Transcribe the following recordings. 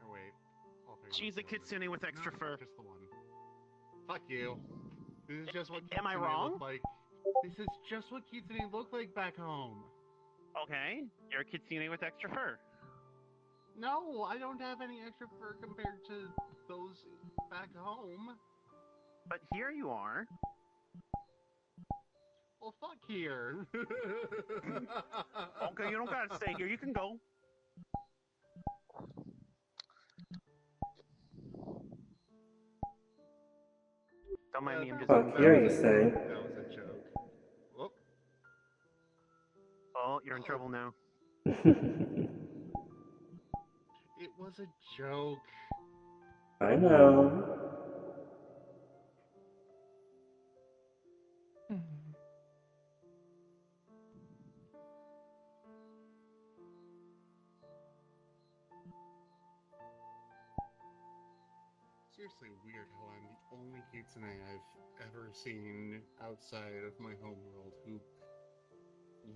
Oh, wait. She's a kitsune with extra fur. Just the one. Fuck you. This is just what Am I kitsune wrong? look like. This is just what kitsune look like back home. Okay, you're a kitsune with extra fur. No, I don't have any extra fur compared to those back home. But here you are. Well, fuck here. Okay, you don't gotta stay here. You can go. Don't mind me, I'm just... Fuck here, you say? That was a joke. Whoop. Oh, you're in trouble now. It was a joke. I know. Seriously weird how I'm the only kitsune I've ever seen outside of my homeworld who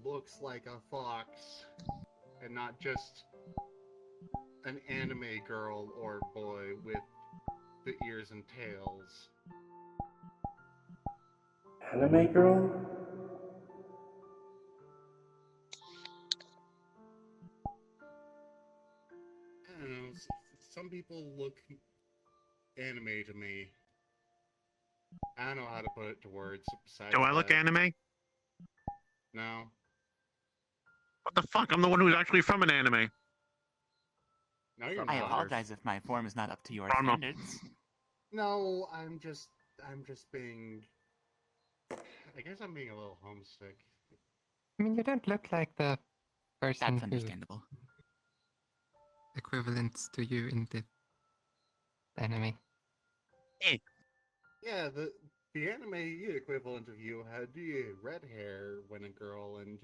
looks like a fox and not just an anime girl or boy with the ears and tails. Anime girl? I don't know, some people look anime to me. I don't know how to put it to words. Do I look anime? No. What the fuck? I'm the one who's actually from an anime. No, you're I not. apologize if my form is not up to your Oh, no. standards. No, I'm just being... I guess I'm being a little homesick. I mean, you don't look like the person That's who understandable. equivalents to you in the anime. Yeah, the anime equivalent of you had red hair when a girl and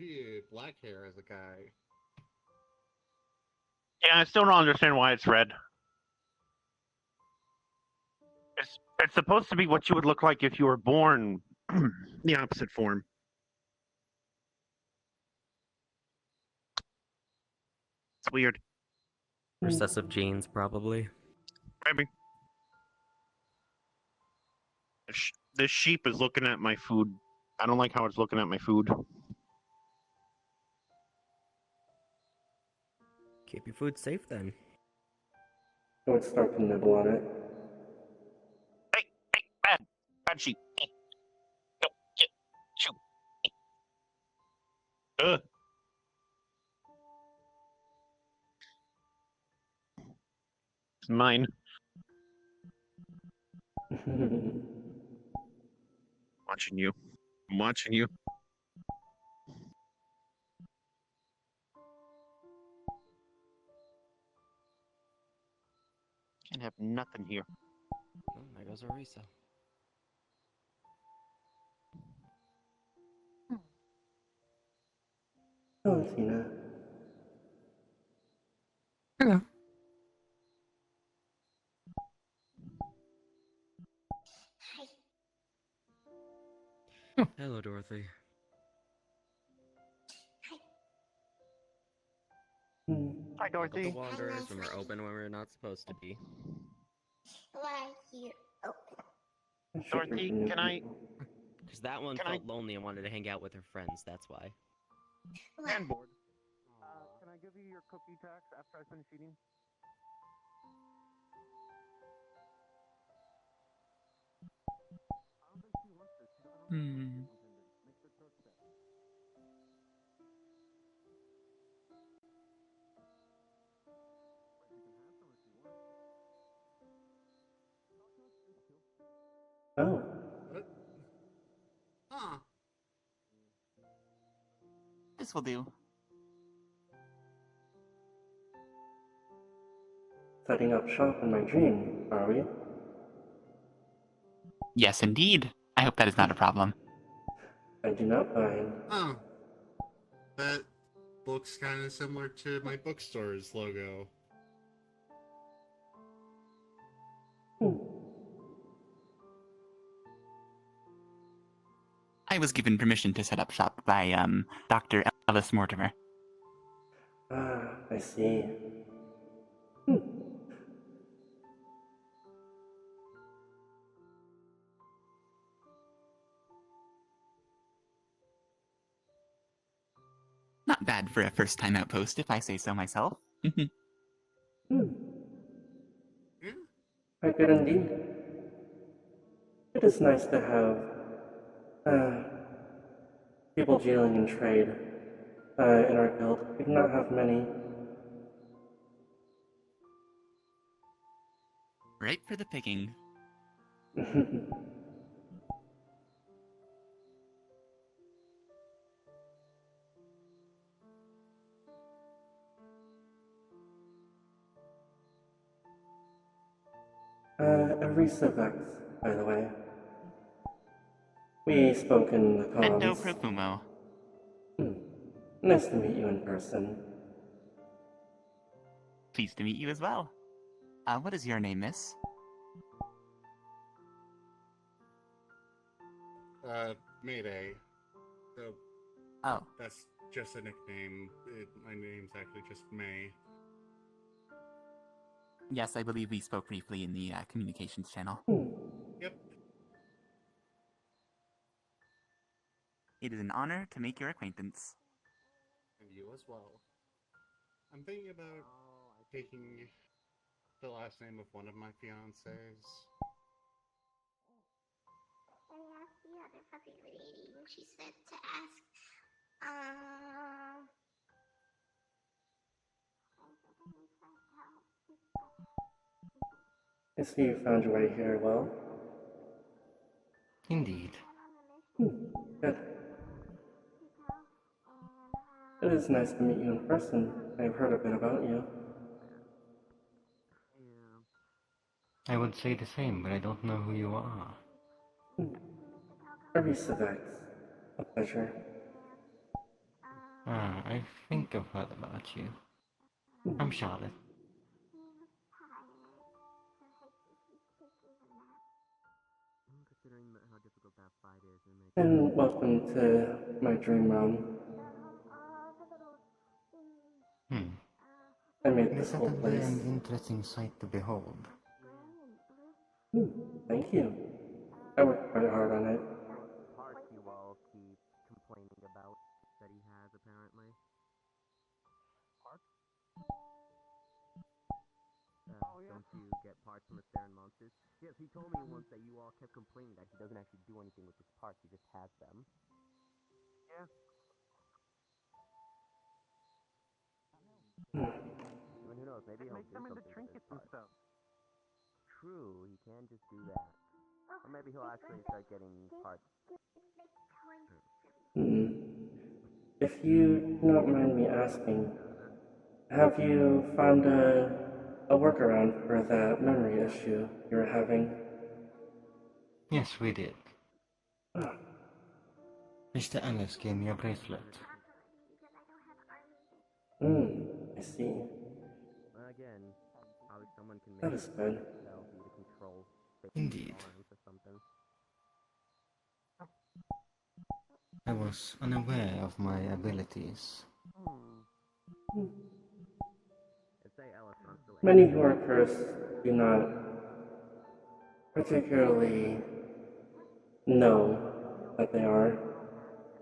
black hair as a guy. Yeah, I still don't understand why it's red. It's supposed to be what you would look like if you were born the opposite form. It's weird. Recessive genes, probably. Maybe. This sheep is looking at my food. I don't like how it's looking at my food. Keep your food safe then. Don't start to nibble on it. Hey, bad sheep. Hey. Go, get, shoot. Hey. It's mine. Watching you. I'm watching you. Can't have nothing here. Oh, there goes Orisa. Oh, Tina. Hello. Hello, Dorothy. Hi, Dorothy. The wanderers when we're open when we're not supposed to be. Why you open? Dorothy, can I... Because that one felt lonely and wanted to hang out with her friends, that's why. And bored. Can I give you your cookie tax after I finish eating? Hmm. Oh. What? Huh. This will do. Setting up shop in my dream, are we? Yes, indeed. I hope that is not a problem. I do not mind. Oh. That looks kind of similar to my bookstore's logo. was given permission to set up shop by Dr. Ellis Mortimer. Ah, I see. Hmm. Not bad for a first-time outpost, if I say so myself. Hmm. Yeah. Quite good indeed. It is nice to have people dealing in trade in our guild. We do not have many. Right for the picking. Orisa Vex, by the way. We spoke in the Mendo comms. Profumo. Hmm. Nice to meet you in person. Pleased to meet you as well. What is your name, miss? Mayday. So Oh, that's just a nickname. My name's actually just May. yes, I believe we spoke briefly in the communications channel. Hmm. Yep. It is an honor to make your acquaintance. And you as well. I'm thinking about taking the last name of one of my fiancés. I asked the other puppy lady, and she said to ask, I see you found your way here well. Indeed. Good. It is nice to meet you in person. I've heard a bit about you. I would say the same, but I don't know who you are. Orisa Vex. A pleasure. Ah, I think I've heard about you. I'm Charlotte. And welcome to my dream realm. I made It is this whole certainly place. an interesting sight to behold. Thank you. I worked quite hard on it. Parts you all keep complaining about that he has, apparently. Parts? Don't you get parts from the Staring Monsters? Yes, he told me once that you all kept complaining that he doesn't actually do anything with his parts, he just has them. Yeah. I mean, who knows, maybe he'll do something with his parts. True, he can just do that. Or maybe he'll actually start getting parts. If you do not mind me asking, have you found a workaround for that memory issue you were having? Yes, we did. Ah, Mr. Ellis gave me a bracelet. I see. Again, probably someone can That make is good. spell for you to control Indeed. arms or something. I was unaware of my abilities. I'd say Ellis wants to Many who are cursed do not particularly know that they are. if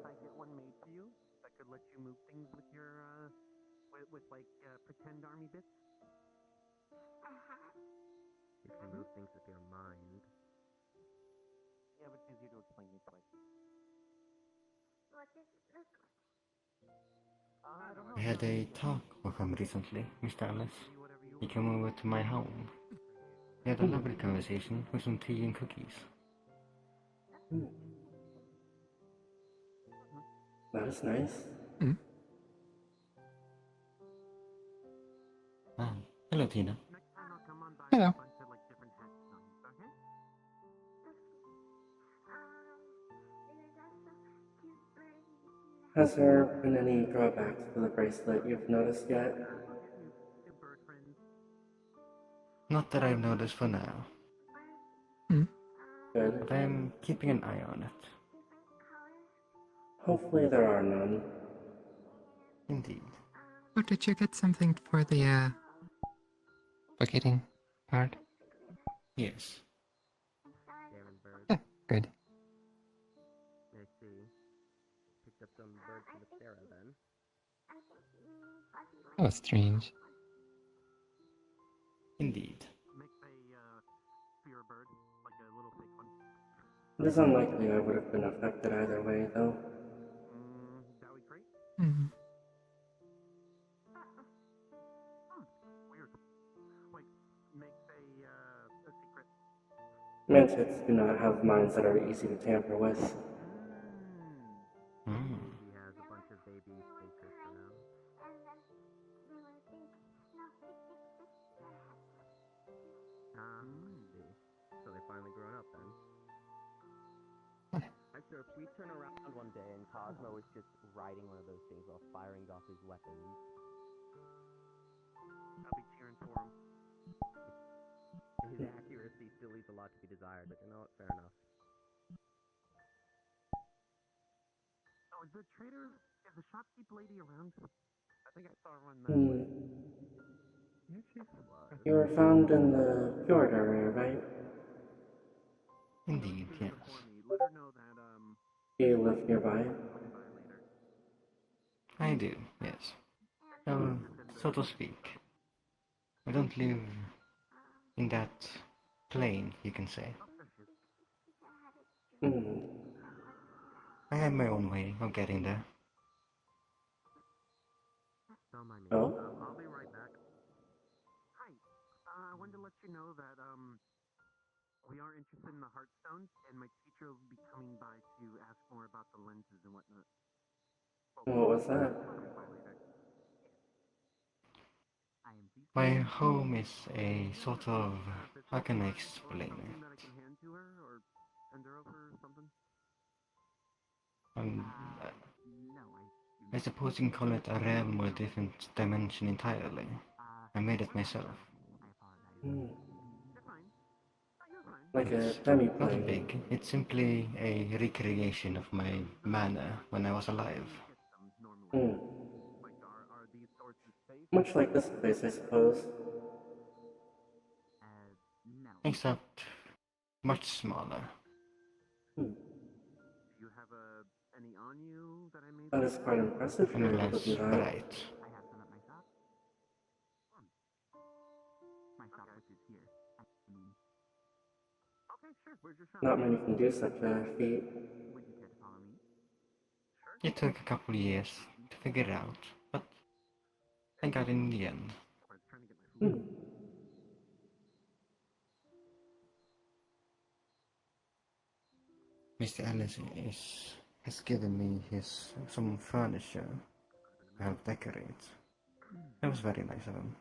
I get one made for you, that could let you move things with your, with like, pretend army bits. You can move things with your mind. Yeah, but it's easier to explain this way. what does it look like? I don't know. I had a talk with him recently, Mr. Ellis. He came over to my home. We had a lovely conversation with some tea and cookies. That is nice. Ah, hello, Tina. Next time I'll come on by Hello. with a bunch of, like, different hat designs, okay? Has there been any drawbacks to the bracelet you've noticed yet? New bird friends. Not that I've noticed for now, Good. but I am keeping an eye on it. Hopefully there are none. Indeed. Oh, did you get something for the bucketing part? Yes. Damn bird. Yeah, good. I see. Picked up some birds from the Sarah then. Oh, strange. Indeed. Make a fear bird, like a little fake one. It is unlikely I would have been affected either way, though. Dowie crate? Hmm. Weird. Like, makes a secret. Mantids do not have minds that are easy to tamper with. Hmm. He has a bunch of baby spaceships around. I see. So they finally grown up then. So if we turn around one day and Cosmo is just riding one of those things while firing off his weapons, I'll be cheering for him. his accuracy still leaves a lot to be desired, but you know what? Fair enough. Oh, is the trader, is the shopkeep lady around? I think I saw her on the... Yeah, she was. You were found in the fjord area, right? Indeed, yes. Let her know that, Do you live nearby? swing by later. I do, yes. So to speak. I don't live in that plane, you can say. I have my own way of getting there. Don't mind me. Oh? I'll be right back. Hi. I wanted to let you know that, we are interested in the Heartstones, and my teacher will be coming by to ask more about the lenses and whatnot. What was that? Swing by later. I am pleased. My home is a sort of... how can I explain Something it? that I can hand to her, or send her over, or something? Um, No, I suppose you can call it a realm or a different dimension entirely. I made it myself. I apologize. You're fine. Oh, you're fine. Like a It's not demi-plane. big. It's simply a recreation of my manner when I was alive. Get them normally. Hmm. Like, are these sorts of space? Much like this place, I suppose. No. Except much smaller. Do you have any on you that I may... That is quite impressive And you're able less to do that. bright. I have some at my shop. My shop, which is here. I mean, Okay, sure. Where's your shop? Not many can do such a feat. would you care to follow me? It took a couple years to figure it out, but I got it in the end. I was trying to get my food. Mr. Ellis has given me some furniture to help decorate. That was very nice of him.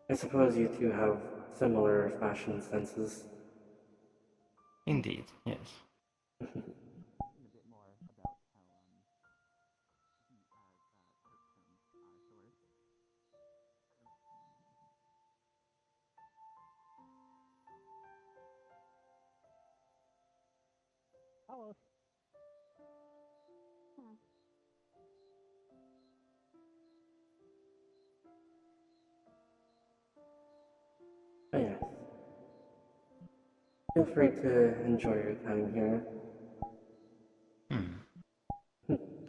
I suppose you two have similar fashion senses. Indeed, yes. A bit more about how the Hearthstones are sourced. Hello. Oh, yes. Feel free to enjoy your time here.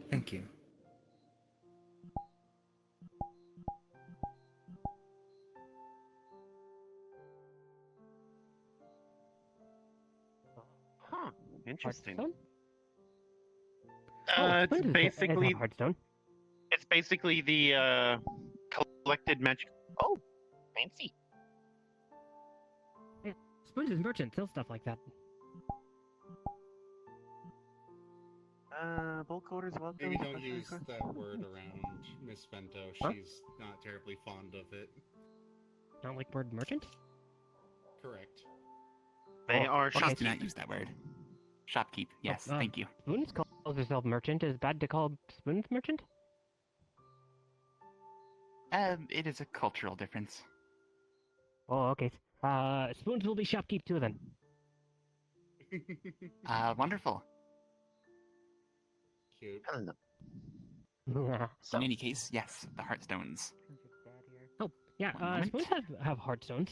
Thank you. Huh. Interesting. Hearthstone? It's Splendid. basically... Hearthstone. It's basically the, collected magic... Oh, fancy. Yeah, Spoons is merchant, sell stuff like that. Bulk orders welcome. Maybe don't use that word around Miss Bento. Huh? She's not terribly fond of it. Not like word merchant? Correct. They are Please shopkeep. do not use that word. Shopkeep, yes, thank you. Spoons calls herself merchant. Is it bad to call Spoons merchant? It is a cultural difference. Oh, okay. Spoons will be shopkeep too then. Wonderful. Cute. Hello. In any case, yes, the Heartstones. Oh, yeah, One moment. spoons have heartstones.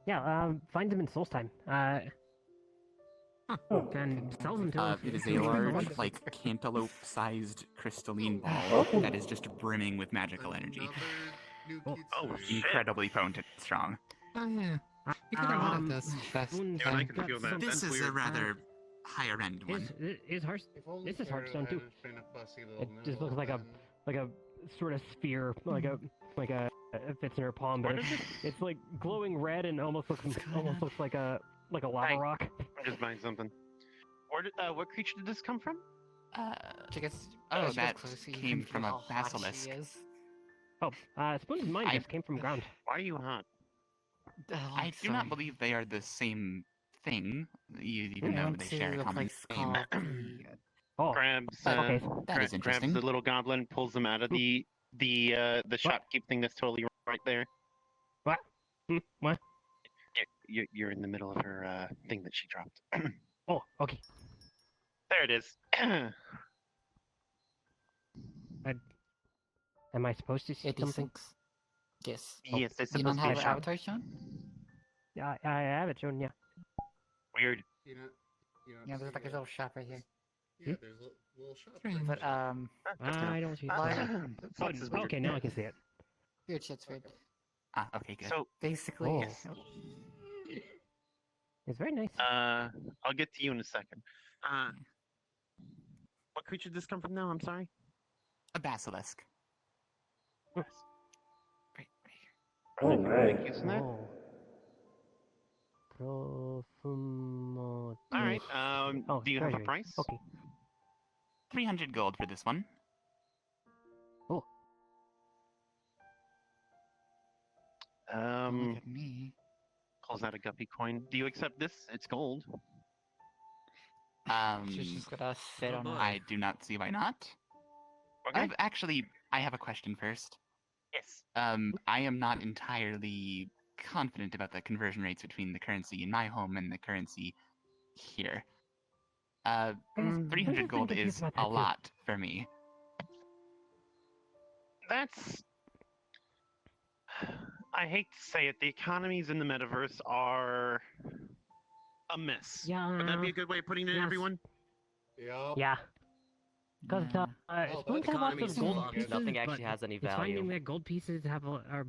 Yeah, finds them in Soul's Time. Oh, And sells them to him. It is to a whoever large, wants. like, cantaloupe-sized crystalline Oh, ball okay. that is just brimming with magical energy. Another new Oh, kitsune. shit. Incredibly potent and strong. Oh yeah. You could have wanted this last Spoons Yeah, I time. can got feel that. something- This is a rather higher end one. His heart. If only This is Pharaoh Hearthstone too. hadn't been a fussy little It just noodle, looks like then- like a sort of sphere, like a it fits in her palm, but What is it's like glowing red and almost looks like a lava Hey. rock. I'm just buying something. What creature did this come from? She gets, Oh, she that gets close, so you came can from feel a how hot she basilisk. is. Oh, Spoon's mine I- just came from ground. Why are you hot? I do not believe they are the same thing, even I though went they to share a a common place name. called the Oh, Grabs. okay. That is Grabs interesting. the little goblin, pulls them out of the shopkeep thing that's totally right there. What? What? You're in the middle of her thing that she dropped. Oh, okay. There it is. Am I supposed to see something? 86. Yes. Yes, it's You don't supposed to be have a an shop. avatar shown? Yeah, I have it shown. Yeah. Weird. You know, Yeah, there's like a little shop right here. Yeah, there's a little shop. Strange. But I don't see it. Fox is Oh, weird. okay, now I can see it. weird shit's weird. Ah, okay, good. So, Basically, Oh. yes. It's very nice. I'll get to you in a second. What creature did this come from now? I'm sorry. A basilisk. right here. Oh, Can I make nice. use of that? Profumo. All right. Oh, Do you have a treasury. price? Okay. 300 gold for this one. Look Um, at me. pulls out a guppy coin. Do you accept this? It's gold. She's just gonna sit on it. I do not see why not. Okay. I have a question first. Yes. I am not entirely confident about the conversion rates between the currency in my home and the currency here. 300 gold confused is about a that too. lot for me. That's. I hate to say it. The economies in the metaverse are a mess. Yeah. Would that be a good way of putting it, Yes. everyone? Yep. Yeah. Because Oh, spoons but have lots of economy's gold fucked. pieces, Nothing but has any it's finding that gold pieces are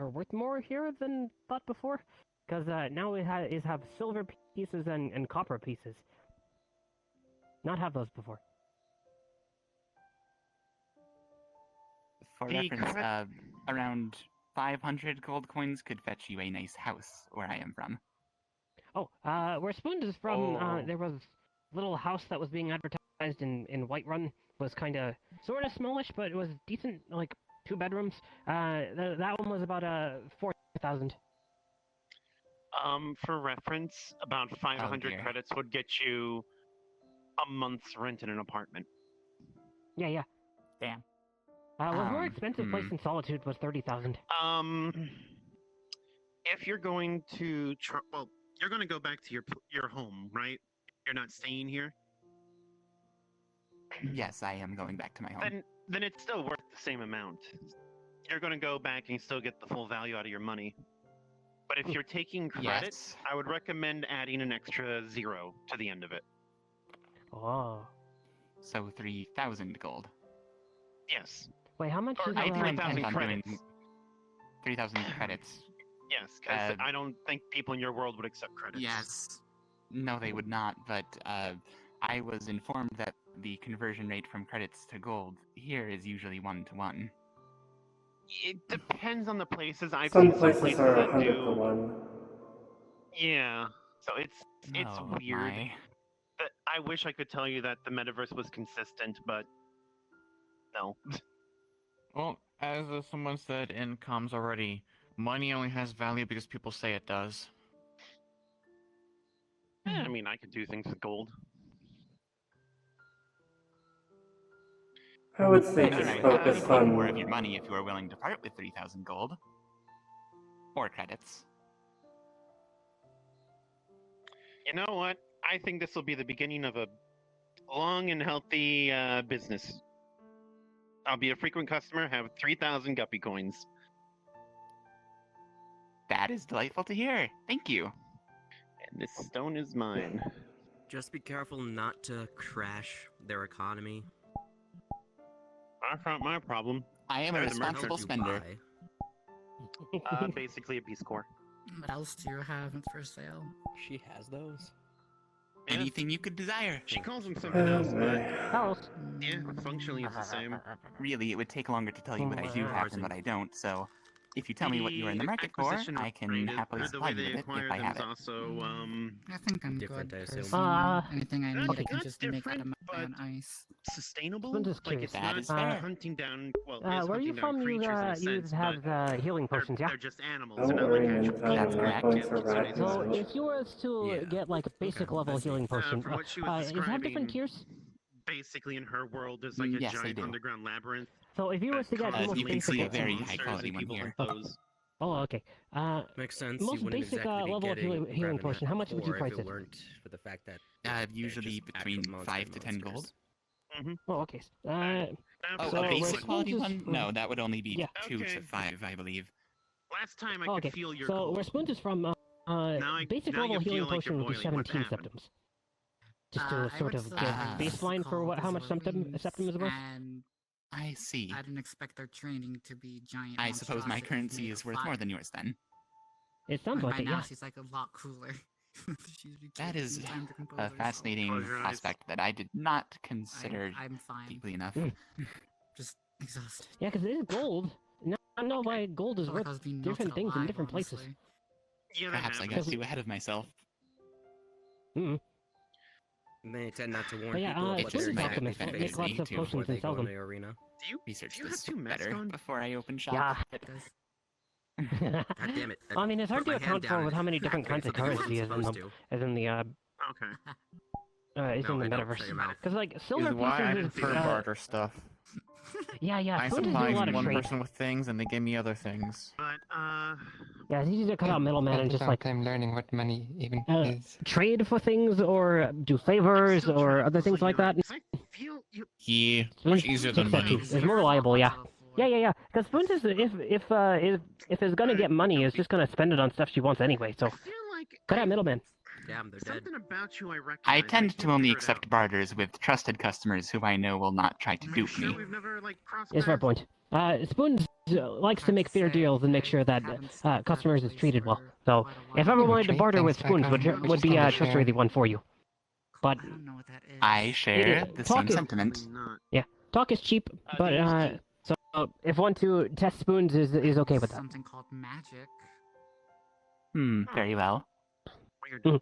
worth more here than thought before. Because now it have silver pieces and copper pieces. Not have those before. For The reference, correct- around 500 gold coins could fetch you a nice house where I am from. Oh, where Spoons is from, Oh. there was a little house that was being advertised in Whiterun. Was kind of sort of smallish, but it was decent, like 2 bedrooms. That one was about 4,000. For reference, about 500 dear. credits would get you a month's rent in an apartment. Yeah. Damn. Was more expensive place hmm. in Solitude was 30,000. If you're going to you're going to go back to your home, right? You're not staying here. Yes, I am going back to my home. Then it's still worth the same amount. You're going to go back and still get the full value out of your money. But if you're taking credits, Yes. I would recommend adding an extra 0 to the end of it. Oh. So 3,000 gold. Yes. Wait, how much Or is I I think do 3,000 intend on doing credits. 3,000 credits. Yes, because Uh, I don't think people in your world would accept credits. Yes. No, they would not, but I was informed that the conversion rate from credits to gold here is usually 1-to-1. It depends on the places. I've Some seen places are that 100 do. to 1. Yeah. So it's Oh, weird. my. That I wish I could tell you that the metaverse was consistent, but no. Well, as someone said in comms already, money only has value because people say it does. I mean, I could do things with gold. I would say Anyway, just you focus could take more of on. your money if you are willing to part with 3,000 gold. Or credits. You know what? I think this will be the beginning of a long and healthy business. I'll be a frequent customer, have 3,000 guppy coins. That is delightful to hear. Thank you. And this stone is mine. Just be careful not to crash their economy. That's not my problem. I am a There's the merchant responsible you spender. buy. Basically a Peace Corps. What else do you have for sale? She has those. Yeah. Anything you could desire. She calls them something else, but House. yeah, functionally it's the same. Really, it would take longer to tell you what I do have than what I don't, so if you tell me what you are in the market for, acquisition I of can trade, happily the supply way you they with it acquire if I them have is it. also I think I'm Different, good. I assume. Personally. Anything I need, not- I can not just make out of different, my own ice. sustainable. I'm just Like curious. it's That not is fair. hunting down. Well, Where are you hunting down from? You creatures in a you sense, have but healing they're, potions, yeah? they're just animals. Don't They're not worry, like actual Mentai, I'm people. not going to That's what I rat you So out. if you were to Yeah. get like a basic Okay, level I see. healing potion, from what she was does it have different describing, tiers? Basically, in her world, there's like a Yes, they giant do. underground labyrinth. So if you were that to get the most constantly you can see basic, a very monsters high quality and one people here. hunt those. oh okay, Makes sense. most you wouldn't basic exactly be level of getting, healing grabbing potion, that how much would you core price if it? it weren't for the fact that they're Usually just between actual 5 to 10 gold. monsters. Oh, okay. Now, Oh, So a basic responses- quality one? No, that would only be Yeah. 2 Okay. to 5, I believe. last time I Oh, could okay. feel your So cold. where Spoons is from, basic now level you healing feel like potion you're would be boiling. What's 17 happened? septims. Just to I sort would of still get have baseline for what, how much a Marines, septum is worth. And I see. I didn't expect their training to be giant. I suppose my monstrosities currency made is of worth fire. more than yours then. It sounds And like by it, now yeah. she's like a lot cooler. She's That taking is time to compose a herself. fascinating Close your eyes. aspect that I did not consider I'm fine. deeply enough. Just exhausted. Yeah, because it is gold. Now I know why gold is I feel like worth I was being different melted things in alive, different places. honestly. Yeah, that Perhaps I happens. got too ahead of myself. Mm. They tend not to warn But yeah, people of what Spoons they're is exactly optimist. benefits Make lots me of too, before potions they and go sell in them. the arena. Research do you this have two masks better on? before I open shop. Yeah. Guys, God damn it. I mean, it's hard put to my hand account for down with how many different kinds of something I wasn't currency is in supposed the to. is in the Okay. is No, in the I don't. metaverse. Shut your mouth. Because like silver Is why I pieces prefer is barter stuff. yeah, I Spoons do a supply lot of one trade. person with things and they give me other things. But Yeah, it's easy to cut out middlemen and just like I'm learning what money even is. trade for things or do favors or other things like that. I feel you. Yeah, Spoons much easier takes than that too. money. It's more reliable, yeah. Yeah. Because Spoons is if it's gonna get money, it's just gonna spend it on stuff she wants anyway. So I feel like cut out middlemen. Damn, they're dead. something about you I recognize. I tend to can't only figure it accept out. barters with trusted customers who I know will not try to Are you dupe sure me. we've never like crossed Is fair paths? point. Spoons likes to make fair deals and make sure that customers is treated well. So if ever wanted to barter with Spoons, would be a trustworthy one for you. But I don't know what that is. I share the Talk same is- sentiment. Not. talk is cheap. But so if one to test Spoons is okay with that. Something called magic. Very well. Weird.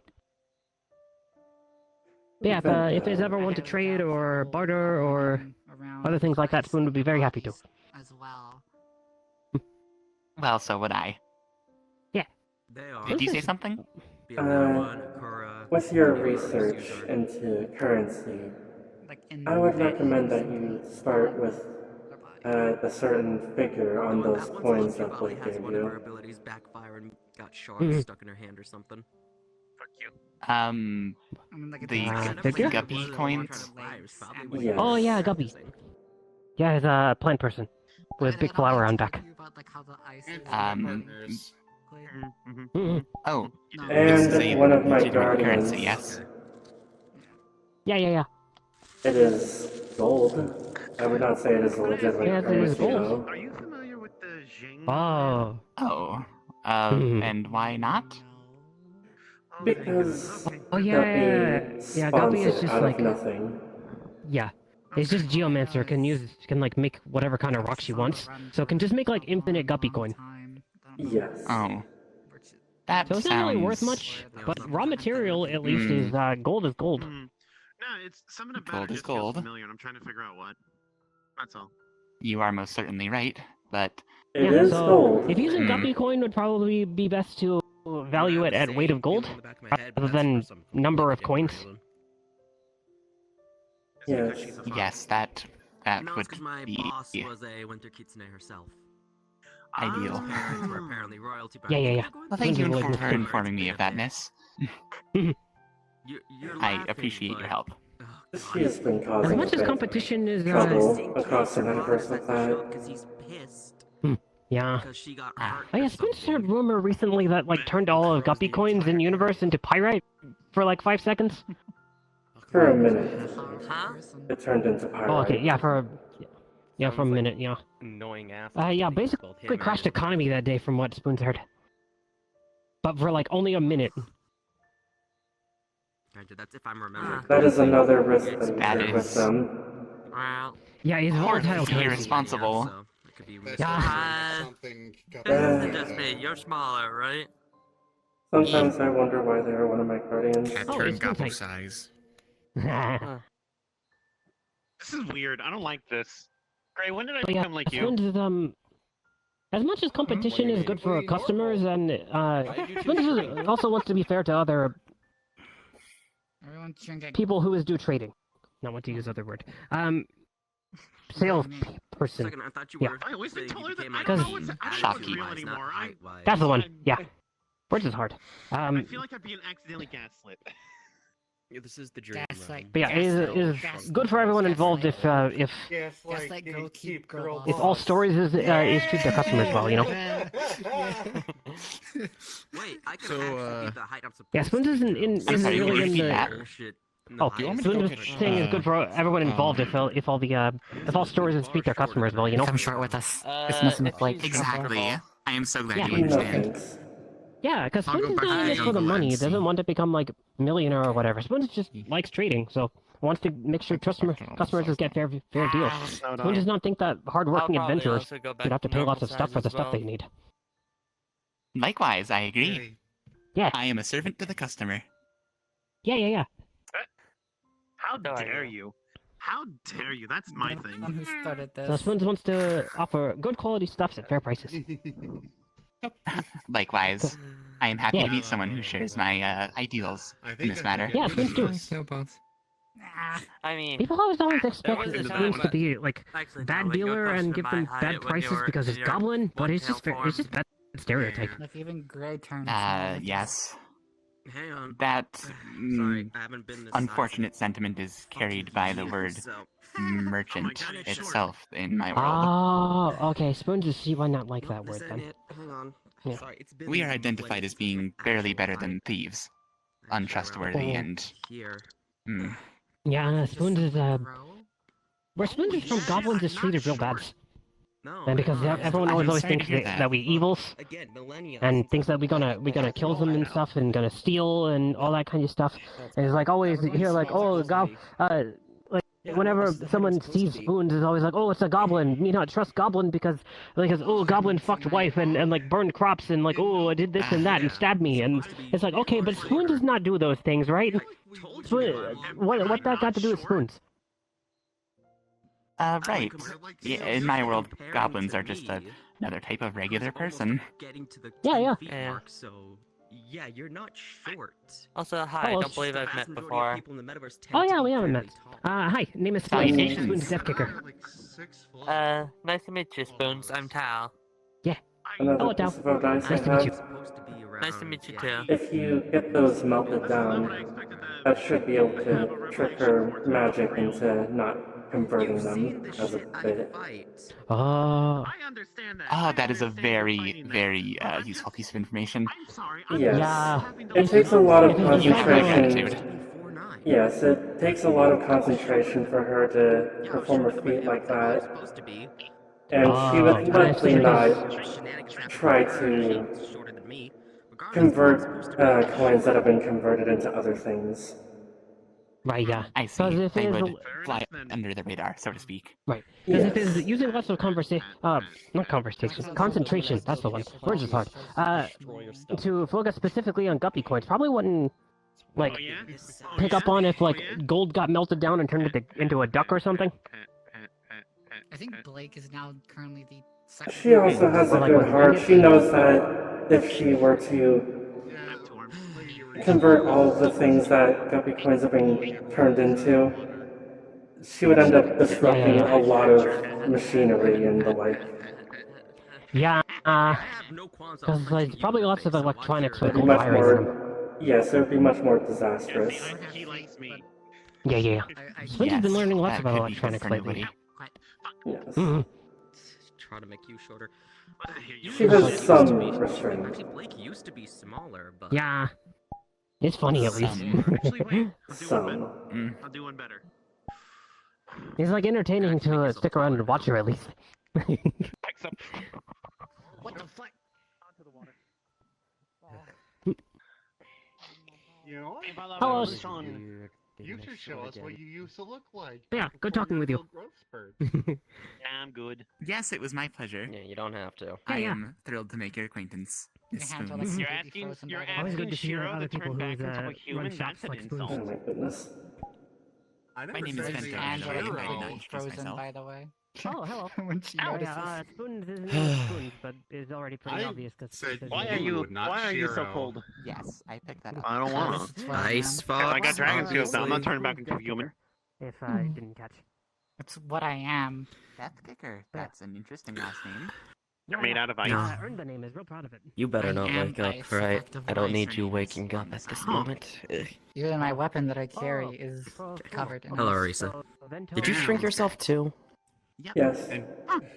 Yeah, if there's ever one to trade or barter or around other things like that, Spoon would be very happy to. as well. Well, so would I. They are. Did you say something? Be another one, Kura, With your anyone else research user. into currency, Like in I would the recommend that you start with their body. a certain figure on The one- those that one's coins lucky that probably they has gave one of her you. abilities backfire and got shards Mhm. stuck in her hand or something. Fuck you. I mean, like The figure? guppy coins? Yes. Oh yeah, Guppy. Yeah, he's a plant person with big flower on back. About, like, how the ice And is partners. clear. Mhm. Oh, No, this is a And one of my legitimate guardians. currency, yes? Yeah. It is gold. I would not say it is a legitimate Yeah, it is currency, gold. though. Are you familiar with the Jing? Oh. Oh. And why not? Oh, Because okay. Oh yeah. Yeah, Guppy is just out like of nothing. yeah. It's just Geomancer can like make whatever kind of rock she wants. So can just make like infinite Guppy coin. Yes. Oh. That So it's sounds... not really worth much, but raw material at least is gold is gold. No, it's something about Gold it is just feels gold. familiar, and I'm trying to figure out what. That's all. You are most certainly right, but It Yeah, is so gold. if using Hmm. Guppy coin would probably be best to value it at weight of gold rather than number of coins. It's because Yes. she's a fox. yes, that No, it's would because my be boss was a Winter Kitsune herself. ideal. His parents were apparently royalty. Yeah. Well, thank you Winter for Kitsune. informing me of that, miss. You're I laughing, appreciate your but- help. She's been As causing a much as bit competition is, trouble across the Your father metaverse said with to show that. up 'cause he's pissed yeah. because she got Ah. hurt Oh yeah, or Spoon's heard something. rumor recently that like turned all of Guppy coins in universe into pyrite for like 5 seconds. For a minute, Huh? it turned into Oh pyrite. okay, yeah, for a Sounds like minute, yeah. Annoying ass. Yeah, basically crashed economy that day from what Spoon's heard. But for like only a minute. Gotcha, that's if I'm remembering. That is another risk that you That take with is- them. Well, Yeah, he's Or volatile you're currency. responsible. So it could be That's Yeah. also something just me. You're smaller, right? Sometimes I wonder why they are one of my guardians. Cat Oh, turn it's been gobble tight. size. This is weird. I don't like this. Gray, when did I But yeah, become like you? Spoon's as much as competition is good for customers, and Spoon's also wants to be fair to other Everyone shouldn't get people who is do trading. Not want to use other word. Sales person. Second, I thought you Yeah. were. I always been saying you taller than became I like don't Because- know what's I don't know what's Shocking. real anymore. That's the one. Yeah. Words is hard. I feel like I'm being accidentally gaslit. Yeah, this is the dream. Gaslight. But yeah, it is good for everyone involved if Gaslight, go keep girl if all stories is treat their customers well, you know. Wait, I could So, actually be the height I'm supposed Yeah, Spoons isn't I'm sorry, really can in you repeat the. that? Bullshit. Oh, Do you want me to Spoons go is pitch, saying is good for everyone involved if all stories is treat their customers well, you know. Come short with us. This mustn't look like exactly. I am so glad Yeah. you No understand. thanks. Yeah, because I'll Spoons go is back not to in the this for the jungle money. and He doesn't see. want to become like millionaire or whatever. Spoons just likes trading, so wants to make sure customers just get fair deals. Spoons does not think that hardworking adventurers should have to pay lots of stuff for the stuff they need. Likewise, I agree. Hey, Yeah, I am a servant to the customer. yeah. How dare you? How dare you? That's my The thing. one who started So this. Spoons wants to offer good quality stuffs at fair prices. Likewise, I am happy Yeah. to meet someone who shares my ideals I think in this I matter. should get Yeah, rid of Spoons do. this. Kill both. I mean, People always expect was a Spoons time to be like actually, bad no, like, dealer no and give them customer bad might prices when you were because in it's your goblin, but it's one-tail just form. bad stereotype. like even Gray turns. Yes. Hang on. That Sorry, I haven't been this unfortunate sentiment is carried by the word merchant God, it's short. itself in my world. Oh, okay. Spoons is she might not like that This word ain't then. it. Hang on. Yeah. Sorry, it's been We are identified as being barely better than thieves, untrustworthy, Oh. and here. Yeah, Spoons is where Spoons is from, goblins is treated real bad. No. And because everyone I'm always sorry to thinks hear that that. we evils Again, millennia. and thinks that we gonna kill them and stuff and gonna steal and all that kind of stuff. And it's like always hear like, oh, whenever someone sees Spoons, is always like, oh, it's a goblin. Me not trust goblin because oh, goblin fucked wife and like burned crops and like, oh, I did this and that and stabbed me. And it's like, okay, but Spoons does not do those things, right? What that got to do with Spoons? right. Yeah, in my world, goblins are just another type of regular person. Yeah. So yeah, you're not short. Also, hi, I Oh, don't believe I've met before. Oh yeah, we haven't met. Hi, name is Spoons. Salutations. Spoons Death Kicker. Nice to meet you, Spoons. I'm Tal. Another Hello, Tao. piece of advice I Nice to meet you. have. Nice to meet you too. If you get those melted down, that should be able to trick her magic into not converting them as a bit. Oh. I understand that. Oh, that is a very, very useful piece of information. I'm sorry. Yes. Yeah. It takes a lot of If it's just concentration. Yes, it takes a lot of concentration for her to perform a feat like that. And she would likely not try to convert coins that have been converted into other things. Right, yeah. I see. Because if They it's would fly under the radar, so to speak. right, because if Yes. it's using lots of not conversation, concentration. That's the one. Words is hard. To focus specifically on guppy coins, probably wouldn't like Oh, yeah? pick up on if like gold got melted down and turned into a duck or something. I think Blake is now currently the second. She also has a good heart. She knows that if she were to convert all of the things that guppy coins have been turned into, she would end up disrupting a lot of machinery and the like. Yeah, because like probably lots of electronics with It'd be gold much wiring in them. more, Yes, it would be much more disastrous. He likes me. Yeah. Spoon's Yes, been learning lots that about could be good electronics for lately. nobody. Yes. Try to make you shorter. She has some restraint. Actually, Blake used to be smaller, but Yeah. It's funny at least. Actually, wait. Some. I'll do one better. It's like entertaining to stick around and watch her at least. Picks up. What the fuck? Onto the water. You know what? Hello, Sean. You should show us what you used to look like. Yeah, good talking with you. Growth spurt. Yeah, I'm good. Yes, it was my pleasure. Yeah, you don't have to. I am thrilled to make your acquaintance. Miss Your hands are Spoons. like You're completely asking, frozen you're by the way. Always asking good to hear Shiro other to people turn back who into a run human. shops That's an like Spoons. insult. Oh my goodness. I never My name is said Vento. Your anything hands are like about completely Shiro. frozen myself. by the way. Oh, hello. When she Oh, notices. yeah, Spoons isn't even Spoons, but it's already pretty I obvious because said Why are you you? would not Why are you so Shiro. cold? Yes, I picked that up. I don't want to. That's what I am. I got dragon skills now. I'm not turning back into a human. If I didn't catch. That's what I am. Death Kicker. That's an interesting last name. You're made out of ice. I earned the name, is real proud of it. You better I not am wake up, ice, right? effectively. I don't need Ice you remains waking up on the at this side. moment. Ugh. Even my weapon that I carry Oh, is cool. covered in Hello, ice. Orisa. Vento. Did you shrink yourself too? Yep. Yes. And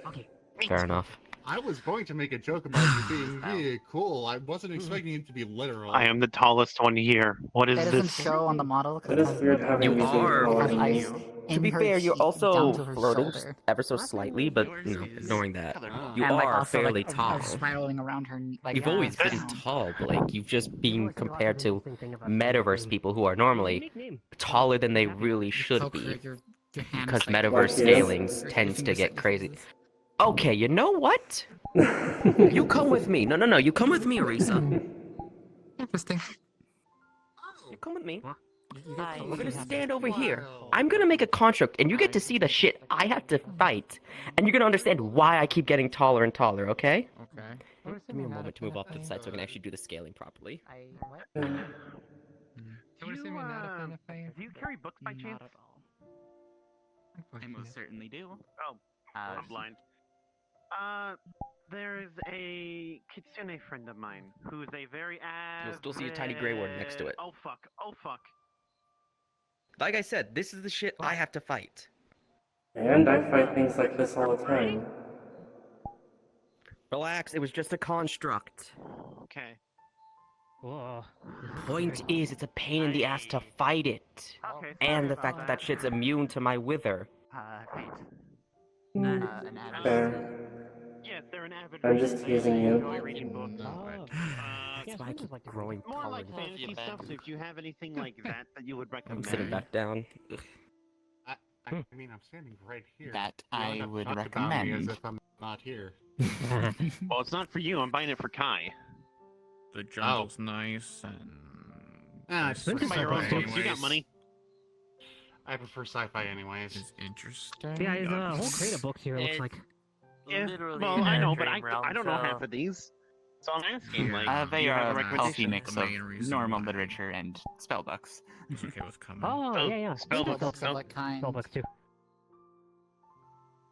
Okay. Fair enough. I was going to make a joke about you being really cool. I wasn't expecting it to be literal. I am the tallest one here. What is It doesn't this? show on the model. 'cause It is weird having You these are taller has than ice you. To in be her fair, you're cheek also down to her floating just shoulder. ever so slightly, but Yours you know, is ignoring that. colorful. You And, like, are also, fairly like, tall. spiraling around her. Like, You've always been down. tall, Blake. You've just been compared to Metaverse metaverse people who are normally taller than they really should Poke be. your hand Because is, like, metaverse Like, yes. scalings your tends to fingers get at crazy. places. Okay, you know what? You come with me. No. You come with me, Orisa. Interesting. You come with me. Hi. We're gonna stand over here. I'm gonna make a construct, and you get to see the shit I have to fight. And you're gonna understand why I keep getting taller and taller, okay? Okay. Give me a moment to move off to the side so I can actually do the scaling properly. I would assume you're not a fan of fire. Do you carry books by chance? Not at all. I Unfortunately. most certainly do. Oh, Uh, I'm blind. There's a kitsune friend of mine who's a very avid... You'll still see a tiny gray one next to it. Oh fuck, oh fuck. Like I said, this is the shit I have to fight. And I fight things like this all the time. Relax, it was just a construct. Okay. Whoa. Point is, it's a pain in the ass to fight it. Okay, And sorry the fact about that shit's immune to my wither. Right. Mm, An avid fair. Yes, they're an avid I'm reader. just They teasing you. enjoy reading books. Oh. That's why I keep growing More taller. like fantasy stuff, so if you have anything like that that you would I'm recommend. sitting back down. Ugh. I mean, I'm standing right here. That You don't I have to would talk about me as recommend. if I'm not here. Well, it's not for you. I'm buying it for Kai. The jungle's nice and. Ah, this it's Vintage is Buy your own sci-fi books. You got anyways. money. I prefer sci-fi anyways. is interesting. Yeah, there's a whole crate of books here, it looks like. Yeah. Literally Well, in I a know, but dream realm, I don't know so- half of these. So I'm asking, like, They you are have a a healthy recommendation? mix The of main reason normal why. literature and spell books. He's okay with coming. Oh, yeah. Spell Spoon's books. got Of what kind? spell books too.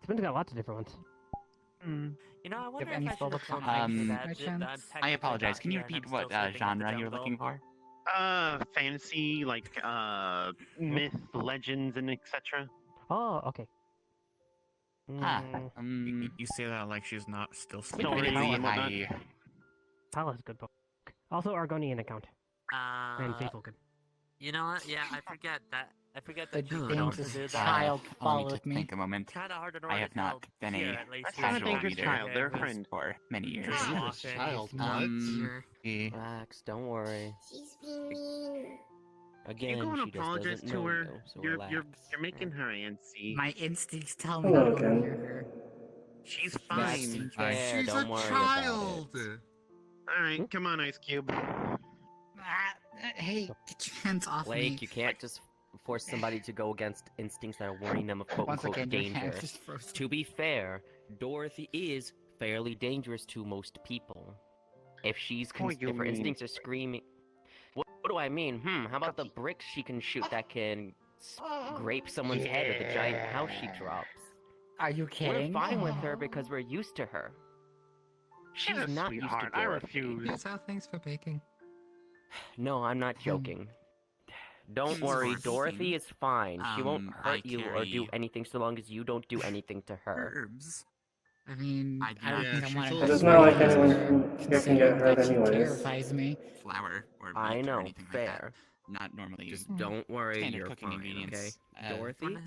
Spoon's got lots of different ones. You know, I wonder any if I spell should books have on told ice you by that. chance? I apologize. Can you repeat what genre you're looking for? Fantasy, like, myth, legends, and etc. Oh, okay. Ah, You say that like she's not still Don't sleeping. really I, and whatnot. Pala's good book. Also, Argonian account. And Faithful good. You know what? Yeah, I forget that. I forget The that you dangerous do that. child allow me followed to me. think a moment. Kinda hard to know I where have to not tell. been Here, a at least That's not a casual dangerous reader child. They're a friend. for many years. Dangerous child, what? Here. Relax, don't worry. She's being mean. Again, you go and she just apologize doesn't to know her. you, so You're relax. making her antsy. My instincts tell me Hello not to again. hear her. She's That's fine. fair, She's don't a worry child. About it. All right, come on, Ice Cube. Hey, get your hands off Blake, me. you can't just force somebody to go against instincts that are warning them of Once quote-unquote again, your danger. hands just frozen. To be fair, Dorothy is fairly dangerous to most people. If she's What do you if her mean? instincts are screaming, what do I mean? How about the bricks she can shoot that can scrape someone's head with a giant house she drops? Are you kidding? We're fine with her because we're used to her. She's She's a not used to sweetheart. I Dorothy. refuse. Here's how thanks for baking. No, I'm not joking. Don't worry, Dorothy is fine. She won't hurt you or do anything so long as you don't do anything to her. Herbs. I mean, I I don't think I want to It's just not like into anyone her, here can get considering hurt that she anyways. terrifies me. Flour or meat I or know, anything like that. fair. Not normally. Just don't worry, standard you're cooking fine, okay? ingredients. Dorothy,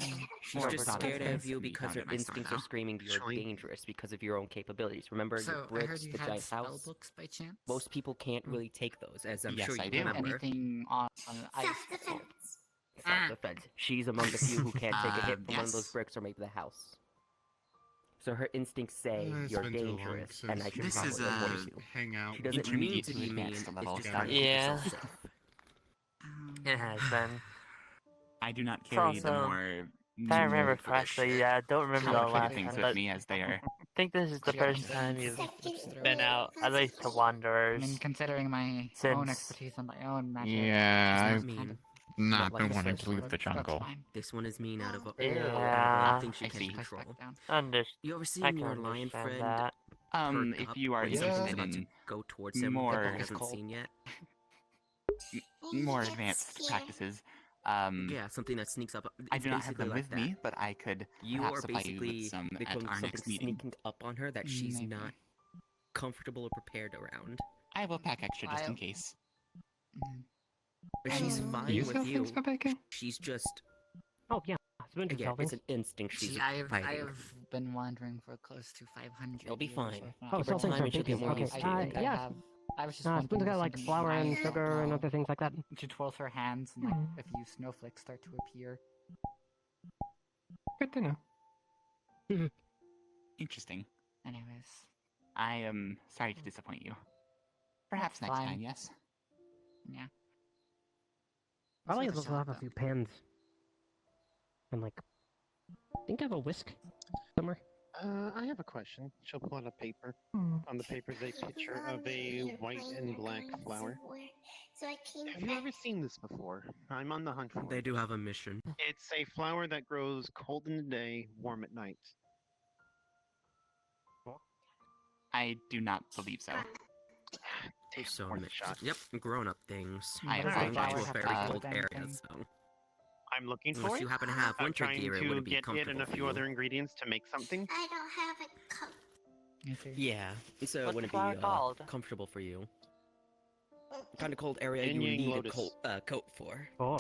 she's or just products scared that of you can be because found her at my store instincts now. are screaming you're dangerous because of your own capabilities. Remember So, your I heard bricks, you the had giant spell house? books by chance? Most people can't really take those, as I'm Yes, sure I you do. remember. Anything on ice? Self-defense. Self-defense. She's among the few who can't take a hit from one of those yes. bricks or make the house. So her instincts say It's you're been too long dangerous, since and I should This probably is report a you. hang out. She doesn't mean intermediate to to be mean, advanced it's level just stuff. trying to keep herself safe. It has been. I do not It's carry the also, more. if I remember correctly, yeah, I don't remember the complicated last things time, with but me as they are. I think this is the Yeah, first time considering- you've been out, at least to Wanderers. I mean, considering my Since- own expertise and my own magic. Yeah, She's I've not mean. not Like been I wanting said, to leave the That's jungle. fine. This one is mean out of all Yeah. things she I can see. control. I You ever can seen your lion understand friend that. perk If up you are when something's interested about to in go towards him more- that he hasn't seen yet? more advanced practices, Yeah, something that sneaks up. I It's do not have basically them like with that. me, but I could You perhaps are supply you with basically some at becoming our something next meeting. sneaking up on her that she's Maybe. not comfortable or prepared around. I will pack extra just in case. But she's fine You with sell you. things for baking? She's just Oh yeah, Splinter again, sells it's things. an instinct. She's See, I've fighting. been wandering for close to 500. It'll be years fine. with Oh, Give sell her things time for and she'll get baking. more Okay, used to I it. think I yeah. have. I was just wondering Splinter's got if like something flour and nice sugar and how other things like that. she twirls her hands and like a few snowflakes start to appear. Good to know. Interesting. Anyways, I am sorry to disappoint you. Perhaps next Fine. time, yes. yeah. Probably It's worth also a have shot, a few pans. And like, I think I have a whisk somewhere. I have a question. She'll pull out a paper. Hmm. On the paper is a picture of a white and black flower. So I came Have you ever seen this before? I'm on the hunt for They it. do have a mission. It's a flower that grows cold in the day, warm at night. I do not believe so. Damn, So worth a shot. yep, grown-up things. I What does Going the to flower a have very to do cold with area, anything? so I'm looking for unless it. you happen to have I'm winter trying gear, it to wouldn't be get it comfortable and a for few you. other ingredients to make something. I don't have a coat. You see? Yeah, so it What's the wouldn't flower be called? comfortable for you. Kind of cold area Yin you Yang need Lotus. a coat for. Oh,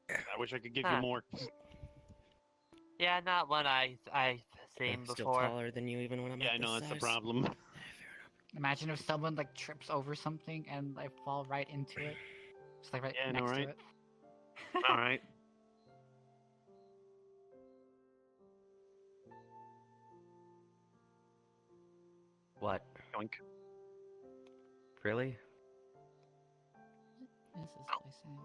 I wish I could give Huh. you more. Yeah, not one I've seen Still before. taller than you even when I'm Yeah, at I know this that's the size. problem. Imagine if someone like trips over something and I fall right into it. Just like right Yeah, I know, next right? to it. All right. What? Yoink. Really? This is placing.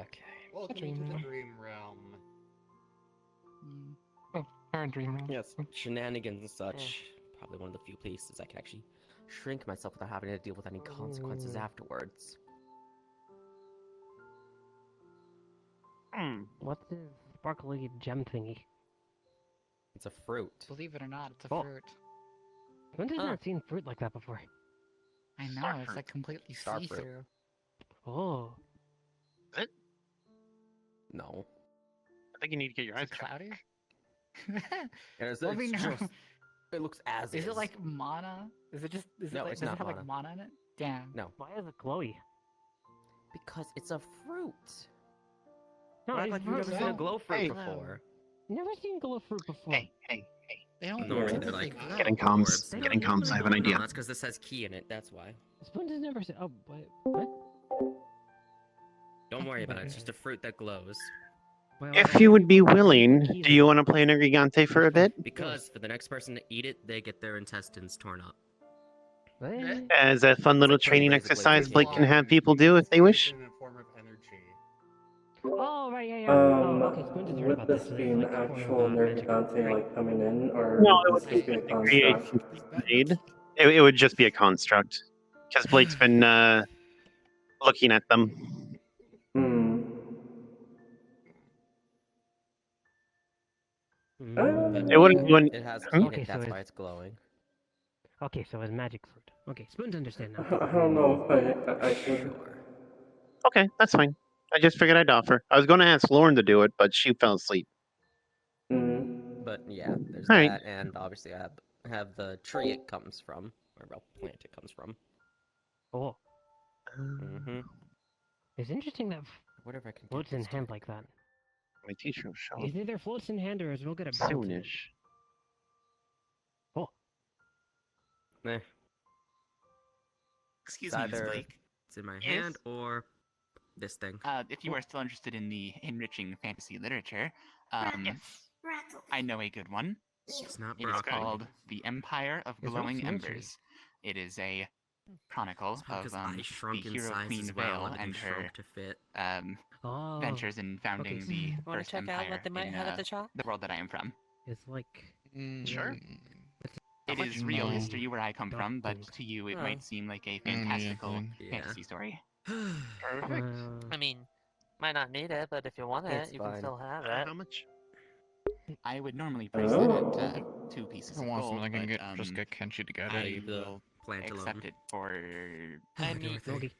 Okay. Welcome to dream the realm. dream realm. Oh, our dream room. Yes, shenanigans and such. Probably one of the few places I can actually shrink myself without having to deal with any consequences afterwards. what's this sparkly gem thingy? It's a fruit. Believe it or not, it's a Oh. fruit. When have I Huh. not seen fruit like that before? I know, Star it's fruit. like completely Star fruit. see-through. Oh, No. I think you need to get your eyes Is it checked. cloudy? It's, Well, we it's know. just, it looks as Is it like mana? Is it just? Is No, it like, it's does not it have mana. like mana in it? Damn. No, why is it glowy? because it's a fruit. No, Act it's like you've never fruit. seen a glow fruit Hey. before. Never seen glow fruit before. Hey. They don't Normally look they're like like glow. Getting comms. orbs. They Getting don't comms. I have an normally idea. No, that's because this has key in it. That's why. Splinter's never seen. Oh, what? Don't worry about it. It's just a fruit that glows. Well, If you would be willing, do you want to play an Gigante for a bit? Because for the next person to eat it, they get their intestines torn up. As a fun little training basically exercise what Blake you can have people do if they wish. In a form of energy. Oh, right, yeah. Oh, okay, Splinter's heard Would about this this. be It's an like a form actual of, magic. Nergigante like coming in, or No, it would would this just be a be create construct? made. It would just be a construct. Because Blake's been looking at them. Hmm. But It wouldn't. it has Hmm? key in Okay, it. so That's it's- why it's glowing. Okay, so it's magic fruit. Okay, spoons understand now. I don't know if I can. Okay, that's fine. I just figured I'd offer. I was going to ask Lauren to do it, but she fell asleep. But yeah, there's Alright. that, and obviously I have the tree it comes from, or well, plant it comes from. Oh. Mm-hmm. It's interesting that Whatever I can floats in hand like that. My teacher will show It either floats in hand or we'll get a up bounce in it. soonish. Oh. Eh. Excuse It's me, Miss either Blake. it's in my Yes? hand or this thing. If you are still interested in the enriching fantasy literature, Rattle. I know a good one. It's not It is broccoli. called The Empire of It's Glowing not fancy. Embers. It is a chronicle It's because of I shrunk the in hero size Queen as well, Vale and and her shrunk to fit. Oh. ventures in founding Okay. the Wanna first check out empire what they might in have at the shop? the world that I am from. It's like... Sure. It is real history where I come Duck from, but things. to you it Oh. might seem like a fantastical Yeah. fantasy story. Perfect. I mean, might not need it, but if you want It's it, you fine. can still have it. How much? I would normally price it at 2 pieces I of want gold, something I can but just get Kenshi to get I it. the will plant accept alone. it for I mean, Okay.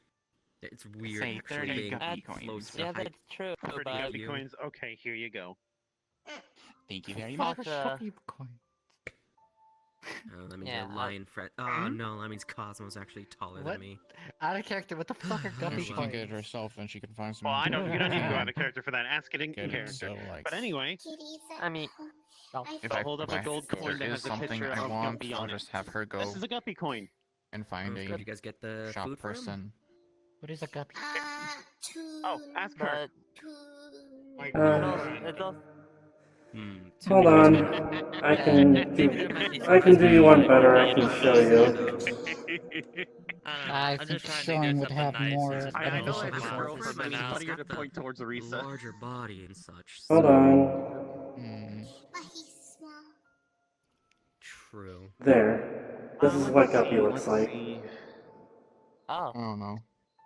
It's weird say actually 30 being guppy close coins. to yeah, height. that's true, Pretty but happy coins. Okay, here you go. Thank you very Fuck, much. Oh, that means Yeah, a lion fret. Oh no, that means Cosmo's actually taller What? than me. Out of character, what the fuck are If guppy she can get it coins? herself, then she can find some. Well, I don't. You don't need to go out of character for that. Ask it in Get it, character. so, like, But anyway, I mean, If so hold up a gold if coin there that is has a something picture I of want, Guppy I'll on it. just have her go This is a Guppy coin. and find Did you a guys get the shop food for him? person. What is a guppy? Oh, ask her. but My it's also Hold on. I can do you one better. I can show you. I think showing would have more I know beneficial I have a results. girlfriend, but it's It's funnier to got the point towards Orisa. larger body and such. Hold so- on. But he's small. True. There. This is what Guppy looks like. oh. I don't know.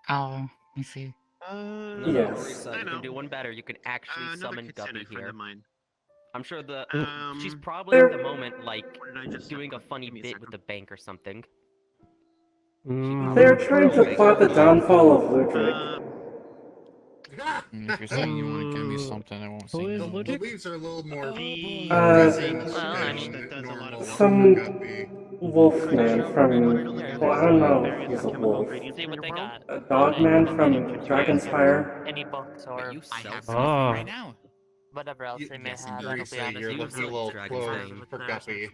Oh, I see. No, Yes. Orisa, you can do one better. You can actually Another summon Kitsune Guppy friend here. of mine. I'm sure the she's Um, probably at the There- moment like What did I just doing a say? funny Give me a bit second. with the bank or something. They're trying to plot the downfall of Ludwig. And if you're saying you want to give me something, I won't say Who is no. The Ludwig? leaves are a little more The present Well, I mean- than that does a lot normal of Some Guppy. wolfman from... Here, Well, I don't know if various he's a chemical wolf. ingredients see in what your they world. got. A dogman from Dragonspire. Any books or you I sell have some some Oh. right now. whatever else they may yes, have. indeed. That'll be Orisa, honest. you're you looking a like little Dragon's close Name. for Guppy.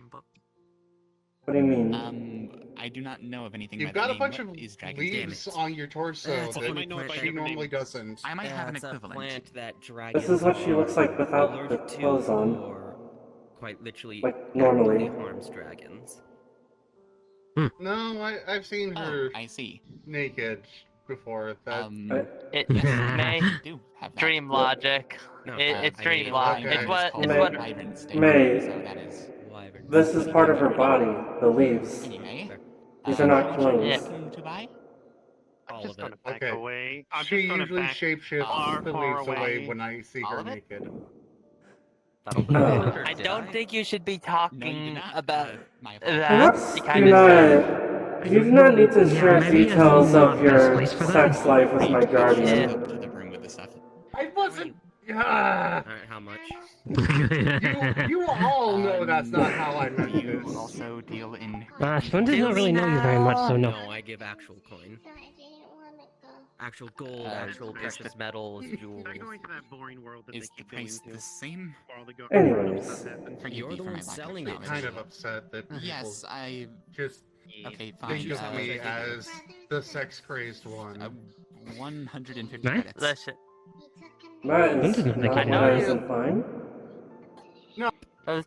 What do you mean? I do not know of anything You've by got that a name. bunch What of is Dragon's leaves Name? on your torso It's a You funny might know it plant by that she different normally names. doesn't. I might have an It's a equivalent. plant that dragons This is what she looks like are without the allergic to clothes on. or quite literally Like normally. actively harms dragons. No, I've seen her I see. naked before. That It yes, may I do have that. dream logic. No, It's I dream mean, logic. okay. It's what. It's May- what. Wyvern sting, May. so that is Wyvern. This is part of her body, the leaves. anyway. These are not How much are you clothes. looking to buy? I'm All just of it. gonna back Okay. away. I'm she just gonna usually back shapeshifts far, the far leaves away away. when I see All her of it? naked. That'll do No. it. Or I did don't think you should be talking not. about My apologies. that Perhaps kind do of not... stuff. You do not need to Yeah, share maybe it's details not of the best your place for that. sex life with my Need to guardian. go to the room with the stuff. I wasn't. Alright, how much? You all know that's not how I Do meant you this. also deal in? Spoon does not really know you very much, so no. No, I give actual coin. I didn't want to go. Actual gold, actual precious metals, jewels. Not going to that boring world that Is they the keep going price to. the same? While the go- Anyways. stuff happens. Forgive You're me the for one my lack of selling it. knowledge. Kind of upset that people Yes, I. just Okay, fine. think of me as the sex-crazed one. 150 Right? credits. Listen, That Spoon is doesn't make not it know what I you- isn't fine.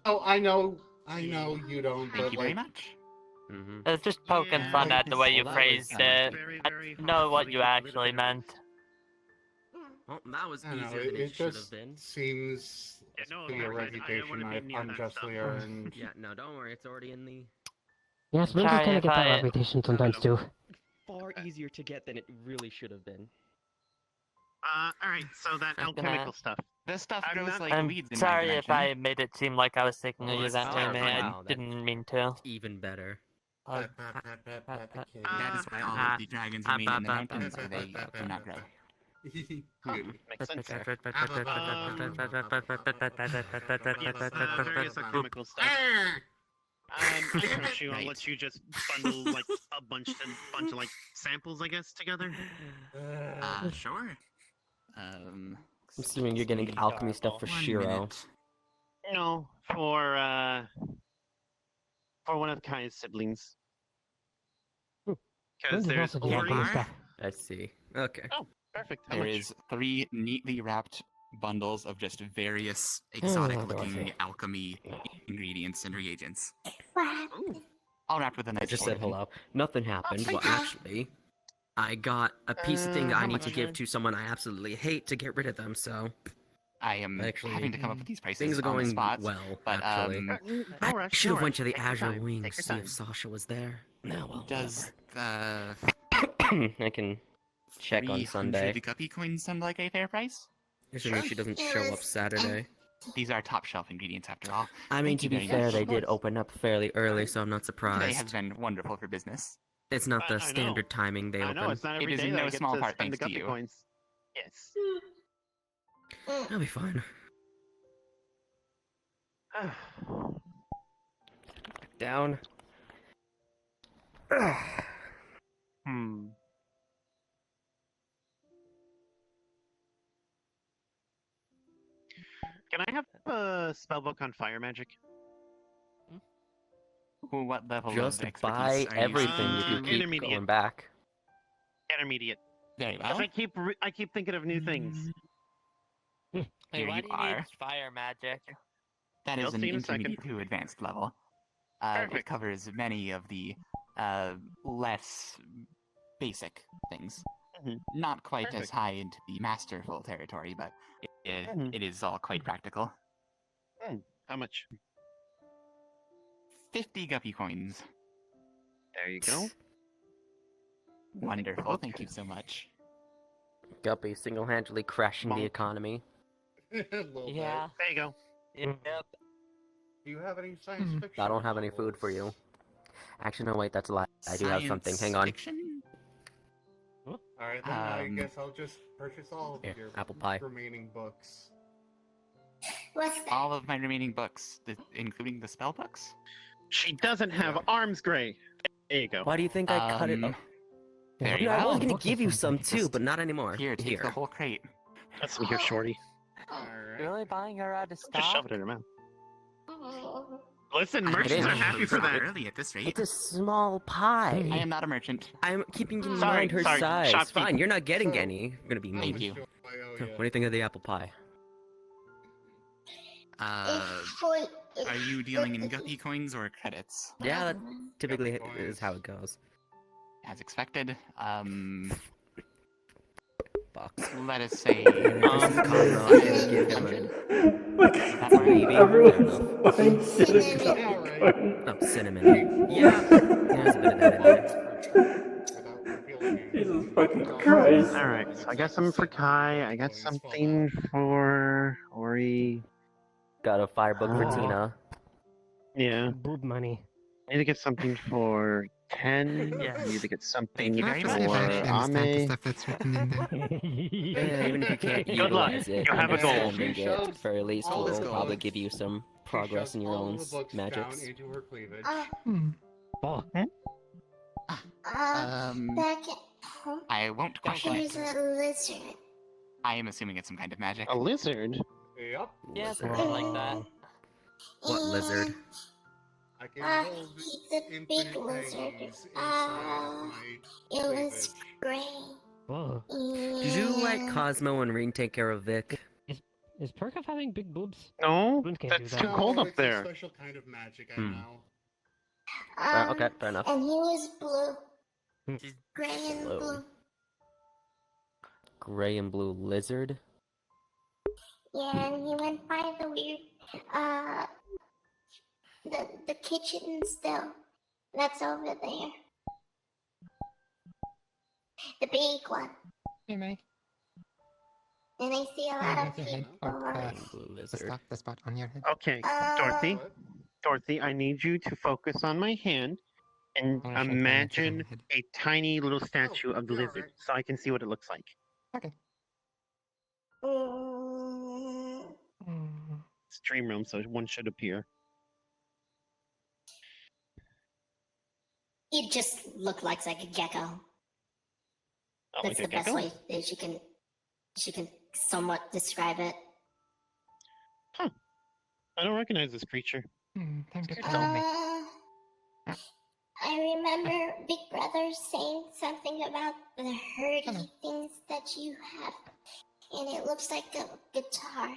Oh, I know you don't, Thank but you very like, much. Mm-hmm. I was just poking Yeah, fun at the way you well, that phrased was, it. Very, I very know hard what to you get actually rid of it. meant. Well, that was I don't know, easier than it it should have just been. seems Yeah, no, to be a I wouldn't reputation be I've near that unjustly stuff. earned. Yeah, no, don't worry, it's already in the... Yeah, Spoon does Sorry kind of if get that I- reputation sometimes too. Far easier to get than it really should have been. Alright, so that I'm gonna- alchemical stuff. This stuff I'm grows not- like I'm weeds in my sorry if dimension. I made it seem like I was thinking of you it's that way, terrifying. man. Wow, I didn't mean to. Even better. That is why all of the dragons remain in the mountains, so they do not grow. Makes sense there. Various alchemical stuff. I trust you. I'll let you just bundle like a bunch of like samples, I guess, together. Sure. I'm assuming you're getting alchemy stuff for Shiro. No, for one of Kai's siblings. Because there's Ori. I see. Okay. Oh, perfect. How There much? is 3 neatly wrapped bundles of just various exotic-looking alchemy ingredients and reagents. All wrapped with a nice I just said foil. hello. Nothing happened. Well, actually, I got a piece of thing that I need to give to someone I absolutely hate to get rid of them, so... I am having to come up with these prices Things are on the going spot, well, but, actually. I should have went to the Azure time. Wing Take to your see time. if Sasha was there. No, well, does the I can check on Sunday. 300 guppy coins sound like a fair price? Assuming she doesn't show up Saturday. These are top shelf ingredients after all. I mean, Thank to you be very fair, much. they did open up fairly early, so I'm not They surprised. have been wonderful for business. It's not the I know. standard timing they I open. know it's not every It is day in that no I get small to part spend the thanks to guppy you. coins. Yes. I'll be fine. Down. Can I have a spellbook on fire magic? What level Just of expertise buy are you everything if you seeking? keep Intermediate. going back. Intermediate. Very Because well. I keep thinking of new things. Wait, Here why you do you need are. fire magic? That You'll is an see in a second. intermediate to advanced level. It Perfect. covers many of the less basic things. Not quite as Perfect. high into the masterful territory, but it is all quite practical. How much? 50 guppy coins. There you go. Wonderful, thank you so much. Guppy single-handedly crashing the economy. Yeah. There you go. Yep. Do you have any science fiction? I don't have any food for you. Actually, no, wait, that's a lie. I do have something. Hang on. Fiction? Alright, then I guess I'll just purchase all of Here, your apple pie. remaining books. What's that? All of my remaining books, including the spell books? She doesn't have arms, Gray. There you go. Why do you think I cut it? Very I well. was gonna give you some too, but not anymore. Here, take the whole crate. That's some here, Shorty. You're really buying her out of Just shove stock? it in her mouth. Listen, I merchants didn't are happy for that. early at this rate. It's a small pie. I am not a merchant. I'm keeping in Sorry, mind her sorry, size. shopkeep. Fine, you're not getting any. I'm gonna be mean. Thank you. What do you think of the apple pie? Are you dealing in guppy coins or credits? Yeah, that typically is how it goes. As expected. Box. Let us say. Give him Look, everyone's buying shit at Comic-Con. Oh, cinnamon. Yeah, there's a bit of that in there. Jesus fucking Christ. Alright, so I got something for Kai. I got something for Ori. Got a firebook for Tina. Yeah. Boob money. I need to get something for Ken. Yes. I need to get something you for very Let's see if I actually understand the Ame. stuff that's written in there. Yeah, even if you can't Good luck. utilize it, You have a goal. understanding it, at the very least, All will this probably gold. give you some progress in your All own the books magics. down into her cleavage. Oh, Back at home, I won't question there's it. a lizard. I am assuming it's some kind of magic. A lizard? Yep. Yeah, something like that. What lizard? I can hold He's a big infinite lizard. things inside my It was cleavage. gray. whoa. Did you let Cosmo and Reen take care of Vic? Is Perkov having big boobs? No, Boons can't do that's that. too cold up It's there. a special kind of magic, I Hmm. know. Okay, fair enough. And he was blue. She's Gray and Blue. blue. Gray and blue lizard? Yeah, and he went by the weird, the kitchen still. That's over there. The big one. Hey, May. And I see a lot Raise of your head people. or Blue the lizard. spot on your head. Okay, Dorothy. Dorothy, I need you to focus on my hand And Unless I try not to imagine turn my head. a tiny little statue of the yeah, lizard, so I can see what it looks like. Okay. It's dream realm, so one should appear. It just looked like a gecko. Oh, That's like a the best gecko? way that she can somewhat describe it. Huh. I don't recognize this creature. Time to tell me. I remember Big Brother saying something about the hurdy things that you have, and it looks like a guitar.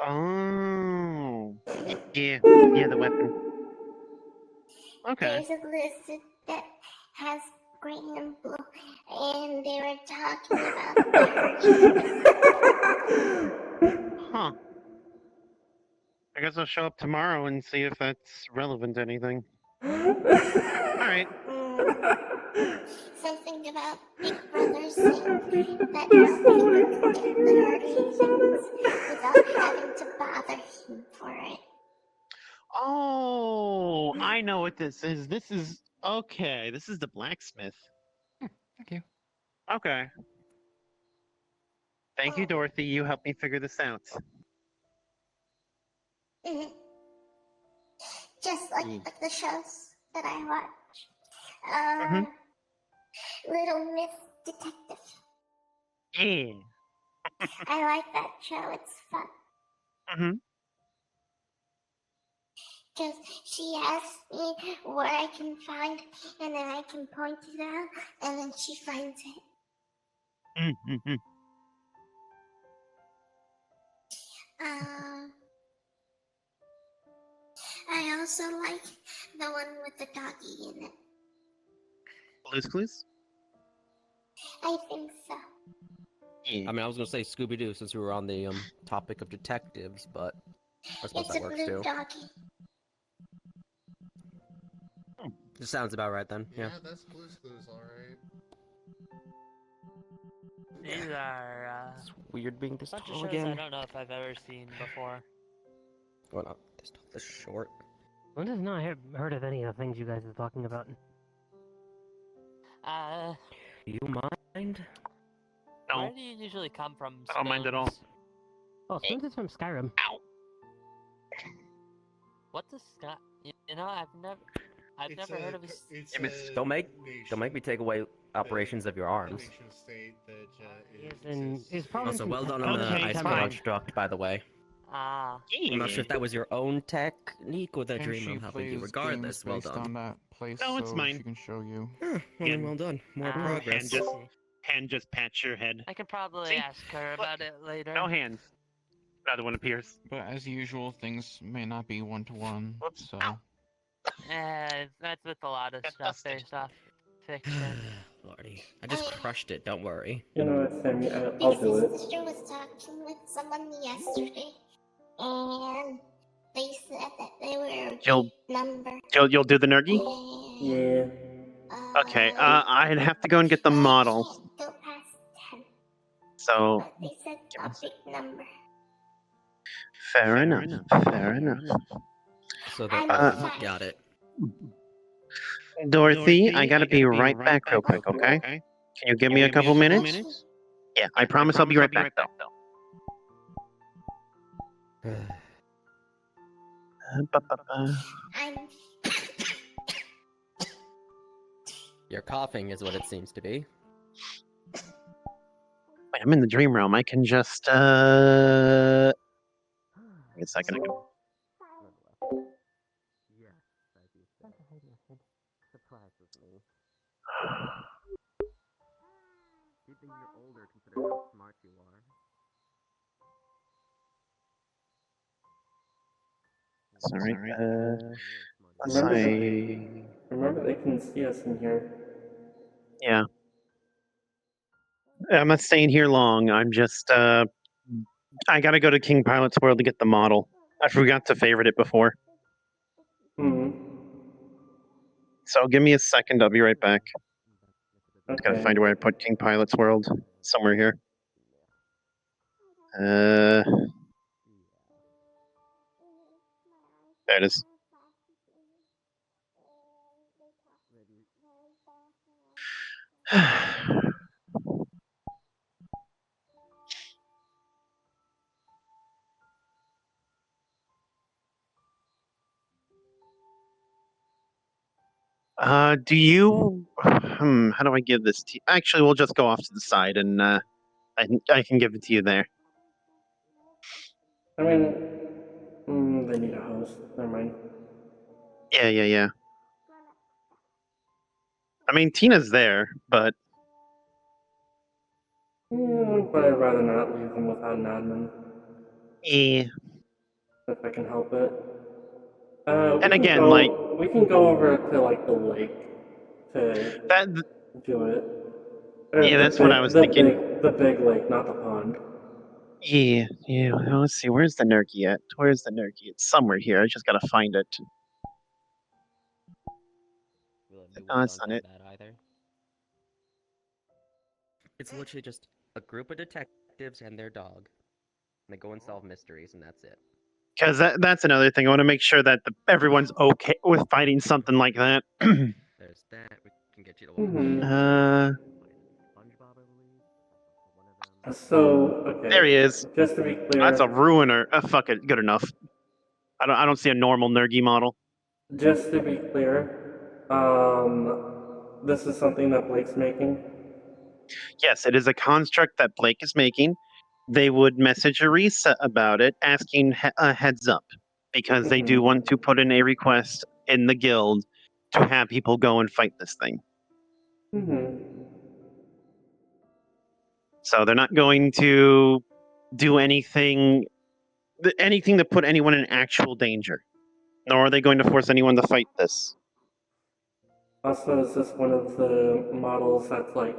Oh. Yeah, the weapon. Okay. There's a lizard that has green and blue, and they were talking about the hurdy. Huh. I guess I'll show up tomorrow and see if that's relevant to anything. Alright. Something about Big Brother saying that now people can get the hurdy things without having to bother him for it. Oh, I know what this is. This is okay. This is the blacksmith. Thank you. Okay. Thank you, Dorothy. You helped me figure this out. Mhm. Just like the shows that I watch. Little Miss Detective. Yeah. I like that show. It's fun. Because she asks me where I can find, and then I can point it out, and then she finds it. I also like the one with the doggy in it. Blue's Clues? I think so. I mean, I was gonna say Scooby Doo since we were on the topic of detectives, but I suppose It's that a works blue too. doggy. This sounds about right then. Yeah. that's Blue's Clues, alright. These are It's weird being this bunch of tall shows again. I don't know if I've ever seen before. Well, not this tall, this short. Well, just not heard of any of the things you guys are talking about. Do you mind? Where do you usually come from? I don't mind at all. Stones? Oh, Stones is from Skyrim. Ow. What the Sky? You know, I've never heard of a. Don't make me take away operations of your arms. State that His province Also, is well done on the ice construct, by the way. Ah. I'm not sure if that was your own technique or the Can dream she I'm helping you. please Regardless, games well based done. on that place No, it's so mine. she can show you. Well done. More progress. Hand just pats your head. I could probably ask her about it later. No hands. Another one appears. But as usual, things may not be one-to-one, so... That's with a lot of stuff based off fiction. Lordy. I just crushed it, don't worry. You know what, Sammy? I'll Big do it. Sister was talking with someone yesterday, and they said that they were a You'll number. you'll do the nergy? Yeah. Okay, I'd have to go and get the model. Go past 10. So But they said a big number. fair enough. Fair enough. So got it. Dorothy, I gotta be right back real quick, okay? Can you give me a couple minutes? Yeah, I promise I'll be right back though. Your coughing is what it seems to be. Wait, I'm in the dream realm. I can just wait a second ago. Yes, I do. Surprises me. Good thing you're older, considering how smart you are. Sorry. Remember they can see us in here. Yeah. I'm not staying here long. I'm just I gotta go to King Pilot's World to get the model. I forgot to favorite it before. So give me a second, I'll be right back. Okay. Gotta find where I put King Pilot's World. Somewhere here. There it is. Do you? How do I give this to you? Actually, we'll just go off to the side and I can give it to you there. I mean, they need a host. Never mind. Yeah. I mean, Tina's there, but But I'd rather not leave them without an admin. yeah. If I can help it. And again, like we can go over to like the lake to that. do it. Yeah, that's what I was thinking. The big lake, not the pond. Yeah. Well, let's see. Where's the Nerky at? Where's the Nerky? It's somewhere here. I just gotta find it. Oh, that's not it. Either. It's literally just a group of detectives and their dog. They go and solve mysteries, and that's it. Because that's another thing. I want to make sure that everyone's okay with fighting something like that. There's that. We can get you to Mm-hmm. So okay. There he is. Just to be clear, that's a ruiner. Fuck it, good enough. I don't see a normal Nergy model. Just to be clear, this is something that Blake's making. Yes, it is a construct that Blake is making. They would message Orisa about it, asking a heads up, because they do want to put in a request in the guild to have people go and fight this thing. So they're not going to do anything to put anyone in actual danger, nor are they going to force anyone to fight this. Also, is this one of the models that's like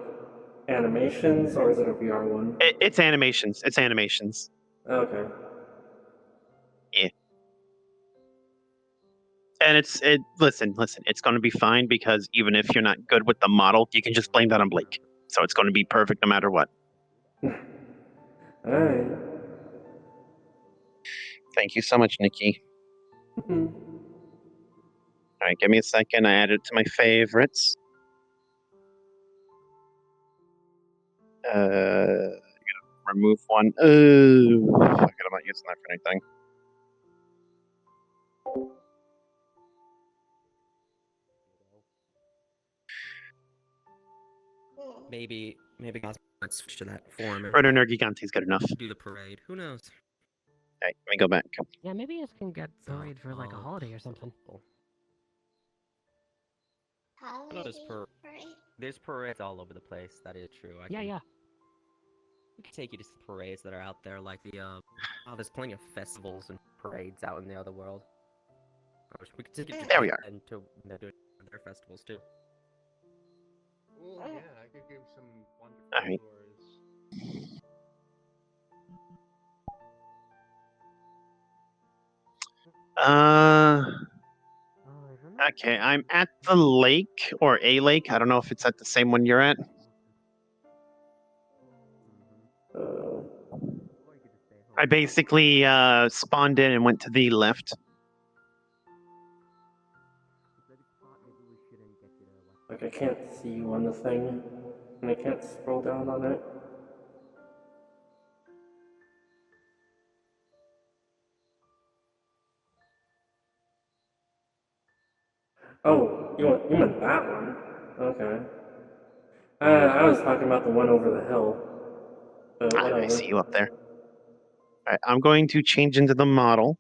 animations, or is it a VR one? It's animations. It's animations. Okay. Yeah. And listen, it's going to be fine, because even if you're not good with the model, you can just blame that on Blake. So it's going to be perfect no matter what. Alright. Thank you so much, Nikki. Mm-hmm. Alright, give me a second. I added it to my favorites. Remove one. Oh, fuck it, I'm not using that for anything. Maybe let's switch to that form. Rotor Gigante's good enough. Do the parade. Who knows? Alright, let me go back. Yeah, maybe you can get parade for like a holiday or something. There's parades all over the place. That is true. Yeah. We can take you to some parades that are out there, like the there's plenty of festivals and parades out in the other world. We could take you to There we are. And to their festivals too. Well, yeah, I could give some wonderful Alright. Okay, I'm at the lake, or a lake. I don't know if it's at the same one you're at. I basically spawned in and went to the left. Like I can't see you on the thing, and I can't scroll down on it. Oh, you meant that one? Okay. I was talking about the one over the hill. But whatever. I see you up there. Alright, I'm going to change into the model.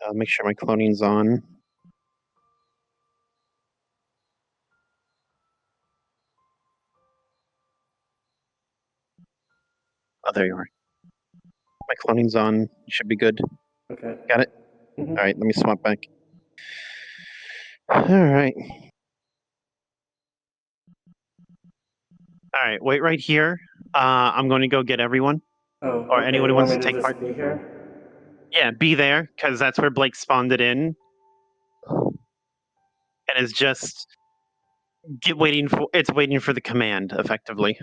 I'll make sure my cloning's on. Oh, there you are. My cloning's on. You should be good. Okay. Got it? Mm-hmm. Alright, let me swap back. Alright. Alright, wait right here. I'm going to go get everyone. Oh, or okay. anyone who You wants want to me take just part. Be here? Yeah, be there, because that's where Blake spawned it in. And is just It's waiting for the command, effectively.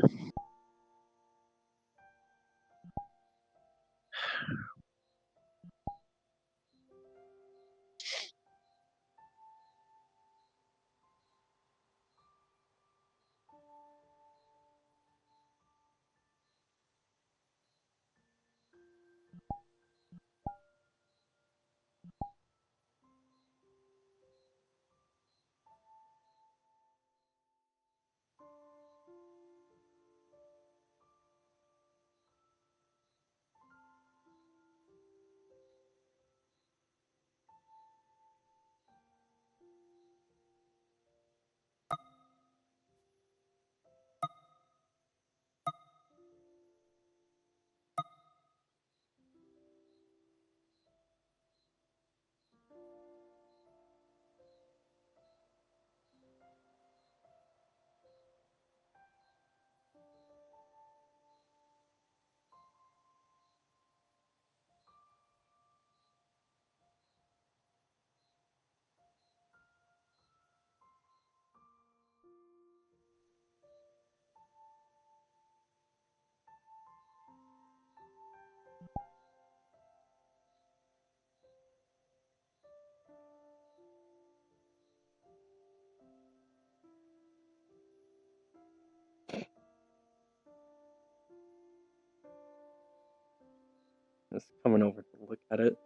Just coming over to look at it.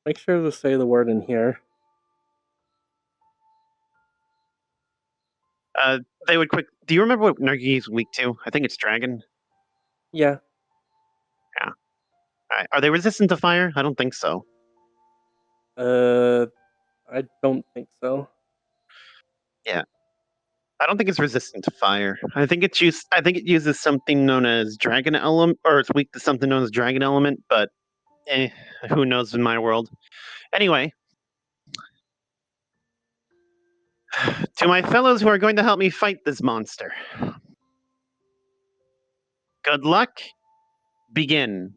Make sure to say the word in here. They would quick. Do you remember what Nergi's weak to? I think it's dragon. Yeah. Yeah. Are they resistant to fire? I don't think so. I don't think so. Yeah. I don't think it's resistant to fire. I think it uses something known as dragon element, or it's weak to something known as dragon element. But who knows in my world? Anyway, to my fellows who are going to help me fight this monster. Good luck. Begin.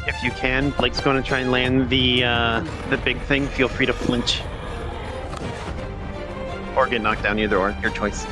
If you can, Blake's going to try and land the big thing. Feel free to flinch or get knocked down. Either or, your choice.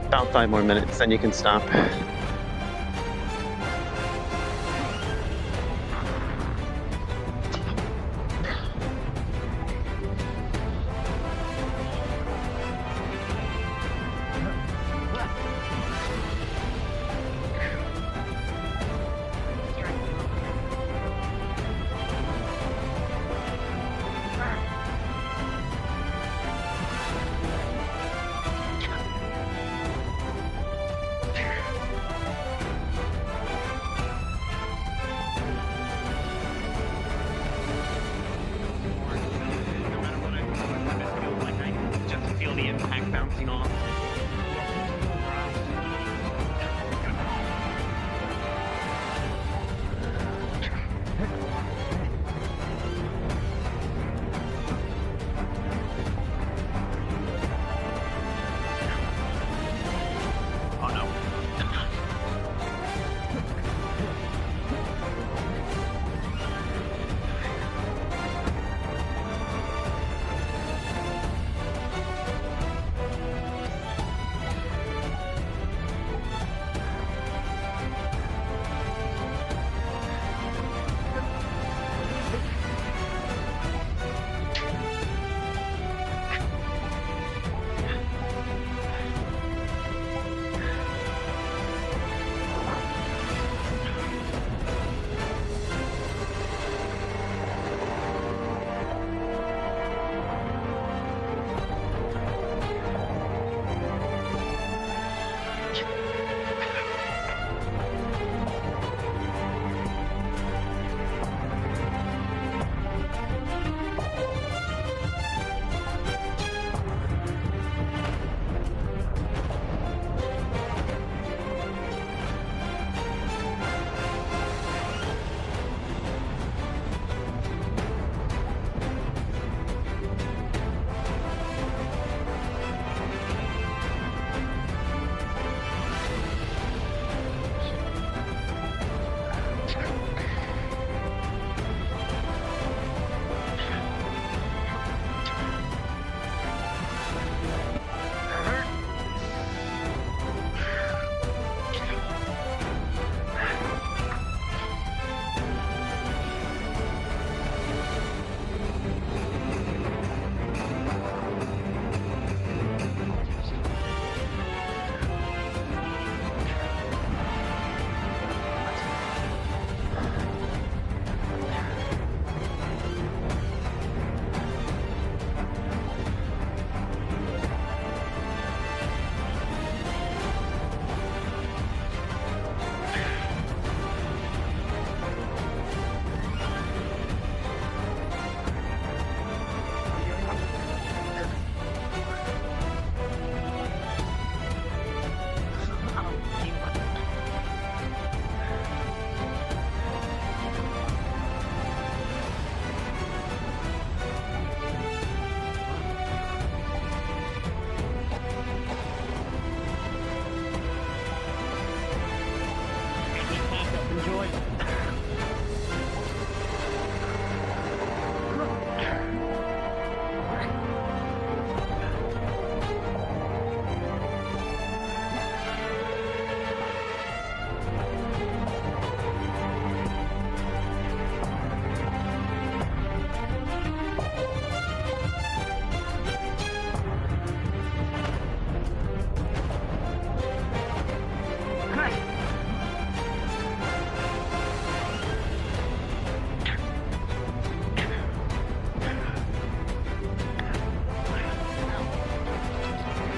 About 5 more minutes, then you can stop. Just feel the impact bouncing off. Oh no.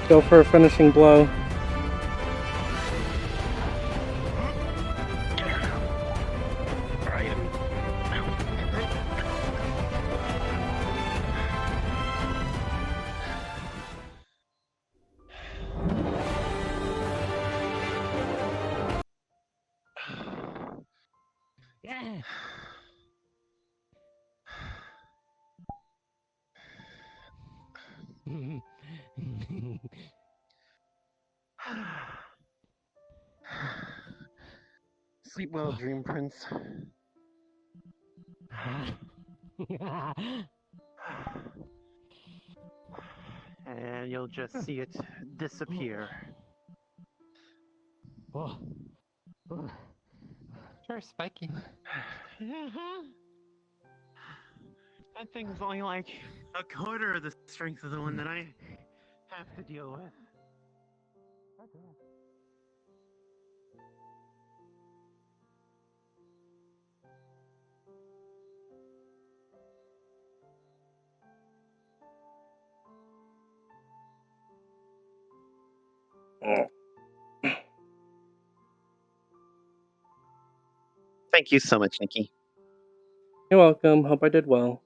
Go for a finishing blow. Yeah. Sleep well, Dream Prince. And you'll just see it disappear Oh. Oh. Sure, spiky. That thing's only like a quarter of the strength of the one that I have to deal with. Thank you so much, Nikki. You're welcome. Hope I did well.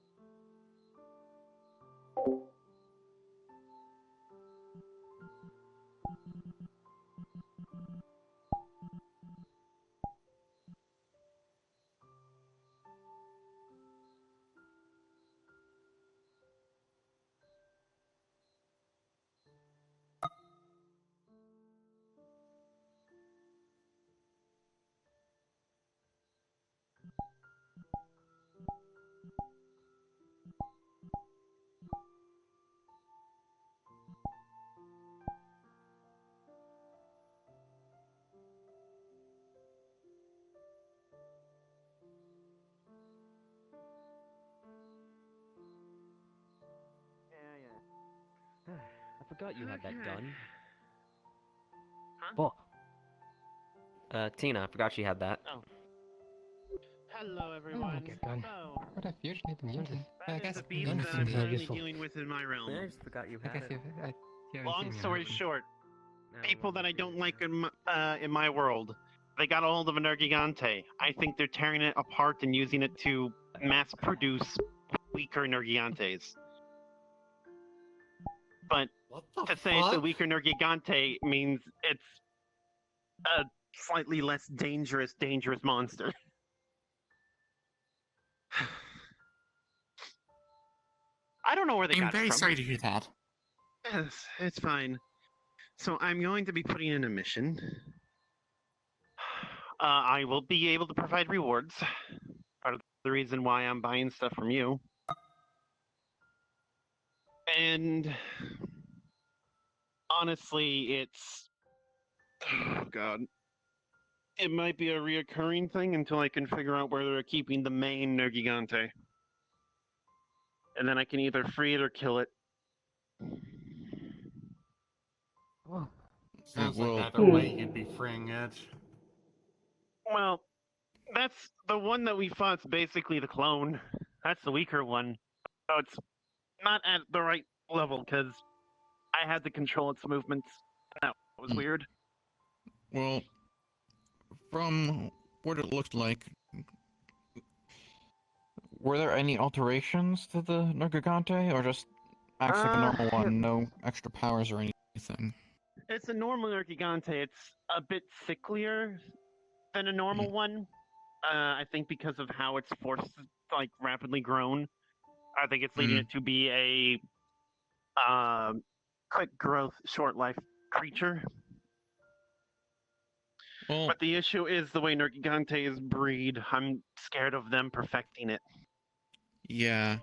I forgot you had that gun. Huh? Tina, I forgot she had that. Oh. Hello, everyone. So, What I've usually been using. I That is guess a beast that I'm currently dealing with in my realm. I just forgot you I had guess it. you haven't Long seen me story often. short, people that I don't like in my world, they got a hold of an Nergigante. I think they're tearing it apart and using it to mass produce weaker Nergigantes. But to say it's a weaker Nergigante means it's a slightly less dangerous monster. I don't know where they got it from. I'm very sorry to hear that. Yes, it's fine. So I'm going to be putting in a mission. I will be able to provide rewards. Part of the reason why I'm buying stuff from you. And honestly, it's... Oh, God. It might be a reoccurring thing until I can figure out where they're keeping the main Nergigante. And then I can either free it or kill it. Sounds like either way you'd be freeing it. Well, that's the one that we fought's basically the clone. That's the weaker one. So it's not at the right level because I had to control its movements. That was weird. Well, from what it looked like, were there any alterations to the Nergigante, or just acts like a normal one, no extra powers or anything? It's a normal Nergigante. It's a bit sicklier than a normal one. I think because of how its force like rapidly grown. I think it's leading it to be a quick growth, short life creature. But the issue is the way Nergigantes breed. I'm scared of them perfecting it. Yeah.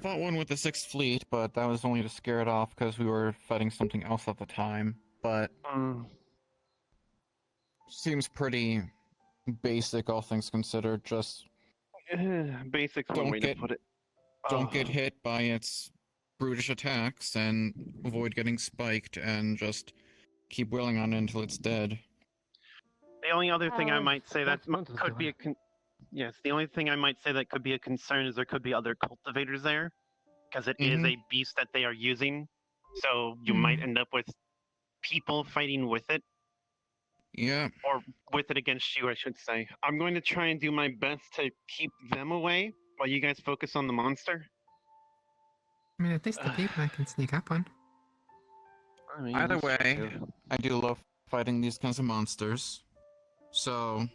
Fought one with the 6th Fleet, but that was only to scare it off because we were fighting something else at the time. But seems pretty basic, all things considered. Just basic's one way to put it. Don't get hit by its brutish attacks, and avoid getting spiked, and just keep willing on it until it's dead. The only other thing I might say that could be the only thing I might say that could be a concern is there could be other cultivators there, because it is a beast that they are using. So you might end up with people fighting with it. Yeah. Or with it against you, I should say. I'm going to try and do my best to keep them away while you guys focus on the monster. I mean, at least the people I can sneak up on. I mean, Either that's way, true. I do love fighting these kinds of monsters. So...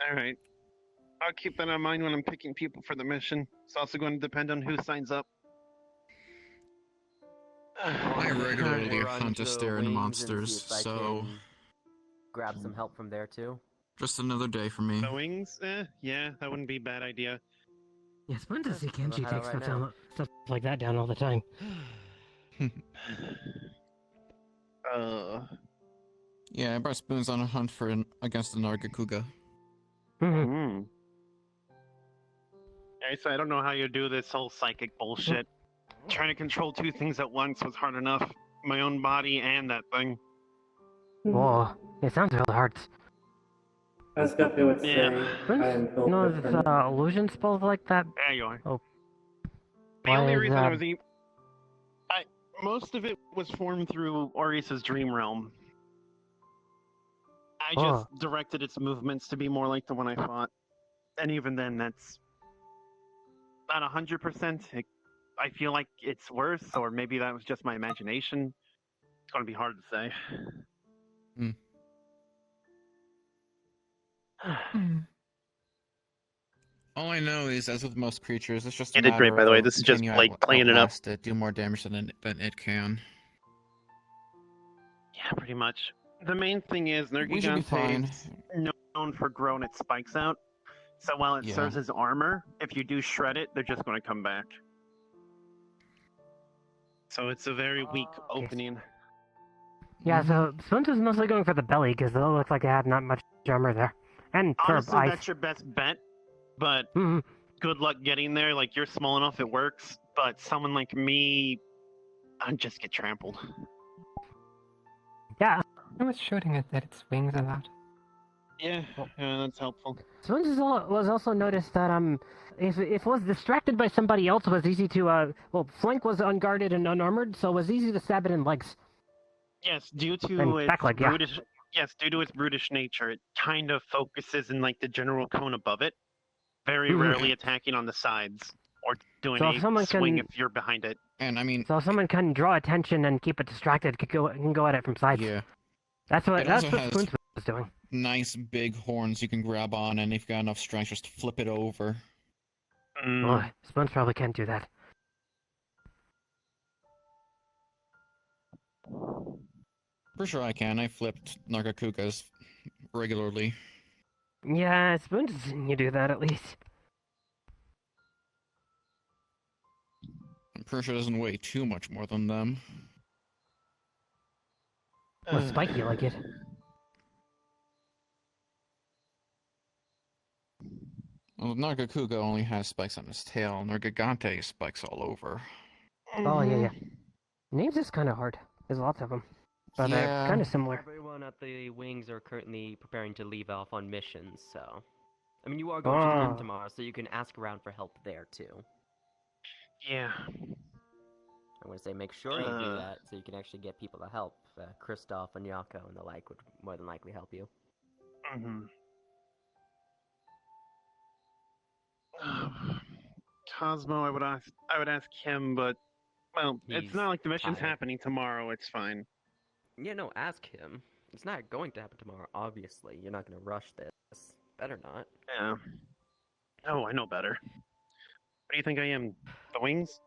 Alright. I'll keep that in mind when I'm picking people for the mission. It's also going to depend on who signs up. I regularly Run hunt to a the stare in wings and monsters, see if I so... can grab some help from there too. Just another day for me. The wings? Yeah, that wouldn't be a bad idea. Yes, when does the Genji head take out right stuff now. down, stuff like that down all the time? Yeah, I brought Spoons on a hunt against the Nargacuga. Okay, so I don't know how you do this whole psychic bullshit. Trying to control two things at once was hard enough. My own body and that thing. Whoa, it sounds really hard. As Guppy would say, Yeah. I am built different. Illusion spells like that. There you are. Oh. The only reason I was most of it was formed through Orisa's dream realm. I just directed its movements to be more like the one I fought. And even then, that's not 100%. I feel like it's worse, or maybe that was just my imagination. It's going to be hard to say. All I know is, as with most creatures, it's just You a did matter great, by the way. of This is can just you Blake playing it up. outlast it, do more damage than it can. Yeah, pretty much. The main thing is We should be fine. Nergigante is known for growing its spikes out. So while it serves as armor, if you do shred it, they're just going to come back. So it's a very weak opening. Yeah, so Spoons was mostly going for the belly because it looked like it had not much armor there. And Honestly, for ice. that's your best bet, but good luck getting there. Like, you're small enough, it works, but someone like me, I'd just get trampled. Yeah. I was shooting it at its wings a lot. Yeah, that's helpful. Spoons was also noticed that if it was distracted by somebody else, it was easy to flank was unguarded and unarmored, so it was easy to stab it in legs. Yes, due to And its back leg, yeah. brutish. Yes, due to its brutish nature, it kind of focuses in like the general cone above it, very rarely attacking on the sides or doing So if someone a swing can- if you're behind it. And I mean, So if someone can draw attention and keep it distracted, can go at it from sides. Yeah. That's what It also Spoons has was doing. nice big horns you can grab on, and if you've got enough strength, just flip it over. Oh, Spoons probably can't do that. For sure I can. I flipped Nargacugas regularly. Yeah, Spoons, you do that at least. I'm pretty sure it doesn't weigh too much more than them. Well, spiky like it. Well, Nargacuga only has spikes on his tail. Nergigante spikes all over. Oh, yeah. Names is kind of hard. There's lots of them. But they're kind of similar. Everyone at the wings are currently preparing to leave off on missions, so... I mean, you are going to the inn tomorrow, so you can ask around for help there, too. Yeah. I'm going to say make sure you do that, so you can actually get people to help. Kristoff and Yako and the like would more than likely help you. Cosmo, I would ask him, but well, it's not like the mission's happening tomorrow. It's fine. Yeah, no, ask him. It's not going to happen tomorrow, obviously. You're not going to rush this. Better not. Yeah. Oh, I know better. What do you think I am? The wings?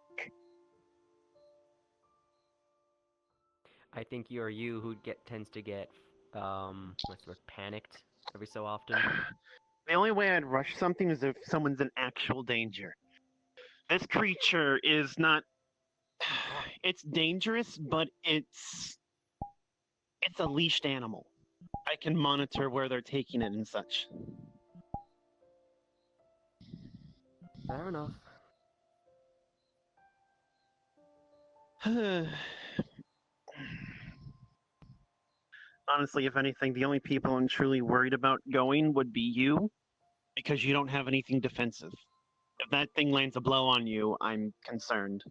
I think you're you who tends to get, what's the word, panicked every so often. The only way I'd rush something is if someone's in actual danger. This creature is not... It's dangerous, but it's a leashed animal. I can monitor where they're taking it and such. Fair enough. Honestly, if anything, the only people I'm truly worried about going would be you, because you don't have anything defensive. If that thing lands a blow on you, I'm concerned.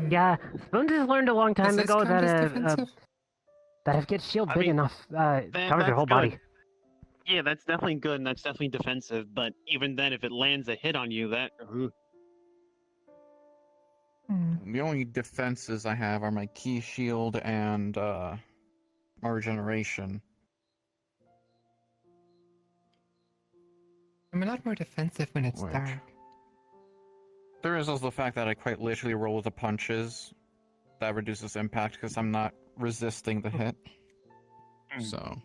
Yeah, Spoons has learned a long time ago that if get shield big enough, covers your whole body. Yeah, that's definitely good, and that's definitely defensive, but even then, if it lands a hit on you, that... The only defenses I have are my key shield and my regeneration. I'm a lot more defensive when it's dark. There is also the fact that I quite literally roll with the punches. That reduces impact because I'm not resisting the hit. So...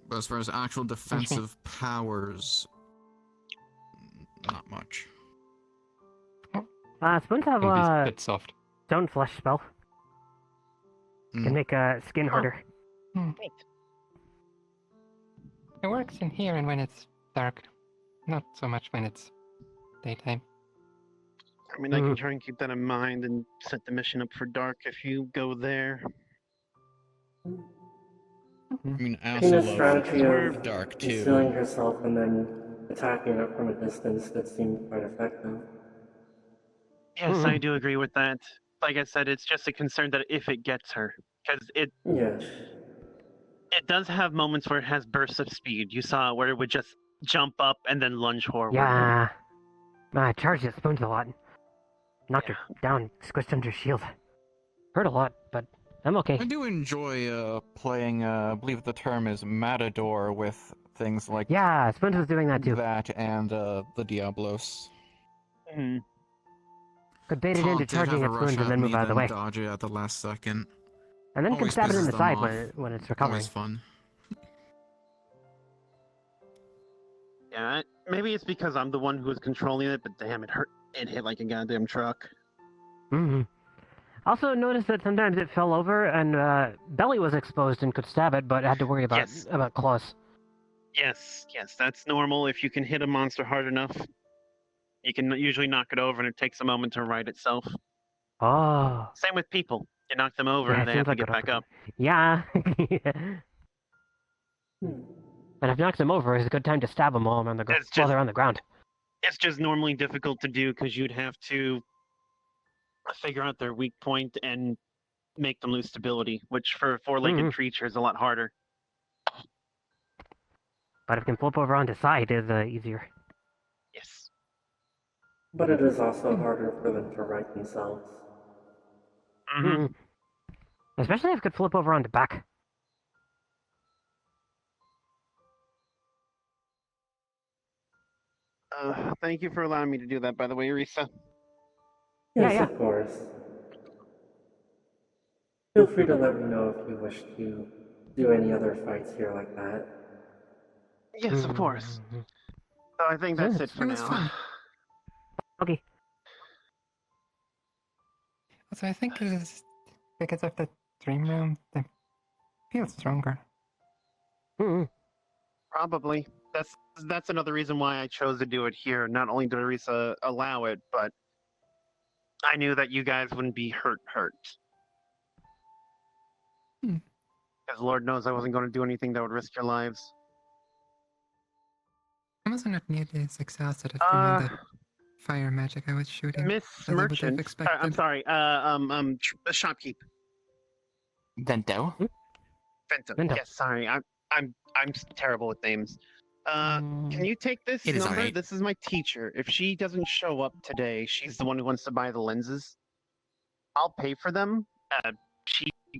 But as far as actual defensive powers, not much. Spoons have It'll be a bit soft. stone flesh spell. Can make skin harder. It works in here and when it's dark. Not so much when it's daytime. I mean, I can try and keep that in mind and set the mission up for dark if you go there. I mean, I In also a love strategy of dark too. concealing herself and then attacking it from a distance that seemed quite effective. Yes, I do agree with that. Like I said, it's just a concern that if it gets her, because it does have moments where it has bursts of speed. You saw where it would just jump up and then lunge forward. Yeah. I charged at Spoons a lot. Knocked her down, squished under shield. Hurt a lot, but I'm okay. I do enjoy playing, I believe the term is Matador, with things like... Yeah, Spoons was doing that too. That and the Diablos. Could bait it into charging at Spoons and then move out of the way. Dodge it at the last second. And then can Always stab it in pisses the them side off. when it's recovering. Always fun. Yeah, maybe it's because I'm the one who was controlling it, but damn, it hurt. It hit like a goddamn truck. Also noticed that sometimes it fell over and belly was exposed and could stab it, but had to worry about claws. Yes, that's normal. If you can hit a monster hard enough, you can usually knock it over, and it takes a moment to right itself. Oh. Same with people. You knock them over, and they have to get back up. Yeah. And if knocks them over, it's a good time to stab them while they're on the ground. It's just normally difficult to do because you'd have to figure out their weak point and make them lose stability, which for a four-legged creature is a lot harder. But if it can flip over onto side, is easier. Yes. But it is also harder for them to right themselves. Especially if it could flip over onto back. Thank you for allowing me to do that, by the way, Orisa. Yes, of course. Feel free to let me know if you wish to do any other fights here like that. Yes, of course. So I think that's it for now. Fun. Okay. Also, I think it is because of the dream realm, they feel stronger. Probably. That's another reason why I chose to do it here. Not only did Orisa allow it, but I knew that you guys wouldn't be hurt. Because Lord knows I wasn't going to do anything that would risk your lives. I was not nearly as exhausted as from the fire magic I was shooting. Miss as I would have Merchant. expected. I'm sorry. Shopkeep. Vento. Vento. Yes, sorry. I'm terrible with names. Can you take this It is number? alright. This is my teacher. If she doesn't show up today, she's the one who wants to buy the lenses. I'll pay for them.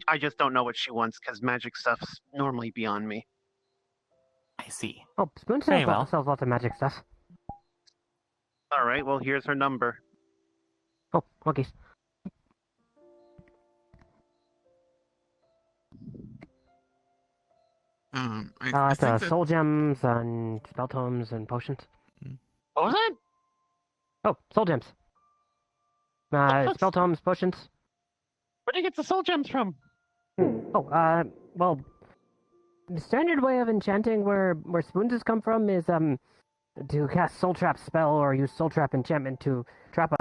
I just don't know what she wants because magic stuff's normally beyond me. I see. Oh, Spoon Very well. sells lots of magic stuff. All right. Well, here's her number. Oh, okay. I It's think that... soul gems and spell tomes and potions. What was that? Oh, soul gems. Spell tomes, potions. Where do you get the soul gems from? Oh, well, the standard way of enchanting where spoons has come from is to cast soul trap spell or use soul trap enchantment to trap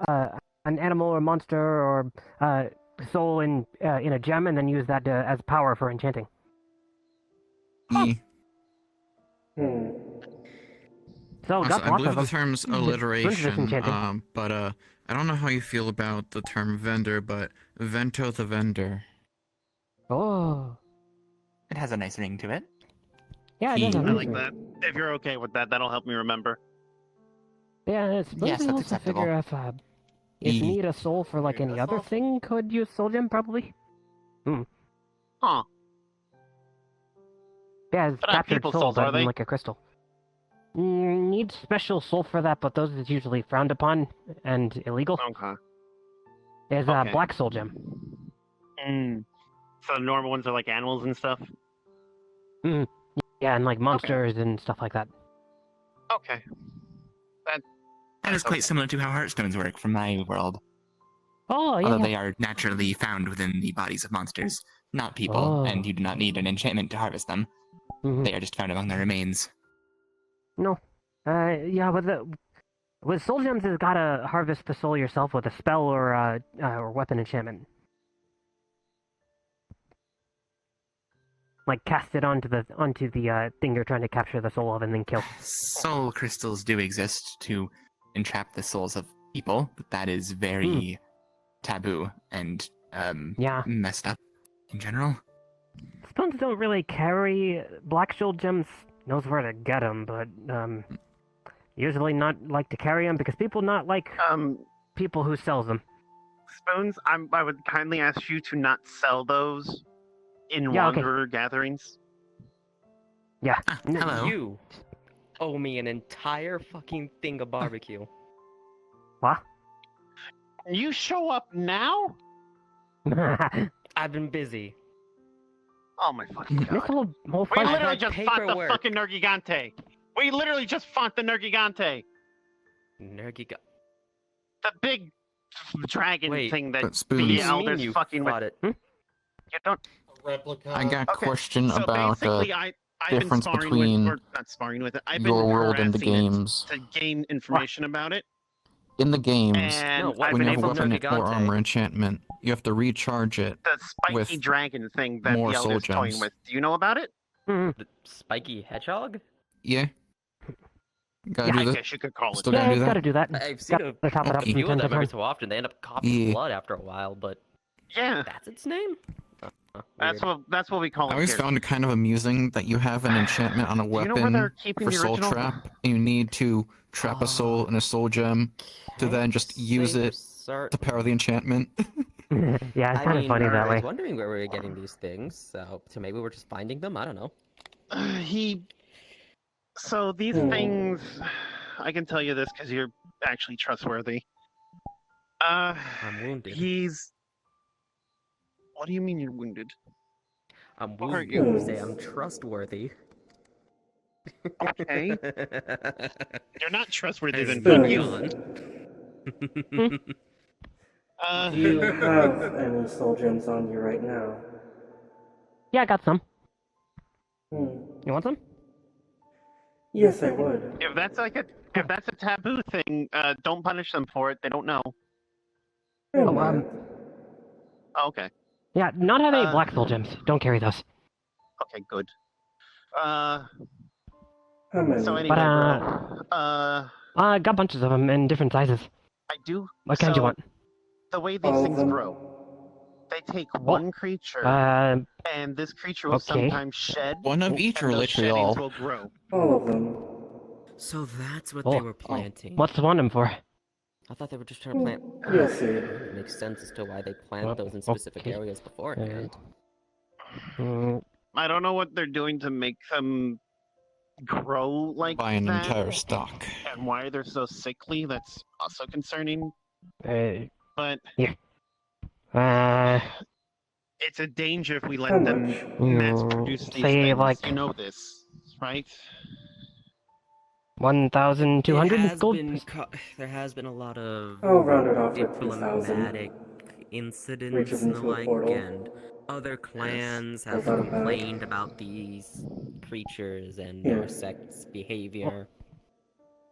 an animal or monster or soul in a gem and then use that as power for enchanting. So Also, got I lots believe of the them. term's Spoons is alliteration, enchanting. but I don't know how you feel about the term vendor, but Vento the vendor. Oh. It has a nice ring to it. Yeah, it does have a I nice like ring. that. If you're okay with that, that'll help me remember. Yeah, it's Yes, that's also acceptable. figure if you need a soul for like any other thing, could use soul gem probably. Huh. Yeah, it's But not captured people's soul, souls, but are they? in like a crystal. Need special soul for that, but those is usually frowned upon and illegal. Okay. There's a black soul gem. So the normal ones are like animals and stuff? Yeah, and like monsters and stuff like that. Okay. That is quite similar to how Heartstones work from my world. Oh, yeah. Although they are naturally found within the bodies of monsters, not people, and you do not need an enchantment to harvest them. They are just found among their remains. No. Yeah, with soul gems, it's gotta harvest the soul yourself with a spell or weapon enchantment. Like cast it onto the thing you're trying to capture the soul of, and then kill. Soul crystals do exist to entrap the souls of people, but that is very taboo and messed up in general. Stones don't really carry Black Shield gems. Knows where to get them, but usually not like to carry them because people not like people who sells them. Spoons, I would kindly ask you to not sell those in Wanderer gatherings. Yeah. Hello. You owe me an entire fucking thing of barbecue. What? You show up now? I've been busy. Oh my fucking god. We literally just fought the fucking Nergigante. We literally just fought the Nergigante. The big dragon thing that the elders fucking with. it. You don't replica. I got a question so about basically, I've difference been sparring between with, or not sparring with it. I've your been world and the harassing it games. to gain information about it. In the games, And I've when been you have able weapon to or armor enchantment, you have to recharge it the spiky with dragon thing that more the soul elders toying gems. with. Do you know about it? The spiky hedgehog? Yeah. Gotta I do that. guess you could call it Still that. gotta do that. Gotta do that. I've seen Gotta top it up a few from of time to them every time. so often. They end up coughing Yeah. blood after a while, but Yeah, that's its name. that's what we call I it. always here. found it kind of amusing that you have an enchantment on a you know where they're weapon keeping for the soul original? trap, and you need to trap a soul in a soul gem to then just use it to power the enchantment. Yeah, it's kind of funny that I way. was wondering where we were getting these things, so maybe we're just finding them. I don't know. So these things, I can tell you this because you're actually trustworthy. I'm wounded. What do you mean you're wounded? I'm What are wounded. you? You say I'm trustworthy. Okay. You're not trustworthy, then Spoon. fuck you. Do you have any soul gems on you right now? Yeah, I got some. Hmm. You want some? Yes, I would. If that's a taboo thing, don't punish them for it. They don't know. Oh, Okay. yeah, not have any black soul gems. Don't carry those. Okay, good. How many? So anyway, But, I got bunches of them in different sizes. I do. What kind do you want? The way these All of things them? grow, they take one creature, and this creature will okay. sometimes shed. One of each, and or those literally sheddings all? will grow. All of them. So that's what Oh. they were planting. What's the one them for? I thought they were just trying to plant. You'll see. It makes sense as to why they plant those in specific okay. areas beforehand. I don't know what they're doing to make them grow like Buy an that, entire stock. and why they're so sickly. That's also concerning. But here. it's a danger if we let How them much? mass produce these Say, things. like- You know this, right? 1,200 gold? There has been a lot of I'll round it off at 2,000. diplomatic incidents Reaches and the into a like, portal. and other clans have Without a back. complained about these creatures and Yeah. their sect's behavior.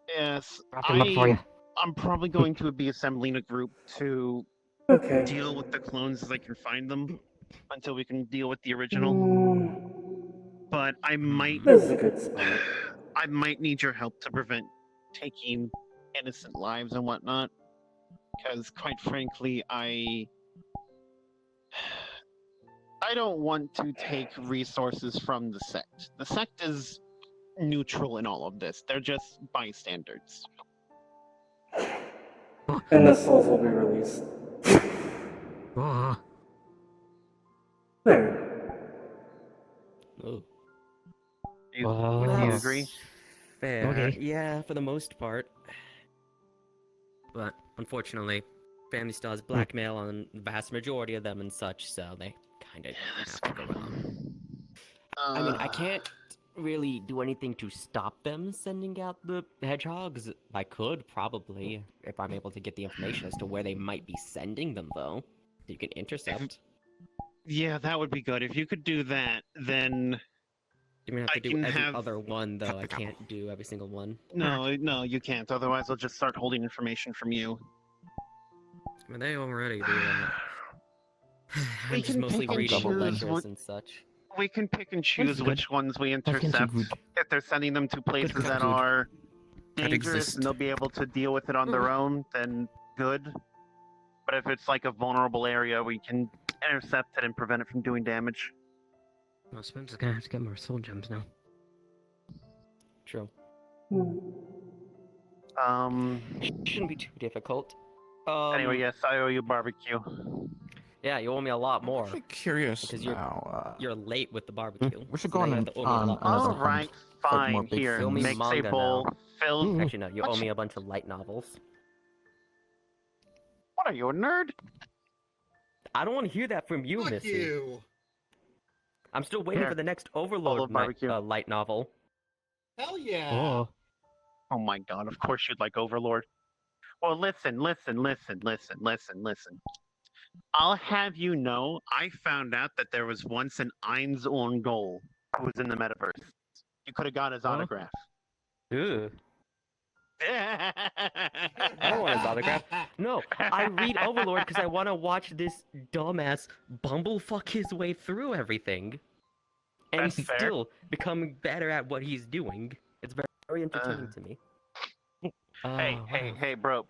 Yes, Drop them up for you. I'm probably going to be assembling a group to Okay. deal with the clones as I can find them until we can deal with the original. But I might This is a good spot. I might need your help to prevent taking innocent lives and whatnot. Because quite frankly, I don't want to take resources from the sect. The sect is neutral in all of this. They're just bystanders. And the souls will be released. There. Oh. Do you agree? Fair. Okay. Yeah, for the most part. But unfortunately, family still has blackmail on the vast majority of them and such, so they kind of have to go along. I mean, I can't really do anything to stop them sending out the hedgehogs. I could, probably, if I'm able to get the information as to where they might be sending them, though. You can intercept. Yeah, that would be good. If you could do that, then You're gonna have to I do can every have... other one, though. I can't do every single one. No, no, you can't. Otherwise, I'll just start holding information from you. I mean, they already do that. We I'm just can mostly pick and reading the choose ledgers and such. We can pick and choose which ones we intercept. If they're sending them to places that are dangerous and they'll be able to deal with it on their own, then good. But if it's like a vulnerable area, we can intercept it and prevent it from doing damage. Well, Spencer's gonna have to get more soul gems now. True. Shouldn't be too difficult. Anyway, yes, I owe you barbecue. Yeah, you owe me a lot more. I'm curious because now. you're late with the barbecue. We should so go now on, you have to owe me a on lot another more. hunt. Alright, Fight more fine. big Here, Fill me things. makes a manga bowl now. filled. Actually, no, you owe me a bunch of light novels. What are you, a nerd? I don't want to hear that from you, Fuck Missy. you. I'm still waiting Here. for the next Full Overlord of barbecue. light novel. Hell yeah. Oh. Oh my god, of course you'd like Overlord. Well, listen. I'll have you know, I found out that there was once an Ain's own goal who was in the metaverse. You could have got his autograph. Ew. I don't want his autograph. No, I read Overlord because I want to watch this dumbass bumblefuck his way through everything. And That's he's fair. still becoming better at what he's doing. It's very entertaining to me. Hey, bro.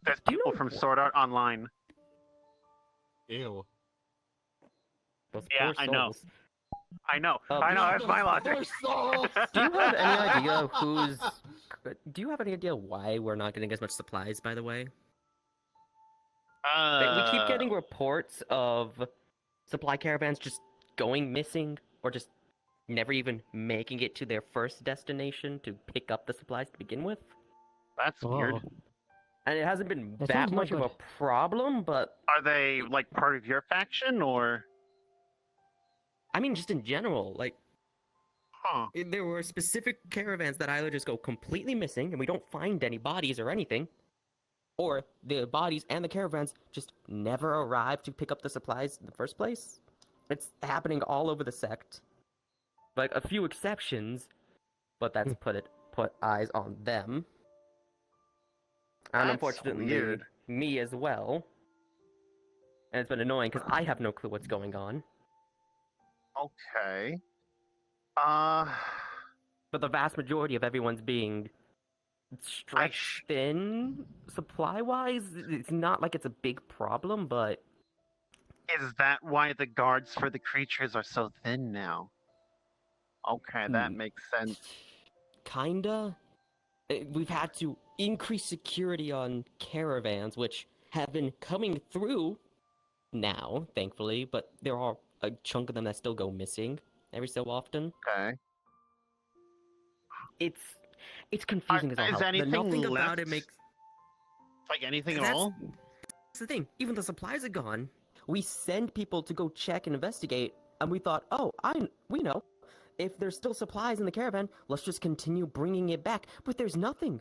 There's Do you people know from wh- Sword Art Online. Ew. Those Yeah, poor I know. souls. I know, that's my logic. Do you have any idea who's... Do you have any idea why we're not getting as much supplies, by the way? We keep getting reports of supply caravans just going missing, or just never even making it to their first destination to pick up the supplies to begin with. That's weird. And it hasn't been That that sounds not much of a good. problem, but... Are they, like, part of your faction, or...? I mean, just in general, like... Huh. There were specific caravans that either just go completely missing, and we don't find any bodies or anything, or the bodies and the caravans just never arrive to pick up the supplies in the first place. It's happening all over the sect. Like, a few exceptions, but that's put eyes on them. And That's unfortunately, weird. me as well. And it's been annoying, because I have no clue what's going on. Okay. But the vast majority of everyone's being stretched thin, supply-wise. It's not like it's a big problem, but... Is that why the guards for the creatures are so thin now? Okay, that makes sense. Kinda. We've had to increase security on caravans, which have been coming through now, thankfully, but there are a chunk of them that still go missing every so often. Okay. It's confusing as all Is hell. anything Nothing left? about it makes... Like anything at That's- all? That's the thing. Even the supplies are gone. We send people to go check and investigate, and we thought, oh, we know. If there's still supplies in the caravan, let's just continue bringing it back. But there's nothing.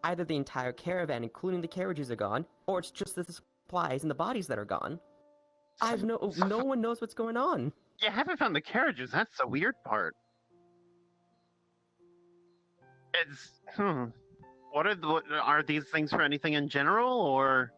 Either the entire caravan, including the carriages, are gone, or it's just the supplies and the bodies that are gone. No one knows what's going on. You haven't found the carriages. That's the weird part. What are these things for anything in general, or?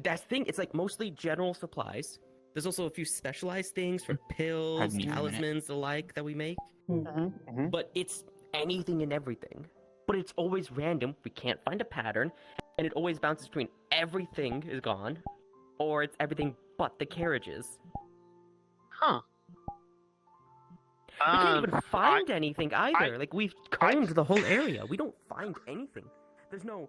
That's the thing. It's like mostly general supplies. There's also a few specialized things for pills, Pardon me for a minute. talismans, the like that we make. Mm-hmm. But it's anything and everything. But it's always random. We can't find a pattern, and it always bounces between everything is gone, or it's everything but the carriages. Huh. We can't even find anything either. Like, we've combed the whole area. We don't find anything. There's no...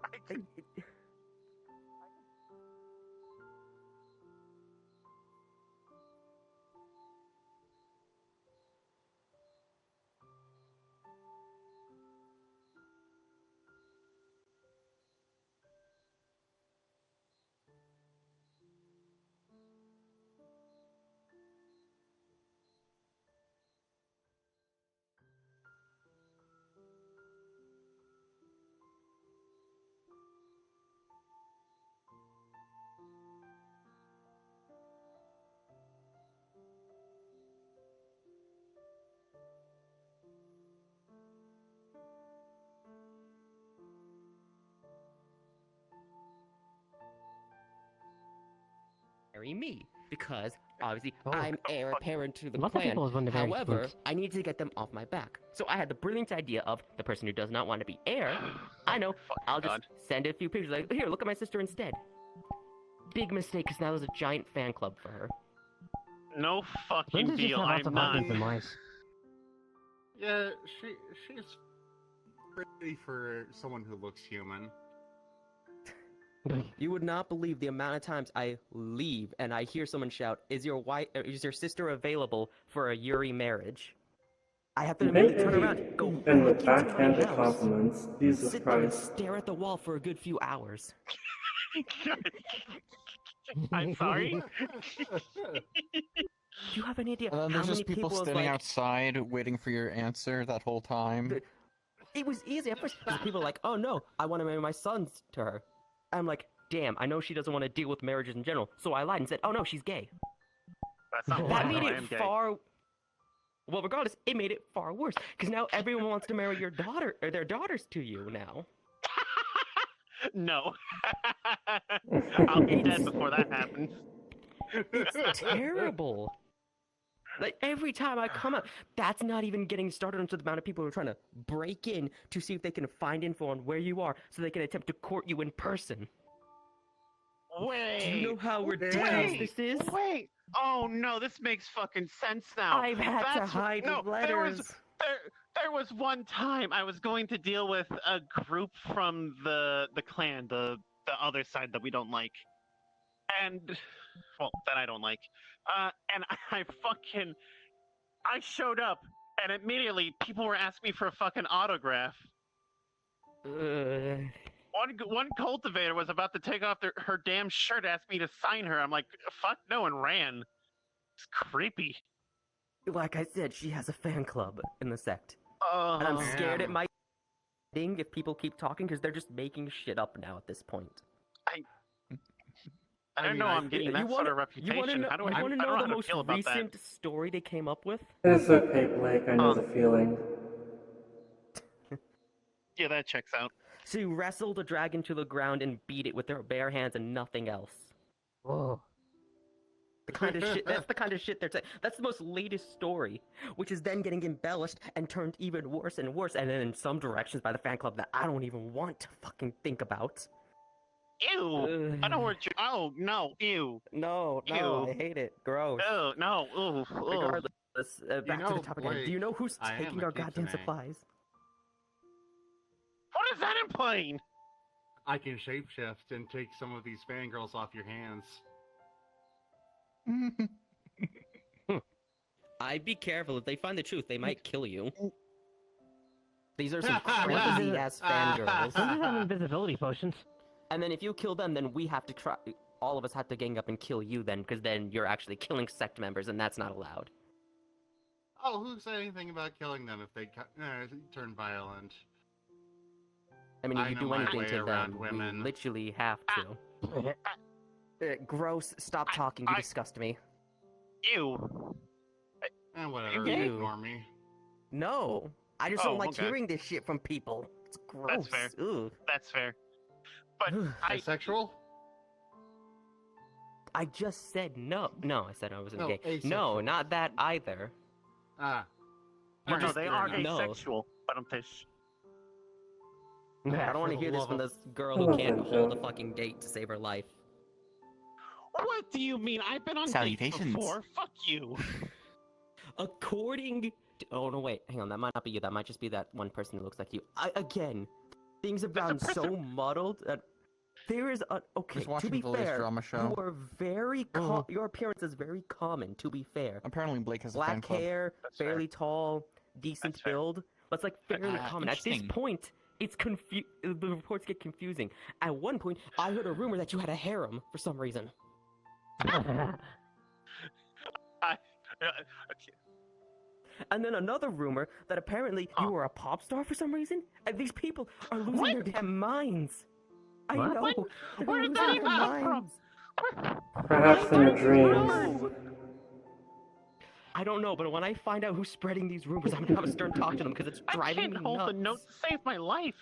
marry me because obviously I'm heir apparent to the Lots of clan. people want to marry However, Spooks. I need to get them off my back. So I had the brilliant idea of the person who does not want to be heir. I know. I'll just send a few pictures. Like, here, look at my sister instead. Big mistake, because now there's a giant fan club for her. No fucking Linda just deal. have lots I'm of not. husbands and wives. Yeah, she's pretty for someone who looks human. You would not believe the amount of times I leave and I hear someone shout, "Is your sister available for a Yuri marriage?" I have to immediately turn around, go And back with into my backhanded house, compliments. Jesus sit there and Christ. stare at the wall for a good few hours. I'm sorry. Do you have any idea And then how there's many just people was standing like, outside waiting for your answer that whole time. It was easy at first because people were like, "Oh no, I want to marry my sons to her." I'm like, "Damn, I know she doesn't want to deal with marriages in general," so I lied and said, "Oh no, she's gay." That's not That why, made though. I it am gay. far. Well, regardless, it made it far worse because now everyone wants to marry your daughter or their daughters to you now. No. I'll be dead before that happens. It's terrible. Like, every time I come out, that's not even getting started into the amount of people who are trying to break in to see if they can find info on where you are so they can attempt to court you in person. Wait. Do you know how ridiculous this is? Wait. Oh no, this makes fucking sense now. I've had to hide letters. There was one time I was going to deal with a group from the clan, the other side that we don't like. And well, that I don't like. And I showed up, and immediately people were asking me for a fucking autograph. One cultivator was about to take off her damn shirt, ask me to sign her. I'm like, fuck no, and ran. It's creepy. Like I said, she has a fan club in the sect. And I'm scared it might end if people keep talking because they're just making shit up now at this point. I don't know. I'm getting that sort of reputation. How do I? You want to I don't know know the how to most feel about that. recent story they came up with? It's okay, Blake. I know the feeling. Yeah, that checks out. She wrestled a dragon to the ground and beat it with her bare hands and nothing else. Whoa. The kind of shit. That's the kind of shit they're saying. That's the most latest story, which is then getting embellished and turned even worse and worse, and then in some directions by the fan club that I don't even want to fucking think about. Ew! I don't want you. Oh no! Ew! No! Ew. I hate it. Gross. Oh no! Ooh! Regardless, back to the topic again. Blake, Do you know who's I am taking a our goddamn kitsune. supplies? What is that implying? I can shapeshift and take some of these fangirls off your hands. I'd be careful. If they find the truth, they might kill you. These are some crazy ass fangirls. Some just have invisibility potions. And then if you kill them, then we have to try. All of us have to gang up and kill you then, because then you're actually killing sect members, and that's not allowed. Oh, who said anything about killing them if they turn violent? I mean, if I you know do my anything way to around them, women. we literally have to. Gross. Stop talking. You disgust me. Ew! And whatever, Ew. ignore me. No. I just don't like okay. hearing this shit from people. It's gross. That's fair. Ugh. That's fair. But Asexual? I just said no. No, I said I wasn't No, gay. asexual. No, not that either. Ah. no, just- they are no. asexual. But I'm pissed. I don't want to For the hear this love from of- this girl who can't hold a fucking date to save her life. What do you mean? I've been on dates Salutations. before. Fuck you. According to... Oh, no, wait. Hang on. That might not be you. That might just be that one person who looks like you. Again, things have gotten so muddled that there is a... Okay, Just watching to be the latest fair, drama show. you are very... Your appearance is very common, to be fair. Apparently Blake has a fan Black club. hair, fairly tall, decent build. That's like fairly common. At this interesting. point, it's the reports get confusing. At one point, I heard a rumor that you had a harem for some reason. And then another rumor that apparently you were a pop star for some reason. And these people are losing their damn minds. I What? know. They're Where did losing that their even come from? minds. Perhaps in your dreams. I don't know, but when I find out who's spreading these rumors, I'm gonna have a stern talk to them because it's I driving can't me hold nuts. the note to save my life.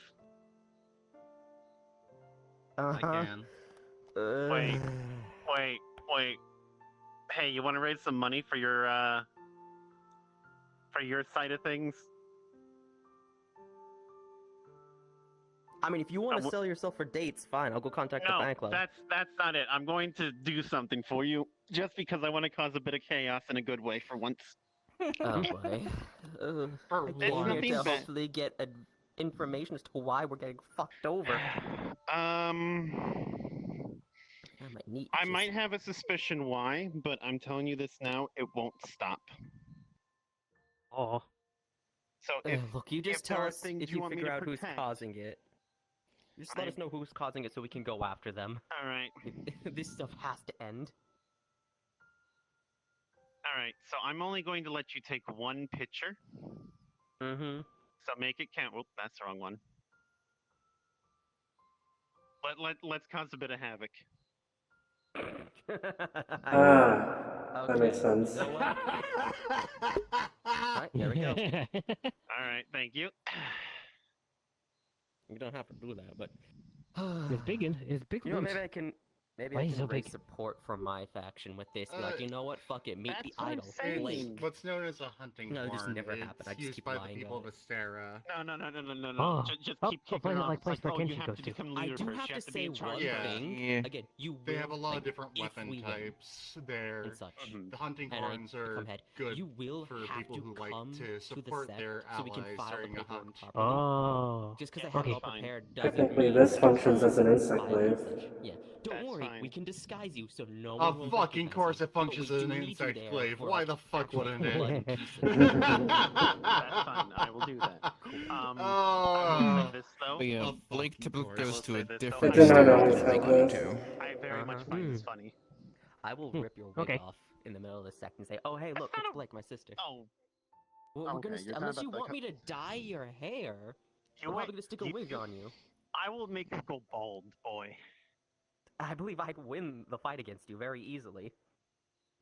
Uh-huh. I can. Wait. Wait. Hey, you want to raise some money for your side of things? I mean, if you want to sell yourself for dates, fine. I'll go contact the No, fan club. that's not it. I'm going to do something for you just because I want to cause a bit of chaos in a good way for once. Oh boy. For I came here nothing to bad. hopefully get information as to why we're getting fucked over. I might need might have a suspicion why, but I'm telling you this now, it won't stop. Oh. So if look, you if just there tell are us things if you you want me figure to out who's protect- causing it. Just let us know who's causing it so we can go after them. All right. This stuff has to end. All right, so I'm only going to let you take one picture. Mm-hmm. So make it count. Whoop, that's the wrong one. Let's cause a bit of havoc. That makes sense. You know what? Right, there we go. All right, thank you. You don't have to do that, but It's big. It's big. you know, loot. maybe I can Why is it so raise big? support from my faction with this. Be like, you know what? Fuck it. Meet the what I'm idol. saying. Blake. It's what's known as a hunting No, horn. just never it's happened. I just used keep by the lying people about of Astera. No. Oh. Just Oh, keep oh, kicking it off. like It's like, place where oh, you Kenshi have goes to to. become I leader do first. have You to have to be say in charge. one Yeah. thing. Yeah. Again, you They will, have a lot like, of different if weapon we win types there. and such. The hunting And I horns are become head. good You will for have people to who like come to to the support sect their so we can allies file the during a paperwork hunt. properly. Oh. Just because I have it all fine. prepared doesn't Technically, mean this that functions I as an can insect file it and glaive. such. Yeah. Don't That's worry, fine. we can disguise you so no one Of will fucking recognize course you. it functions But as we an do need you insect there glaive. for, Why like, the fuck actual wouldn't blood it? and pieces. That's fine. I will do that. I will say this though. But yeah, Of Blake fucking typically course. I goes will to say a this, different It did not stereo always than have I do this. too. I very much find this funny. I will rip your wig Okay. off in the middle of the sect and say, "Oh, hey, look, it's Blake, my sister." Oh, Well, we're gonna okay, you're unless talking you about want the me to dye your hair, You we're wait. probably gonna stick a wig on you. I will make you go bald, boy. I believe I'd win the fight against you very easily.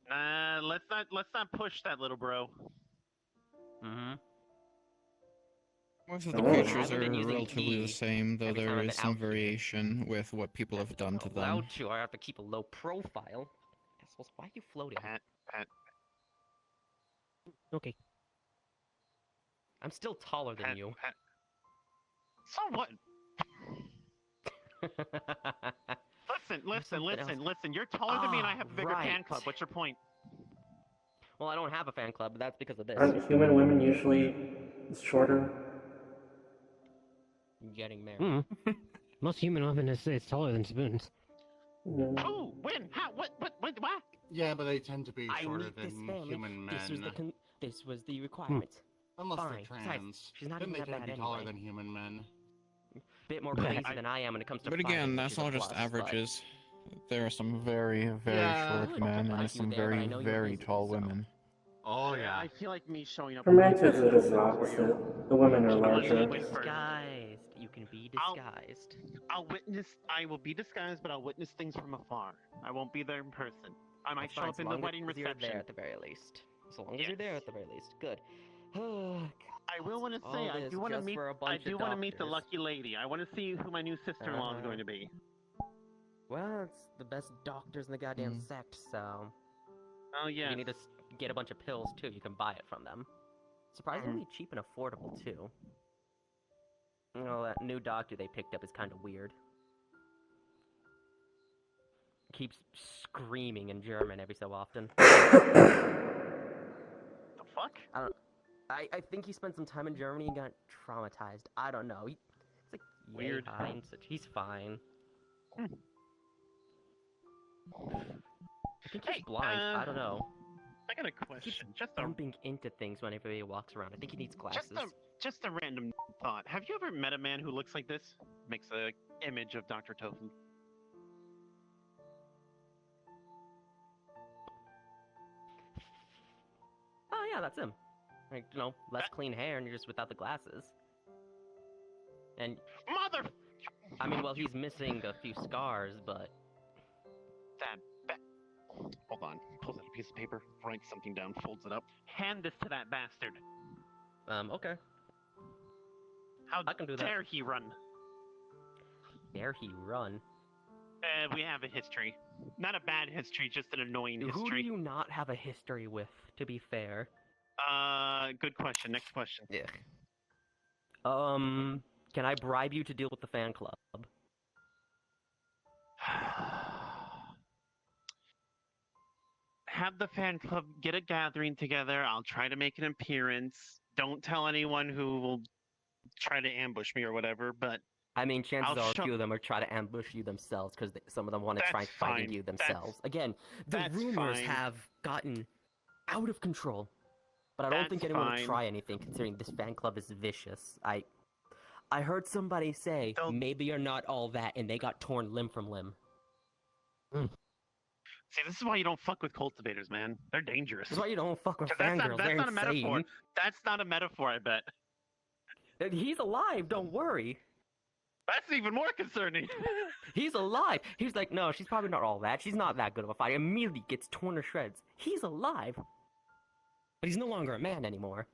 Nah, let's not push that, little bro. Mm-hmm. Most of the Oh. creatures I are haven't been using relatively the P same, though every time there I've is been some out here. variation with what people have done to them. Allowed to, I have to keep a low profile. Assholes, why are you floating? Pat. Okay. I'm still taller than you. Pat. So what? Listen. You're taller than me and I have a bigger fan right. club. What's your point? Well, I don't have a fan club, but that's because of this. Aren't human women usually shorter? Getting married. Mm. Most human women is taller than spoons. Who? When? How? What? Yeah, but they tend to be I shorter meet this than family. human men. This was the requirement. Unless Fine. they're Besides, trans. she's not Then even they that tend to bad be taller anyway. than human men. Bit more crazy than I am when it comes to But again, fighting, that's which is all a just plus, averages. There are some very, very Yeah. short Good. men and Like there's you some there, but I very, know you're very busy, tall so- women. Oh yeah. I feel like me showing up. For my kids, it is the opposite. The women are larger. Disguised. You can be disguised. I will be disguised, but I'll witness things from afar. I won't be there in person. I might That's show fine, up as in the long wedding as you're reception. there at the very least. As long as you're there at the very least. Good. I will want to All say I this do want to just meet. for a I bunch do of want to meet the doctors. lucky lady. I want to see who my new sister-in-law is going to be. Well, it's the best doctors in the goddamn sect, so... Oh yeah. You need to get a bunch of pills, too. You can buy it from them. Surprisingly cheap and affordable, too. You know, that new doctor they picked up is kind of weird. Keeps screaming in German every so often. The fuck? I think he spent some time in Germany and got traumatized. I don't know. He's like, Weird. He's fine. I think he's Hey, blind. I don't know. I got a He question. keeps bumping into things whenever he walks around. I think he needs glasses. Just a random thought. Have you ever met a man who looks like this? Makes a image of Dr. Tofu. Oh yeah, that's him. Like, you know, less clean hair and you're just without the glasses. And Mother. I mean, well, he's missing a few scars, but That. Hold on. Pulls out a piece of paper, writes something down, folds it up. Hand this to that bastard. Okay. How I can do that. dare he run? Dare he run? We have a history. Not a bad history, just an annoying Who do history. you not have a history with, to be fair? Good question. Next question. Yeah. Can I bribe you to deal with the fan club? Have the fan club get a gathering together. I'll try to make an appearance. Don't tell anyone who will try to ambush me or whatever, but I mean, chances I'll are a show- few of them are trying to ambush you themselves because some of them want to try That's fighting fine. you That's- themselves. Again, the that's rumors fine. have gotten out of control, but I don't think That's anyone would fine. try anything considering this fan club is vicious. I heard somebody say maybe you're not all that, and they got torn limb from limb. See, this is why you don't fuck with cultivators, man. They're dangerous. This is why you don't fuck with 'Cause that's fangirls. not They're a metaphor. insane. That's not a metaphor, I bet. He's alive. Don't worry. That's even more concerning. He's alive. He's like, no, she's probably not all that. She's not that good of a fighter. Immediately gets torn to shreds. He's alive. But he's no longer a man anymore.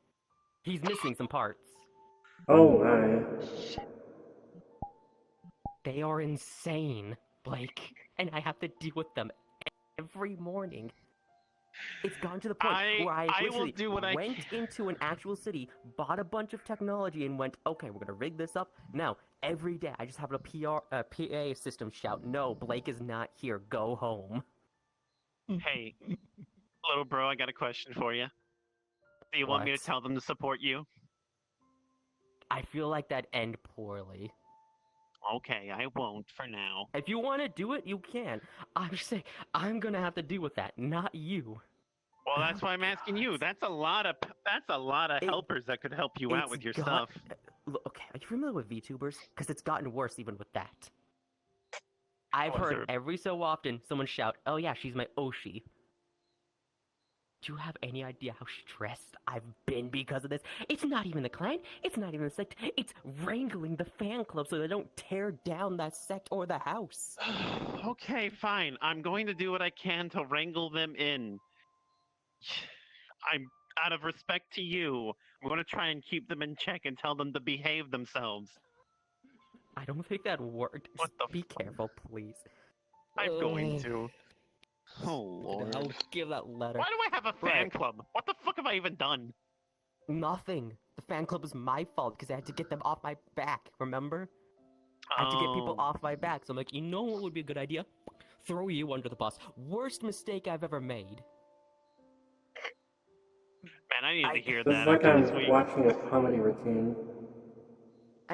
He's missing some parts. Oh my. They are insane, Blake. And I have to deal with them every morning. It's gone to the point where I will literally do what I went into an actual city, bought a bunch of technology, and went, okay, we're gonna rig this up. Now, every day, I just have a PA system shout, no, Blake is not here, go home. Hey, little bro, I got a question for you. Do you want me to What? tell them to support you? I feel like that'd end poorly. Okay, I won't for now. If you want to do it, you can. I'm just saying, I'm gonna have to deal with that, not you. Well, that's why I'm asking you. That's a lot of helpers that could help you out with your stuff. Look, okay, are you familiar with VTubers? Because it's gotten worse even with that. I've Oh, is heard there- every so often someone shout, "Oh yeah, she's my Oshi." Do you have any idea how stressed I've been because of this? It's not even the clan, it's not even the sect, it's wrangling the fan club so they don't tear down that sect or the house. Okay, fine. I'm going to do what I can to wrangle them in. I'm out of respect to you. I'm going to try and keep them in check and tell them to behave themselves. I don't think that worked. Just be careful, please. I'm going to. Oh lord. I'll give that letter. Why do I have a fan Right. club? What the fuck have I even done? Nothing. The fan club was my fault because I had to get them off my back, remember? I had to get people Oh. off my back, so I'm like, you know what would be a good idea? Throw you under the bus. Worst mistake I've ever made. Man, I need to hear It's that like after this I'm week. watching a comedy routine.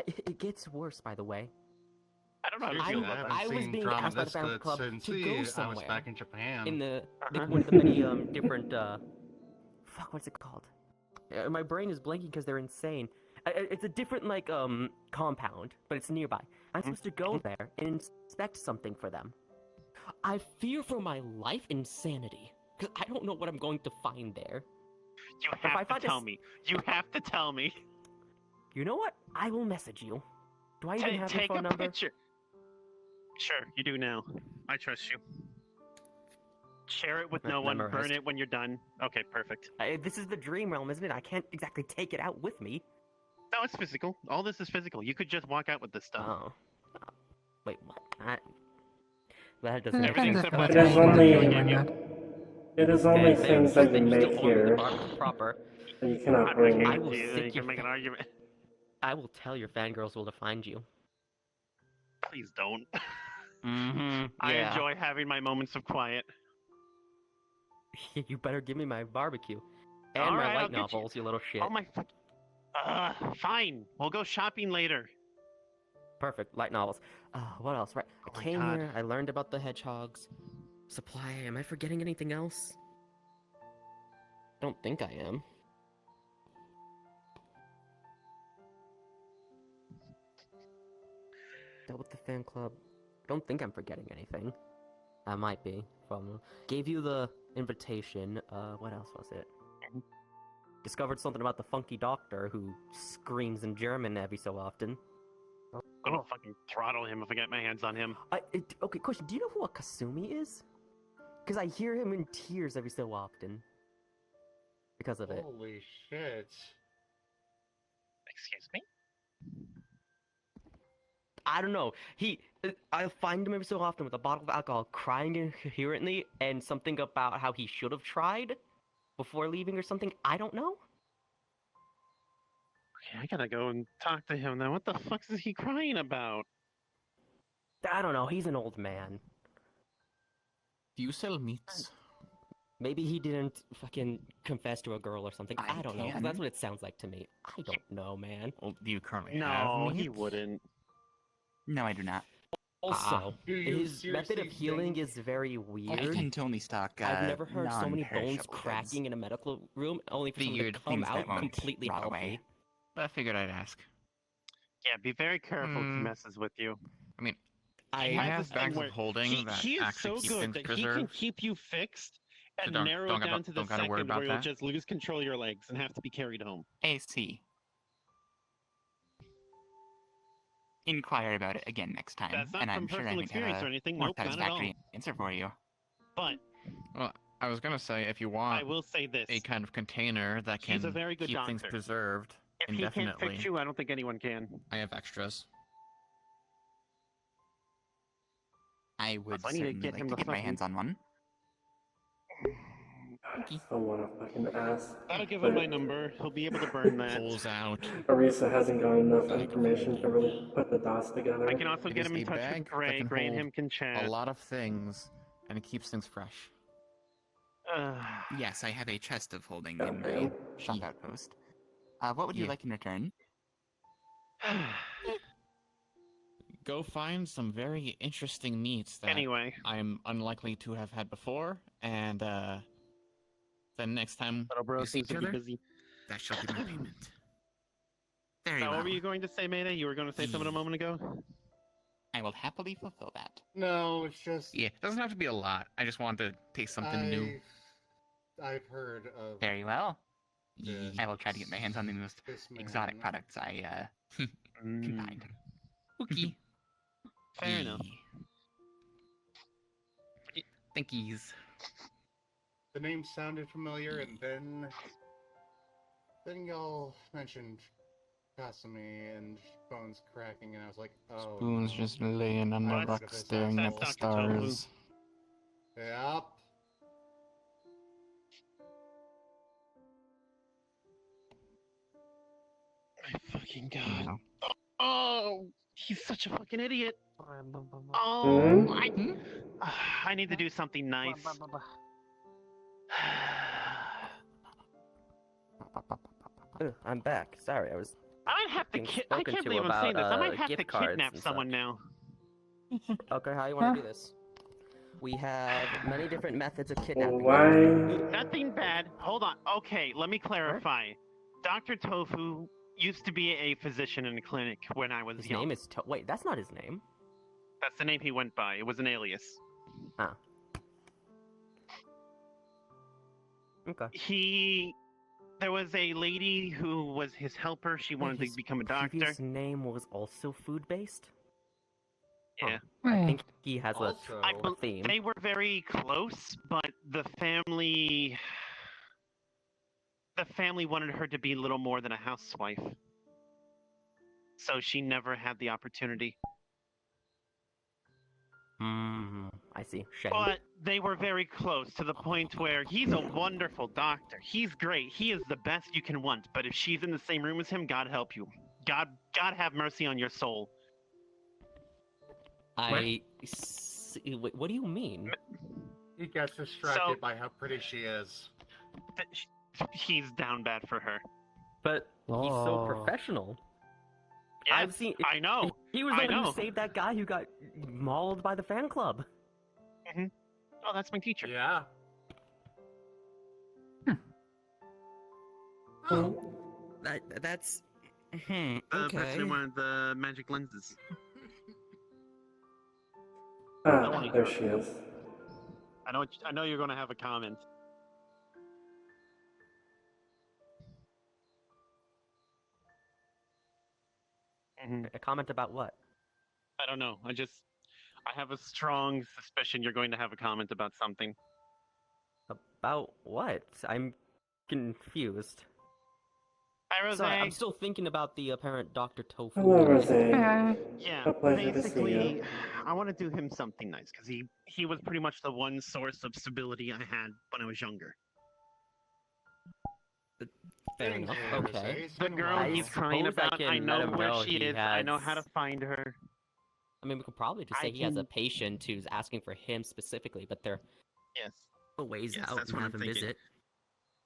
It gets worse, by the way. I don't know how to I- feel about that. I was being drama asked by the this fan good club since to go I was somewhere. back in Japan. In the Uh-huh. like one of the many different fuck, what's it called? My brain is blanking because they're insane. It's a different like compound, but it's nearby. I'm supposed to go there and inspect something for them. I fear for my life insanity because I don't know what I'm going to find there. You I have to find tell this- me. You have to tell me. You know what? I will message you. Do I even have your Take phone a number? picture. Sure, you do now. I trust you. Share it with no one. Burn Memorized. it when you're done. Okay, perfect. This is the dream realm, isn't it? I can't exactly take it out with me. No, it's physical. All this is physical. You could just walk out with this stuff. Oh. Wait, what? That doesn't make Everything sense. except for It the is teleport only- you again, yeah. It is only Okay, things that you then make still own the here bar- proper. that you cannot I bring. I will you sick can your make an argument. I will tell your fangirls where to find you. Please don't. Mm-hmm. I enjoy having my moments of quiet. You better give me my barbecue. And All my right, I'll light get you- novels, you little shit. Oh my fuck. Fine. We'll go shopping later. Perfect, light novels. What else? Right. I Oh my came God. here, I learned about the hedgehogs. Supply, am I forgetting anything else? Don't think I am. Dealt with the fan club. Don't think I'm forgetting anything. I might be. From gave you the invitation. What else was it? Discovered something about the funky doctor who screams in German every so often. I'm gonna fucking throttle him if I get my hands on him. Okay, question. Do you know who a Kasumi is? Because I hear him in tears every so often. Because of it. Holy shit. Excuse me? I don't know. I find him every so often with a bottle of alcohol, crying incoherently, and something about how he should have tried before leaving or something. I don't know. Okay, I gotta go and talk to him now. What the fuck is he crying about? I don't know. He's an old man. Do you sell meats? Maybe he didn't fucking confess to a girl or something. I don't know. 'Cause that's can. what it sounds like to me. I don't know, man. Well, do you currently No, have meats? he wouldn't. No, I do not. Also, Do you his method of seriously healing think- is very I weird. can only stock. I've never heard so many bones non-perishable cracking goods. in a medical room, only for someone to Figured come things that out won't completely rot healthy. away. But I figured I'd ask. Yeah, be very careful if he Hmm. messes with you. I mean, I I has have this thing bags where of holding he, that he is actually so keep good things that preserved. he can keep you fixed and don't- narrow don't it gotta- down to the don't gotta worry second about where you'll that. just lose control of your legs and have to be carried home. AC. Inquire about it again next time, That's not and from I'm sure I personal might experience have or a anything. more Nope, not at all. satisfactory answer for you. But Well, I was gonna say if you I want will say this: a kind of container that he's can a very good keep things doctor. preserved if he can't indefinitely, fix you, I don't think anyone can. I have extras. I would I need to certainly get like him to the get my fucking- hands on one. I still want to fucking ask. That'll give but him my number. He'll be able to burn that. Pulls out. Orisa hasn't got enough information to really put the dots together. I can also It get is him in a touch bag with that Gray. can Gray and hold him can chat. a lot of things, and it keeps things fresh. Yes, I have a chest of holding Oh, in my man. shop outpost. What would you Yeah. like in return? Go find some very interesting meats that Anyway. I'm unlikely to have had before, and then next time Little bro we see seems each to be other, busy. That shall be my payment. Very Now, well. what were you going to say, Mayday? You were going to say something a moment ago? I will happily fulfill that. No, it's just yeah, it doesn't have to be a lot. I just want to taste something new. I've heard of Very well. this- I will try to get my hands on the most this exotic man. products I can find. Okay. Fair enough. Thankies. The name sounded familiar, and then y'all mentioned Kasumi and bones cracking, and I was like, oh. Spoon's no. just laying on the I've heard rock of this staring at asshole. the stars. Yep. My fucking god. No. Oh, he's such a fucking idiot. Hmm? Oh, I need to do something nice. I'm back. Sorry, I was. I might have to. being I spoken can't to believe I'm saying this. I about, might have to gift cards kidnap and someone such. now. Okay, how you want to do this? We have many different methods of kidnapping. Why? Nothing bad. Hold on. Okay, let me clarify. Dr. Tofu used to be a physician in a clinic when I was His young. name is Wait, that's not his name. That's the name he went by. It was an alias. Ah. Okay. There was a lady who was his helper. She wanted His to become a doctor. Previous name was also food-based. Yeah. I think he has Also, a theme. They were very close, but the family wanted her to be little more than a housewife. So she never had the opportunity. I see. Shame. But they were very close to the point where he's a wonderful doctor. He's great. He is the best you can want. But if she's in the same room as him, God help you. God have mercy on your soul. What do you mean? He gets distracted by how pretty she is. He's down bad for her. But he's so Oh. professional. Yes, I've seen. I know. He was the I one know. who saved that guy who got mauled by the fan club. Mm-hmm. Oh, that's my teacher. Yeah. That's. The person who wanted the magic lenses. Ah, there she is. I know you're going to have a comment. A comment about what? I don't know. I have a strong suspicion you're going to have a comment about something. About what? I'm confused. Hi, Rose. Sorry, I'm still thinking about the apparent Dr. Tofu. Hello, Rose. Yeah, A pleasure to see you. basically, I want to do him something nice because he was pretty much the one source of stability I had when I was younger. Fair enough. Okay. The girl I he's crying suppose I about, can I let know him where know she he is. I know how to has- find her. I mean, we could probably just I say he has a can- patient who's asking for him specifically, but they're Yes. a ways Yes, out that's and what have I'm him thinking. visit.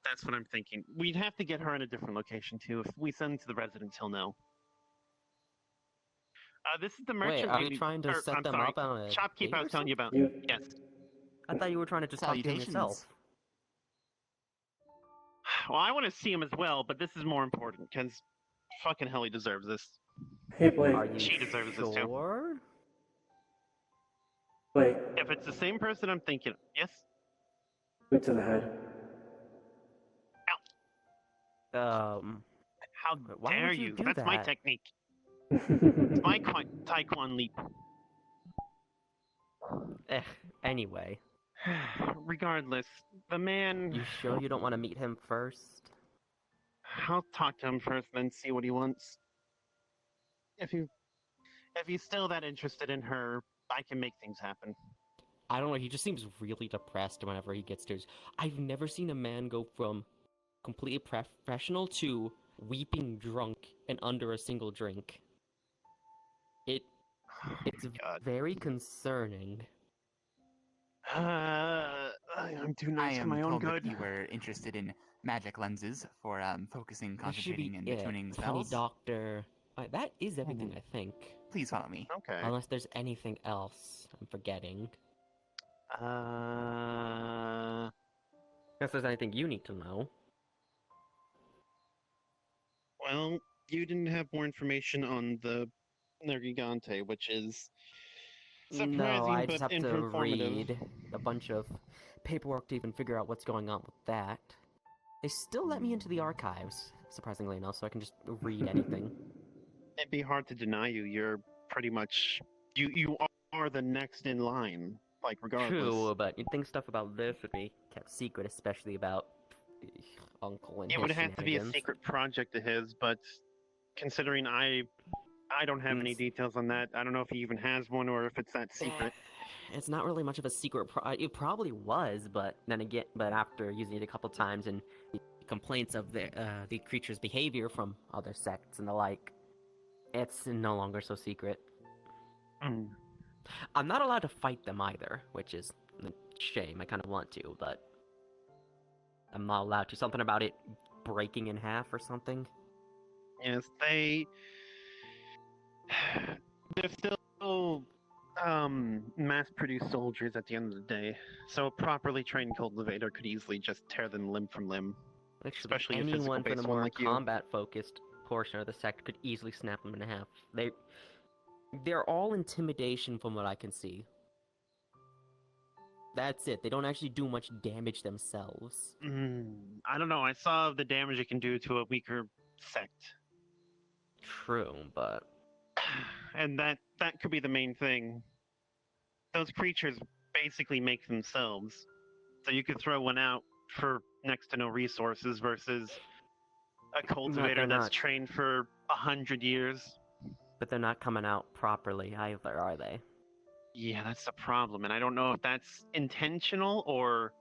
That's what I'm thinking. We'd have to get her in a different location too. If we send to the residence, he'll know. This is the merchant. Wait, are you trying to set I'm them sorry, up on a shopkeep date I or was telling you about. You- Yes. I thought you were trying to just talk to him Salutations. yourself. Well, I want to see him as well, but this is more important because fucking hell, he deserves this. Hey, Blake. Are you She deserves this too. sure? Blake, If it's the same person I'm thinking, yes. boot to the head. How why dare would you do That's my that? technique. It's my taekwondo leap. Anyway. Regardless, the man. You sure you don't want to meet him first? I'll talk to him first, then see what he wants. If he's still that interested in her, I can make things happen. I don't know, he just seems really depressed whenever he gets to his... I've never seen a man go from completely professional to weeping drunk and under a single drink. It's very concerning. I'm too I nice for am my own told good. that you were interested in magic lenses for focusing, There should be concentrating, and yeah, tuning funny spells. doctor. That is everything, I think. Please follow me. Okay. Unless there's anything else I'm forgetting. If there's anything you need to know. Well, you didn't have more information on the Nergigante, which is surprising No, I but just have to informative. read a bunch of paperwork to even figure out what's going on with that. They still let me into the archives, surprisingly enough, so I can just read anything. It'd be hard to deny you. You're pretty much you are the next in line. Like regardless. True, but you'd think stuff about this would be kept secret, especially about Uncle and It his would have to be a shenanigans. secret project of his, but considering I don't have any details on that. I don't know if he even has one or if it's that secret. It's not really much of a secret. It probably was, but then again, but after using it a couple times and the complaints of the creature's behavior from other sects and the like, it's no longer so secret. I'm not allowed to fight them either, which is a shame. I kind of want to, but I'm not allowed to. Something about it breaking in half or something. Yes, they're still mass-produced soldiers at the end of the day. So a properly trained cultivator could easily just tear them limb from limb. Actually, Especially a anyone from physical-based the one more like you. combat-focused portion of the sect could easily snap them in half. They're all intimidation from what I can see. That's it. They don't actually do much damage themselves. I don't know. I saw the damage it can do to a weaker sect. True, but... And that could be the main thing. Those creatures basically make themselves. So you could throw one out for next to no resources versus a cultivator that's not. trained for 100 years. But they're not coming out properly either, are they? Yeah, that's the problem, and I don't know if that's intentional or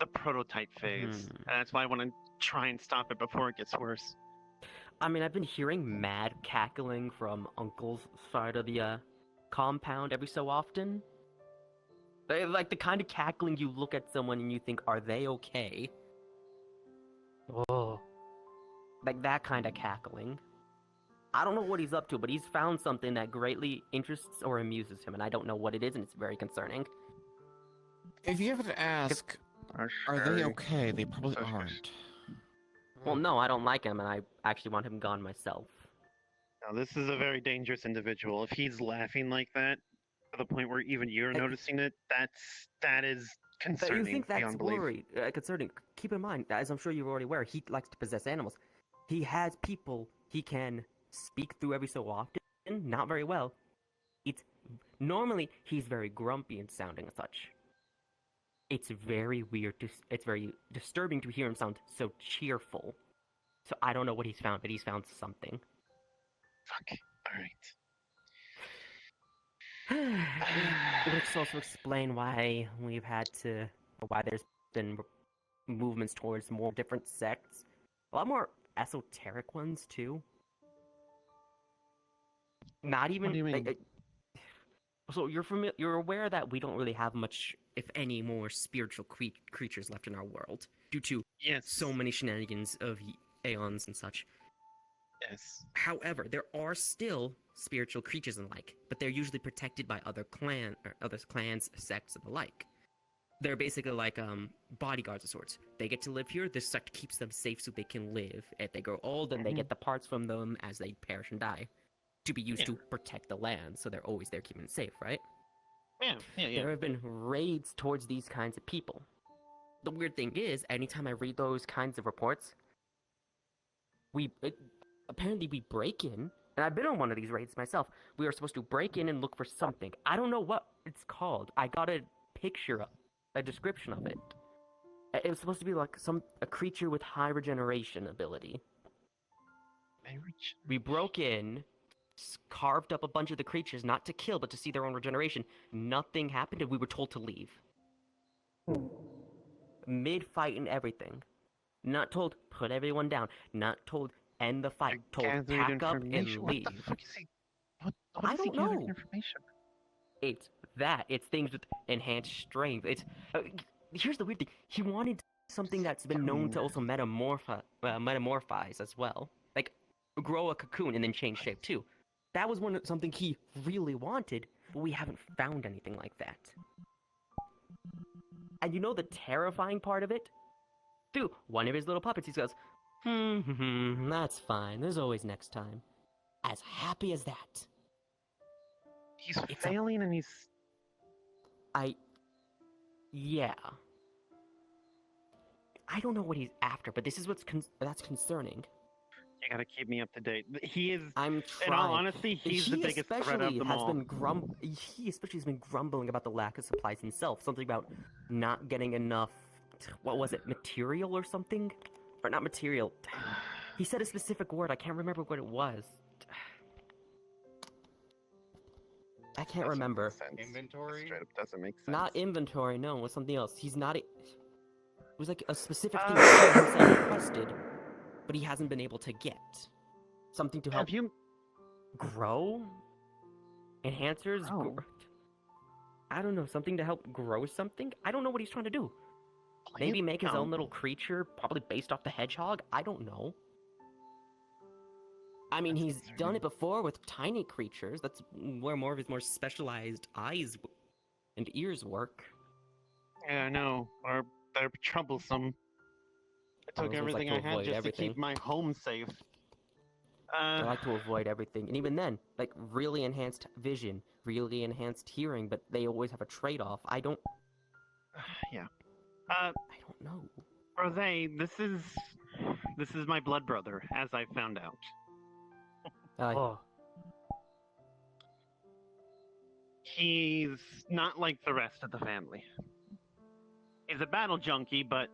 the prototype phase. And that's why I want to try and stop it before it gets worse. I mean, I've been hearing mad cackling from Uncle's side of the compound every so often. Like the kind of cackling you look at someone and you think, are they okay? Oh. Like that kind of cackling. I don't know what he's up to, but he's found something that greatly interests or amuses him, and I don't know what it is, and it's very concerning. If you have to ask, are they okay? They probably aren't. Well, no, I don't like him, and I actually want him gone myself. Now, this is a very dangerous individual. If he's laughing like that, to the point where even you're noticing it, that is concerning. You think that's beyond belief. concerning? Keep in mind, as I'm sure you're already aware, he likes to possess animals. He has people he can speak through every so often, not very well. Normally he's very grumpy and sounding and such. It's very weird it's very disturbing to hear him sound so cheerful. So I don't know what he's found, but he's found something. Fuck. Alright. It would also explain why why there's been movements towards more different sects. A lot more esoteric ones, too. Not even... What do you mean? So you're aware that we don't really have much, if any, more spiritual creatures left in our world, due to so many shenanigans of aeons and such. Yes. However, there are still spiritual creatures and like, but they're usually protected by other clans, sects, and the like. They're basically like bodyguards of sorts. They get to live here. This sect keeps them safe so they can live. If they grow old, then they get the parts from them as they perish and die, to be used to protect the land. So they're always there keeping it safe, right? Yeah. There have been raids towards these kinds of people. The weird thing is, anytime I read those kinds of reports, apparently we break in, and I've been on one of these raids myself. We are supposed to break in and look for something. I don't know what it's called. I got a picture, a description of it. It was supposed to be like a creature with high regeneration ability. We broke in, carved up a bunch of the creatures, not to kill, but to see their own regeneration. Nothing happened, and we were told to leave. Mid-fight and everything. Not told, put everyone down. Not told, end the fight. Told, pack up and leave. What the fuck is he? What I is he don't know. gathering information? It's that. It's things with enhanced strength. It's here's the weird thing. He wanted something that's been known to also metamorphize as well. Like, grow a cocoon and then change shape too. That was something he really wanted, but we haven't found anything like that. And you know the terrifying part of it? Dude, one of his little puppets, he goes, that's fine. There's always next time. As happy as that. He's failing and he's... Yeah. I don't know what he's after, but this is that's concerning. You gotta keep me up to date. He is... I'm trying. In all honesty, he's the biggest threat of them all. He especially has been grumbling about the lack of supplies himself. Something about not getting enough... What was it? Material or something? Or not material. He said a specific word. I can't remember what it was. I can't remember. Inventory? Straight up doesn't make sense. Not inventory, no. It was something else. He's not... It was like a specific thing he himself requested, but he hasn't been able to get. Something to help grow? Enhancers? I don't know. Something to help grow something? I don't know what he's trying to do. Maybe make his own little creature, probably based off the hedgehog? I don't know. I mean, he's done it before with tiny creatures. That's where more of his more specialized eyes and ears work. Yeah, I know. Or they're troublesome. I took everything I had just to keep my home safe. I like to avoid everything. And even then, like, really enhanced vision, really enhanced hearing, but they always have a trade-off. I don't... Yeah. I don't know. Rose, this is my blood brother, as I found out. He's not like the rest of the family. He's a battle junkie, but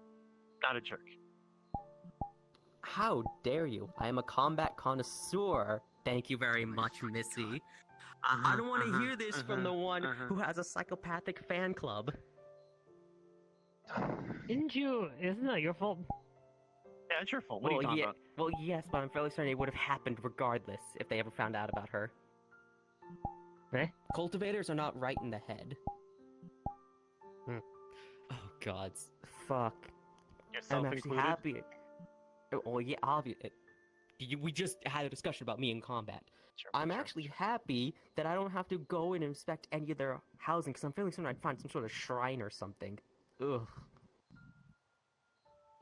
not a jerk. How dare you? I am a combat connoisseur. Thank you very much, Missy. I don't want to hear this from the one who has a psychopathic fan club. Isn't that your fault? Yeah, it's your fault. What are you talking about? Well, yes, but I'm fairly certain it would have happened regardless if they ever found out about her. Eh? Cultivators are not right in the head. Oh, gods. Fuck. Yourself I'm actually included? happy. Oh, yeah, obvious. We just had a discussion about me in combat. I'm actually happy that I don't have to go and inspect any of their housing, because I'm fairly certain I'd find some sort of shrine or something. Ugh.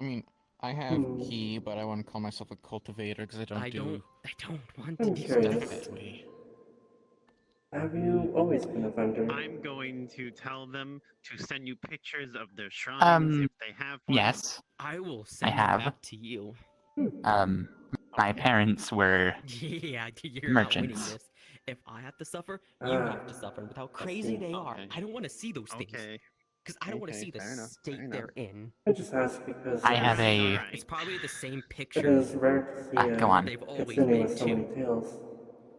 I mean, I have key, but I wouldn't call myself a cultivator because I don't want to do that way. Have you always been a vendor? I'm going to tell them to send you pictures of their shrines if they have one. Yes. I will send I have. that to you. My parents were Yeah, you're merchants. not winning this. If I have to suffer, you have to suffer. With how crazy they are, I don't want to see those things. Okay. Because I don't want to Okay, see the fair enough, state fair they're in. I just ask because I have a. It's probably the same it picture is rare to see Go on. they've always kitsune made with so many too. tails.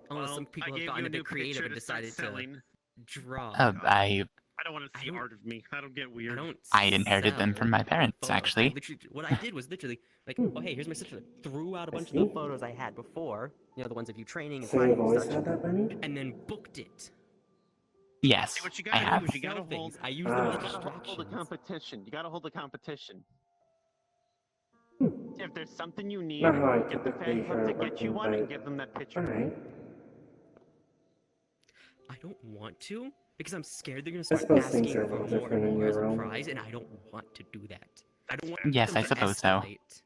Unless Well, some people I have gave gotten you a a new bit creative picture and to start decided to selling. draw. I don't want to see art of me. That'll get weird. I inherited them from my parents, photos. actually. What I did was literally like, oh hey, here's my sister. Threw out a bunch of the photos I had before, you know, the ones of you training and So fighting you've and always such, had that many? and then booked it. Yes, See, what you I gotta have. do is you gotta hold. I use You them as gotta hold a distractions. competition. You gotta hold a competition. If there's something you need, Not how I get the typically fan club hear to it get you working, one and but give them that picture. alright. I don't want to because I'm scared they're gonna I start suppose things asking are a for little more different and in more as your a realm. prize, and I don't want to do that. I don't want Yes, them I to suppose so. escalate.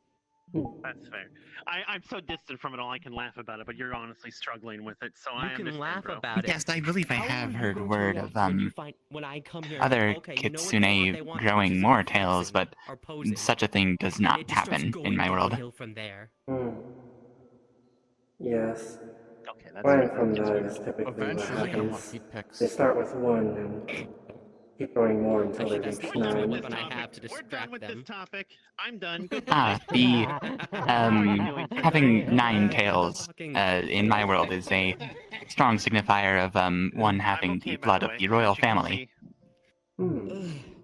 That's fair. I'm so distant from it all. I can laugh about it, but you're honestly struggling with it, so You I can understand, laugh bro. about it. Yes, I believe I How have are you heard going to word know of when you find when I come here and other like, okay, you know what kitsune they want growing pictures of more you tails, flexing but or posing, such a thing does and not it just starts happen going in my world. downhill from there. Yes. Okay, that's Where I'm fair. from, It's that weird. is typically what Eventually, happens. he picks. They start with one and keep growing more until they Actually, that's reach the only 9. weapon I have to We're done distract with them. this topic. I'm done. Goodbye. The How are you doing today? having 9 tails in my world is a strong signifier of one having the blood of the royal family,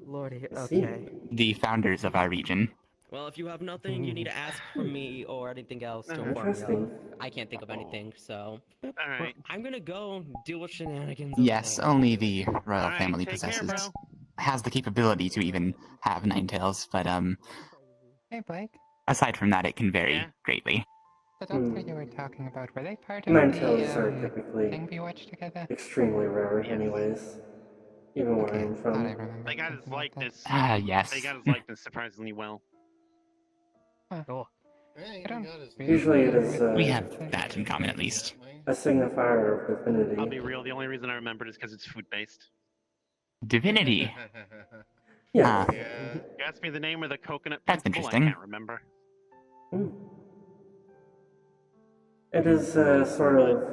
Lordy, I see. okay. the founders of our region. Well, if you have nothing you need to ask from me or anything else, don't bother me Interesting. off. I can't think of anything, so. Alright. I'm gonna go deal with shenanigans. Yes, over only the royal Alright, family take care, possesses bro. has the capability to even have 9 tails, but Hey, Blake. aside from that, it can vary greatly. The doctor you were talking about, were they part of 9 the tails are typically thing we watched together? extremely rare anyways. Even where I'm Thought from. I remembered They got his something like that. likeness. Yes. They got his likeness surprisingly well. Oh. Hey, I don't got his really Usually it remember is what We the have thing that in common, at least. a signifier of divinity. I'll be real. The only reason I remembered is because it's food based. Divinity. Yeah. You asked me the name of the coconut That's principle. interesting. I can't remember. It is sort of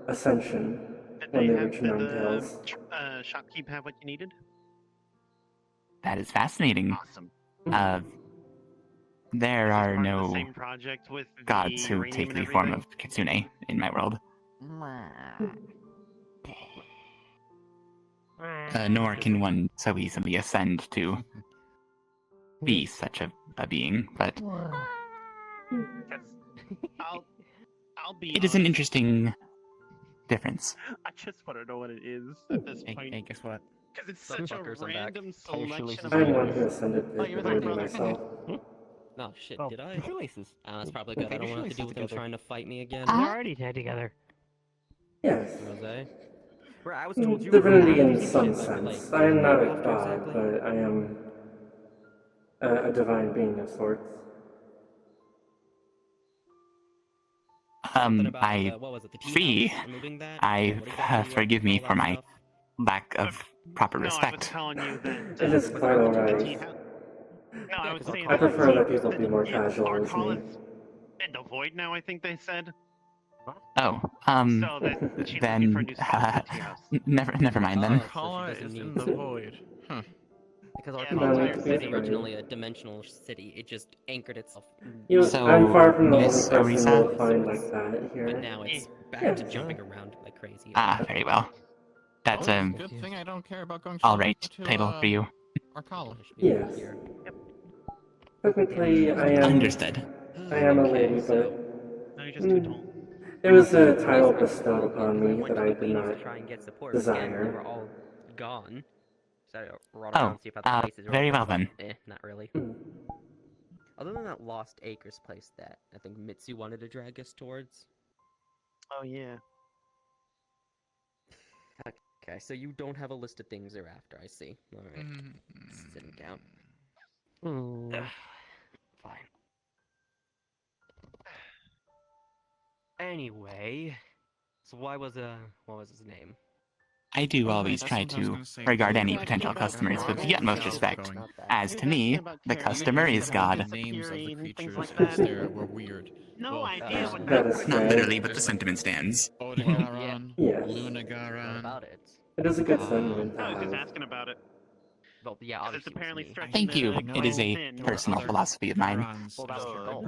ascension when they reach 9 tails. Shopkeep have what you needed? That is fascinating. Awesome. There are Part of the no same project with gods the who uranium take and the form everything? of kitsune in my world. Nor can one so easily ascend to be such a being, but I'll be it is an honest. interesting difference. I just want to know what it is at this point. Hey, guess what? Because it's Suck such a fuckers, I'm back. random Tie your selection shoelaces of I'm on. one who ascended Oh, to you're with my divinity brother? myself. Oh shit, Oh, did I? shoelaces. That's probably good. I Take don't your want to have to deal shoelaces with him together. trying to fight me again. They're already tied together. Yes. Jose? Where I was told you Divinity were in shit, some but, like, sense. I am not a after god, exactly? but I am a divine being of sorts. Something about I what was it, the tea see. house? Removing that? I What exactly forgive me all for that my stuff? lack of proper No, I was respect. telling you that. It is was quite it alright. the tea house? No, I was saying I that the prefer tea- that people be more yeah, casual our as call me. is in the void now. I think they said. Oh, So that she's looking for a then new spot for the tea house. never mind then. So she doesn't need to. Huh. Because Yeah, Arcala No need to be was afraid. originally a dimensional city. It just anchored itself. I'm far from the only Miss person you Orisa? will find like that here. But now it's back Yeah, to jumping around like crazy. Very well. That's Well, good thing I don't care about going all right to title for you. Arcala. Yes. Technically, I am. Understood. I am a Okay, lady, so- but No, you're just too tall. it was a title I was bestowed following upon because I me went that to I the did Queenies not to try and get support. But again, they desire. were all gone. So I run Oh, around see if other places are very open, well but, then. not really. Other than that Lost Acres place that I think Mitsu wanted to drag us towards. Oh yeah. Okay, so you don't have a list of things you're after, I see. Alright. Sitting down. Fine. Anyway, so what was his name? I do Oh, always that's try what I was to gonna say. regard Were any you potential asking about customers with the Marvel utmost or respect. going? As to me, the customer is God. The names of the creatures like because that. they were weird. No idea what That is Not fair. literally, but the sentiment stands. Odagaron, Yes. What Lunagaron. about it? It is a good sentiment to I was just have. asking about it. Well, yeah, 'Cause obviously it's it was apparently me. stretching Thank you. the It is claim a thin. personal philosophy of mine. Well, that was your goal.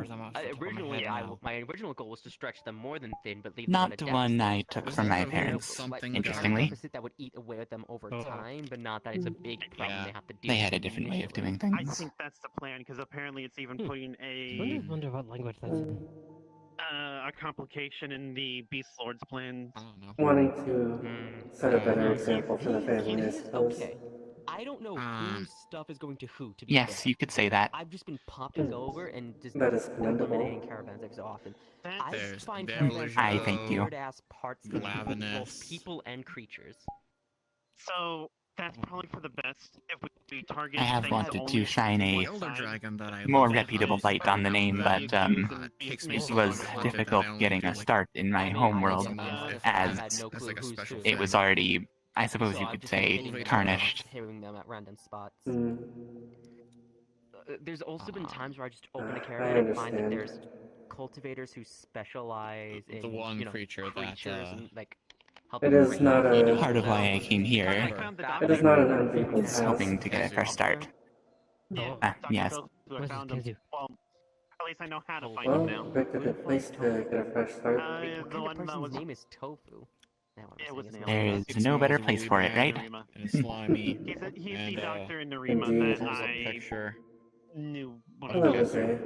Originally, my original goal was to stretch them more than thin, but leave them Not in a the deficit. one I took from my You know, parents. like, Interestingly. a deficit that would eat away at them over time, but not that it's a big problem they have to deal They with. had a different way of doing I things. think that's the plan, because apparently it's even putting I wonder what language that's in. a complication in the Beast Lord's plans. Wanting to set a better example for the family, I suppose. Okay. I don't know whose stuff is going to who, to be Yes, fair. you could say that. I've just been popping over and just That is commendable. eliminating caravans every so often. I There's find Beverly caravans I with thank you. weird-ass parts that include both Lavinus. people and creatures. So that's probably for the best if we target I have things wanted only to shine a Elder Dragon that I more love reputable is light on the name, but takes me it so was long to hunt it that difficult I only getting do, a like, start in my homeworld, once a month, if as that. That's like a special it thing. was already, I suppose So you I've could just been say, hitting them tarnished. hitting them at random spots. Mm. There's also been times where I just open a I caravan and find that understand. there's cultivators who specialize in one you know, creature that, creatures and like It helping is raise not them. a. Part of why I came here It is not an unbeatable is hoping task. to get a fresh start. Yes. I found him. Well, at least I know how to find Well, him now. picked a good place to get a fresh start. Wait, what The kind one of that person's was name is Tofu? It was an There alien. is no better place for it, right? Narima. And it's slimy. He's and, the doctor in Narima Indeed. that There's a I picture. knew. Hello, Jose.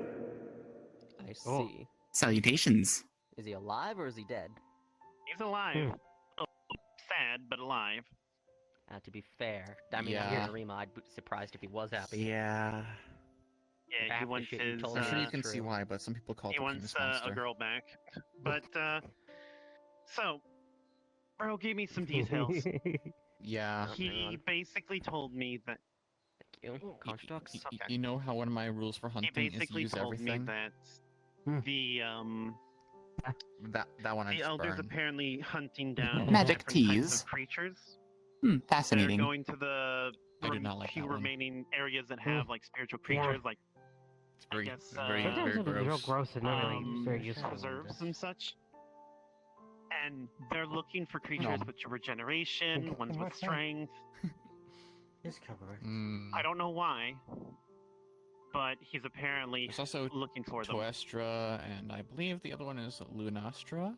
I see. Salutations. Is he alive or is he dead? He's alive. Oh, sad, but alive. To be fair, I mean, Yeah. I'm in Arima, I'd be surprised if he was happy. Yeah. Yeah, he Half the wants shit you his. told I'm me sure you is can true. see why, but some people call it He the wants penis monster. a girl back. But, so, bro gave me some details. Yeah. He basically told me that. Thank you. Constructs. You know how one of my rules for He hunting is to basically use told everything? me that the That one I the just elders burned. apparently hunting down Magic different types teas. of creatures. Fascinating. They're going to the I do not like few that one. remaining areas that have like spiritual creatures, like It's very, I guess very, Sometimes very it is real gross. gross and not really very useful. preserves and such. And they're looking for creatures with regeneration, ones with strength. I don't know why, but he's apparently There's also looking for them. Toestra, and I believe the other one is Lunastra.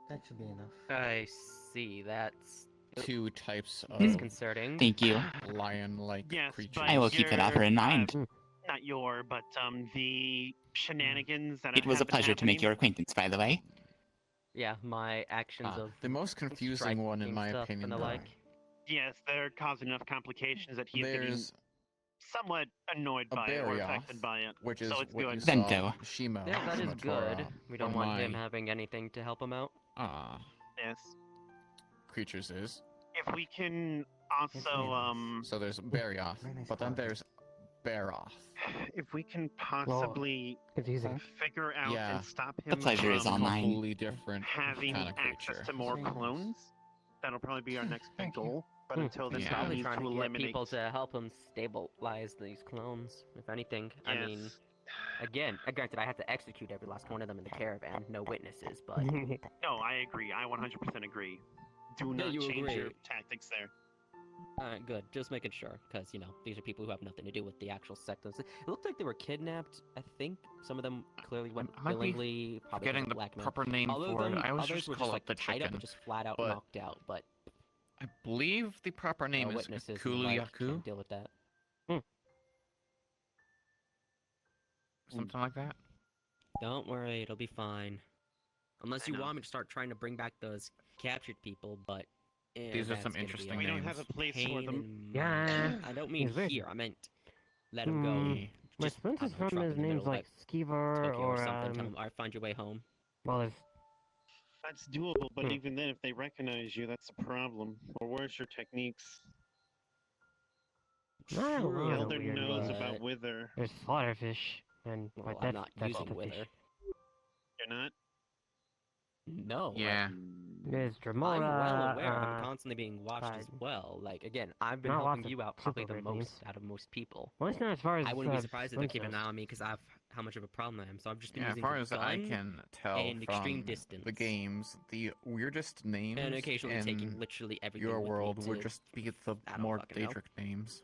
That should be enough. I see. That's Two types of disconcerting. Thank you. lion-like Yes, creatures. but I will keep that offer in mind. Not your, but the shenanigans that It was a have been pleasure to make happening. your acquaintance, by the way. Yeah, my actions of The most confusing one, in my stuff opinion, and the though. like. Yes, they're causing enough complications that he's getting There's somewhat annoyed a by it or Barioth, affected by it. which is so it's what good. you saw Vento. Shima Yeah, that from is the Torah, good. We don't one of want him my, having anything to help him out. Yes. creatures is. If we can also So there's Barioth, but then there's Baroth. if we can possibly confusing. figure out Yeah. and stop him The pleasure is from all mine. Completely different having kind of access creature. to more clones, that'll probably be our next big goal. But until then, He's we probably need trying to to get eliminate. people to help him stabilize these clones, if anything. I mean, Yes. again, granted, I had to execute every last one of them in the caravan, no witnesses, but No, I agree. I 100% agree. Do Yeah, not you change your agree. tactics there. alright, good. Just making sure, because, you know, these are people who have nothing to do with the actual sect. It looked like they were kidnapped, I think. Some of them clearly went I might be willingly, probably forgetting just the blackmail. proper name Other for it. than, I always others just were call just, it like, the tied up chicken. and just flat out but knocked out, but I believe the proper name is witnesses and the like Kuluyaku, can't deal with that. something like that. Don't worry, it'll be fine. Unless you want me to start trying to bring back those captured people, but These are that's some gonna be interesting a We don't names. have a place for pain them. in Yeah. I don't mean He's very- here. I meant let him go. My Just sense have is him from drop his in the name's middle of, like Skeever Tokyo or or something. Tell him, "Alright, find your way home." well, there's That's doable, but even then, if they recognize you, that's a problem. Or worse, your techniques. not a The lot of Elder weird knows ones. about Wither. There's slaughterfish and Well, but I'm that's not using the Wither. fish. You're not? No. Yeah. There's I'm well Dremora, aware I'm constantly being watched as but well. Like, again, I've been not helping lots of you out super probably the weird most names. out of most people. Well, it's not as far as I wouldn't be surprised if they're keeping an Slim's eye on me because I've how much of a problem I am. So I've just been Yeah, as using far the as I gun can tell and extreme from distance. the games, the weirdest names And occasionally in taking literally everything your with me world would to- just be the I don't more fucking know. Daedric names.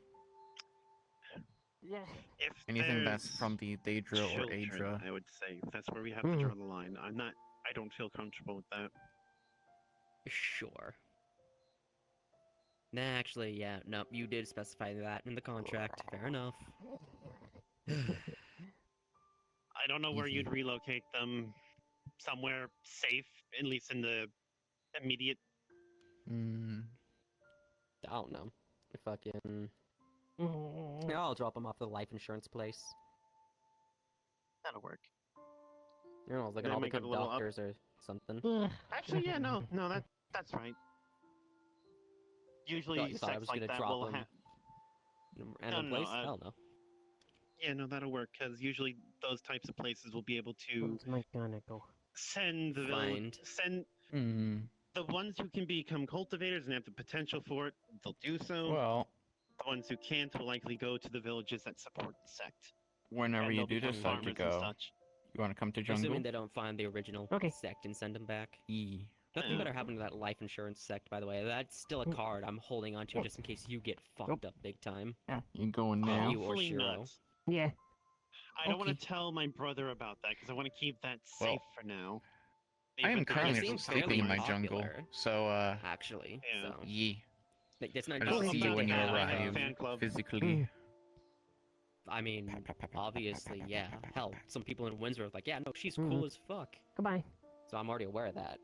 Yeah. If Anything that's there's from the Daedra or children, Aedra. I would say that's where we have to draw the line. I don't feel comfortable with that. Sure. Nah, actually, yeah, no, you did specify that in the contract. Fair enough. I don't know where you'd relocate them. Somewhere safe, at least in the immediate. Hmm. I don't know. Fucking. Yeah, I'll drop them off at the life insurance place. That'll work. You know, like They all might get become a little up. doctors or something. Actually, yeah, no, that's right. Usually, Thought you thought I sex was like gonna that drop will them have. in a random place? Hell no. Yeah, no, that'll work because usually those types of places will be able to Where's my gun go? send the Find. send Hmm. the ones who can become cultivators and have the potential for it. They'll do so. Well, the ones who can't will likely go to the villages that support the sect. whenever And you they'll do become decide to farmers and go, such. you want to come to jungle? Assuming they don't find the original sect and send them back. Nothing better happened to that life insurance sect, by the way. That's still a card I'm holding on to just in case you get fucked up big time. You going now? You or Hopefully Shiro. not. Yeah. I don't want to tell my brother about that because I want to keep that safe for now. I am But currently seems sleeping in my fairly jungle, popular, so actually. Yeah. So. Yee. Like, that's not I just just see you when you I have a arrive, fan club. physically. I mean, obviously, yeah. Hell, some people in Windsor are like, yeah, no, she's cool as fuck. Goodbye. So I'm already aware of that.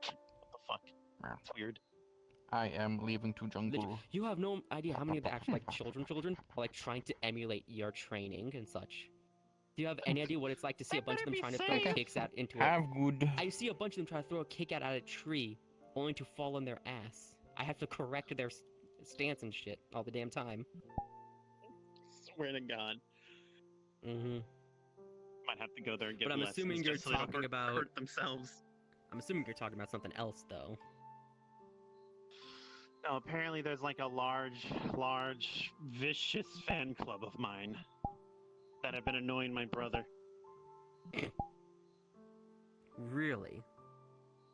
What the fuck? That's weird. I am leaving to jungle. You have no idea how many of the actual like children are like trying to emulate your training and such. Do you have any idea what it's like to see a bunch of them trying to throw kicks out into Have good. I see a bunch of them try to throw a kick out at a tree, only to fall on their ass. I have to correct their stance and shit all the damn time. Swear to God. Mm-hmm. Might have to go there and get But I'm lessons assuming you're just so they don't talking about hurt themselves. I'm assuming you're talking about something else, though. No, apparently there's like a large, vicious fan club of mine that have been annoying my brother. Really?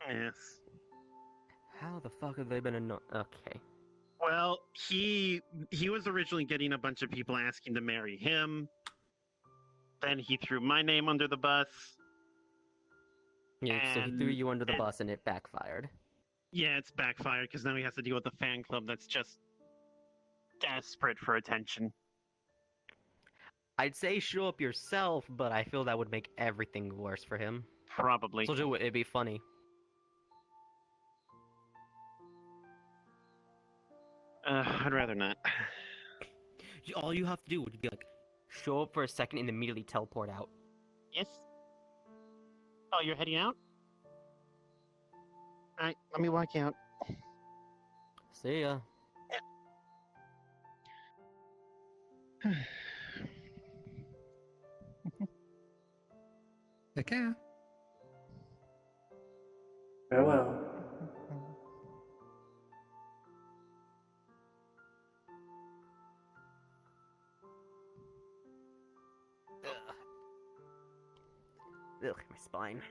Yes. How the fuck have they been Okay. Well, he was originally getting a bunch of people asking to marry him. Then he threw my name under the bus. Yeah, so he threw you under the bus and it backfired. Yeah, it's backfired because now he has to deal with a fan club that's just desperate for attention. I'd say show up yourself, but I feel that would make everything worse for him. Probably. So do it. It'd be funny. I'd rather not. All you have to do would be like, show up for a second and immediately teleport out. Yes. Oh, you're heading out? Alright, let me walk you out. See ya. Take care. Farewell. Ugh, my spine.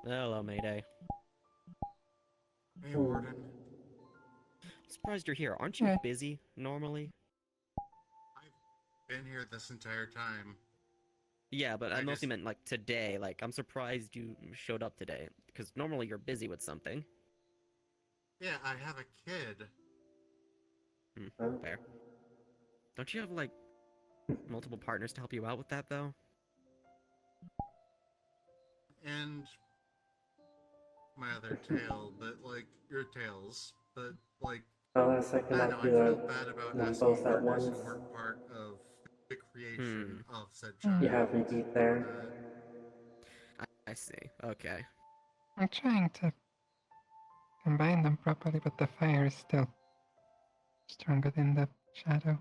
Hello, Mayday. Hey, Warden. Surprised you're here. Aren't you busy normally? I've been here this entire time. Yeah, but I mostly meant like today. Like, I'm surprised you showed up today, because normally you're busy with something. Yeah, I have a kid. Fair. Don't you have, like, multiple partners to help you out with that, though? And my other tail, but like your tails, but like Unless I I can don't know. not I do feel bad about them asking both at partners once. who weren't part of the creation of said child. You have me beat there. I see. Okay. I'm trying to combine them properly, but the fire is still stronger than the shadow.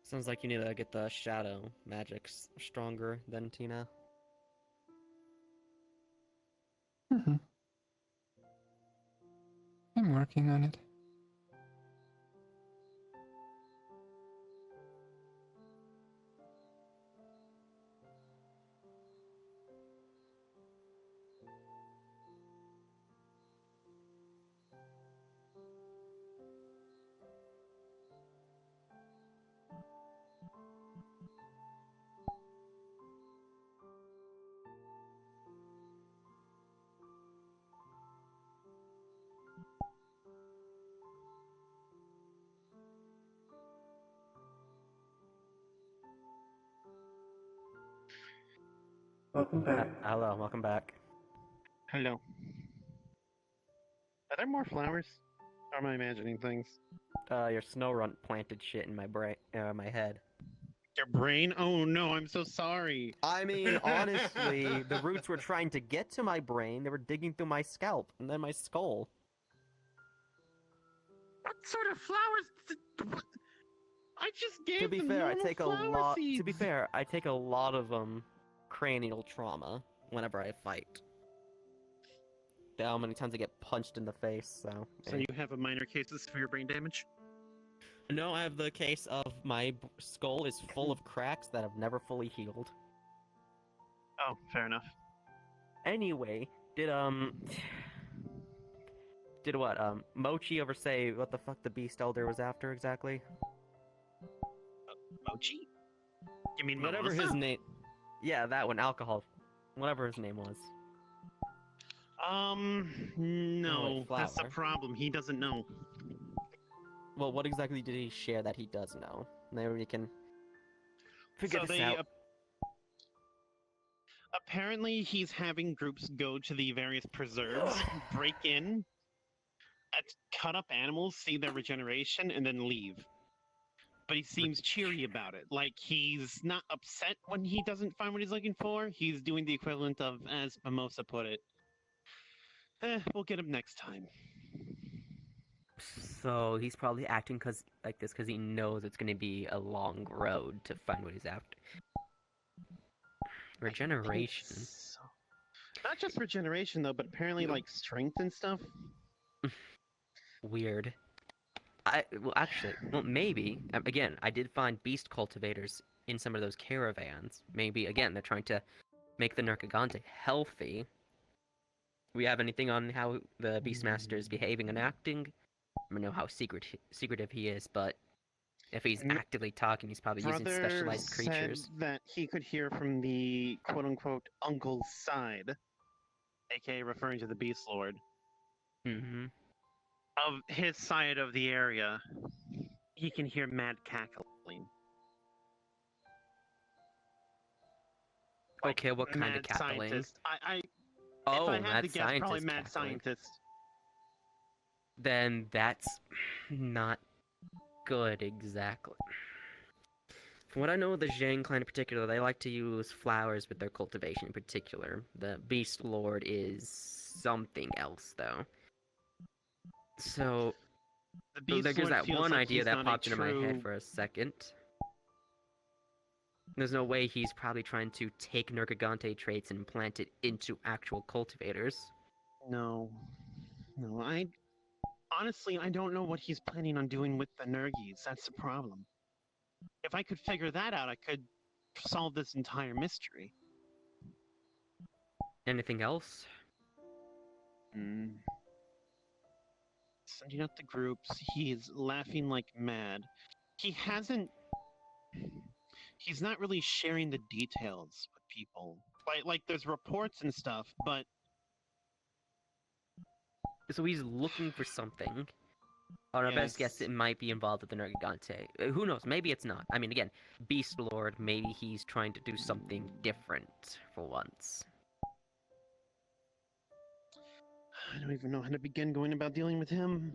Sounds like you need to get the shadow magics stronger than Tina. I'm working on it. Welcome back. Hello, welcome back. Hello. Are there more flowers? Or am I imagining things? Your snow runt planted shit in my my head. Your brain? Oh no, I'm so sorry. I mean, honestly, the roots were trying to get to my brain. They were digging through my scalp and then my skull. What sort of flowers? I just gave To be them fair, I normal take a flower lot. seeds. To be fair, I take a lot of cranial trauma whenever I fight. How many times I get punched in the face? So you have a minor case of severe brain damage? No, I have the case of my skull is full of cracks that have never fully healed. Oh, fair enough. Anyway, did what, Mochi ever say what the fuck the Beast Elder was after exactly? Mochi? You mean whatever Melissa? his name? Yeah, that one, alcohol. Whatever his name was. No, wait, that's the flower. problem. He doesn't know. Well, what exactly did he share that he does know? Maybe we can figure this out. Apparently, he's having groups go to the various preserves, break in, cut up animals, see their regeneration, and then leave. But he seems cheery about it. Like, he's not upset when he doesn't find what he's looking for. He's doing the equivalent of, as Mimosa put it, we'll get him next time. So he's probably acting like this because he knows it's going to be a long road to find what he's after. Regeneration. So. Not just regeneration though, but apparently like strength and stuff. Weird. Well, maybe. Again, I did find beast cultivators in some of those caravans. Maybe, again, they're trying to make the Nerkagante healthy. We have anything on how the Beastmaster is behaving and acting? I don't know how secretive he is, but if he's actively talking, he's probably using specialized creatures. Said that he could hear from the quote-unquote uncle's side, aka referring to the Beast Lord. Mm-hmm. Of his side of the area, he can hear mad cackling. Like okay, what kind of cackling? Scientist. If Oh, I had mad to guess, probably scientist mad cackling. scientist. Then that's not good exactly. From what I know of the Zhang clan in particular, they like to use flowers with their cultivation in particular. The Beast Lord is something else, though. So, there's that one idea that popped into my head for a second. There's no way he's probably trying to take Nerkagante traits and plant it into actual cultivators. No, Honestly, I don't know what he's planning on doing with the Nergis. That's the problem. If I could figure that out, I could solve this entire mystery. Anything else? Sending out the groups, he's laughing like mad. He hasn't. He's not really sharing the details with people. Like there's reports and stuff, but So he's looking for something. On our best guess, it might be involved with the Nergigante. Who knows? Maybe it's not. I mean, again, Beast Lord, maybe he's trying to do something different for once. I don't even know how to begin going about dealing with him.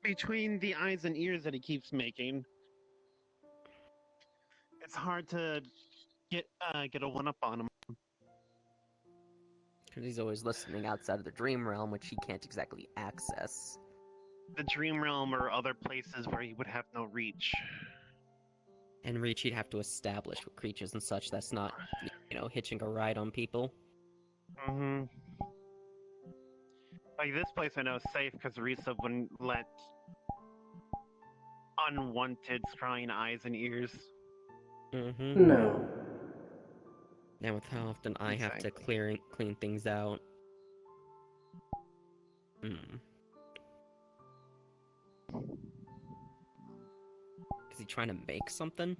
Between the eyes and ears that he keeps making, it's hard to get a one-up on him. Because he's always listening outside of the dream realm, which he can't exactly access. The dream realm or other places where he would have no reach. And reach he'd have to establish with creatures and such. That's not, hitching a ride on people. Like, this place I know is safe because Orisa wouldn't let unwanted scrying eyes and ears. No. And with how often I have to clean things out. Is he trying to make something?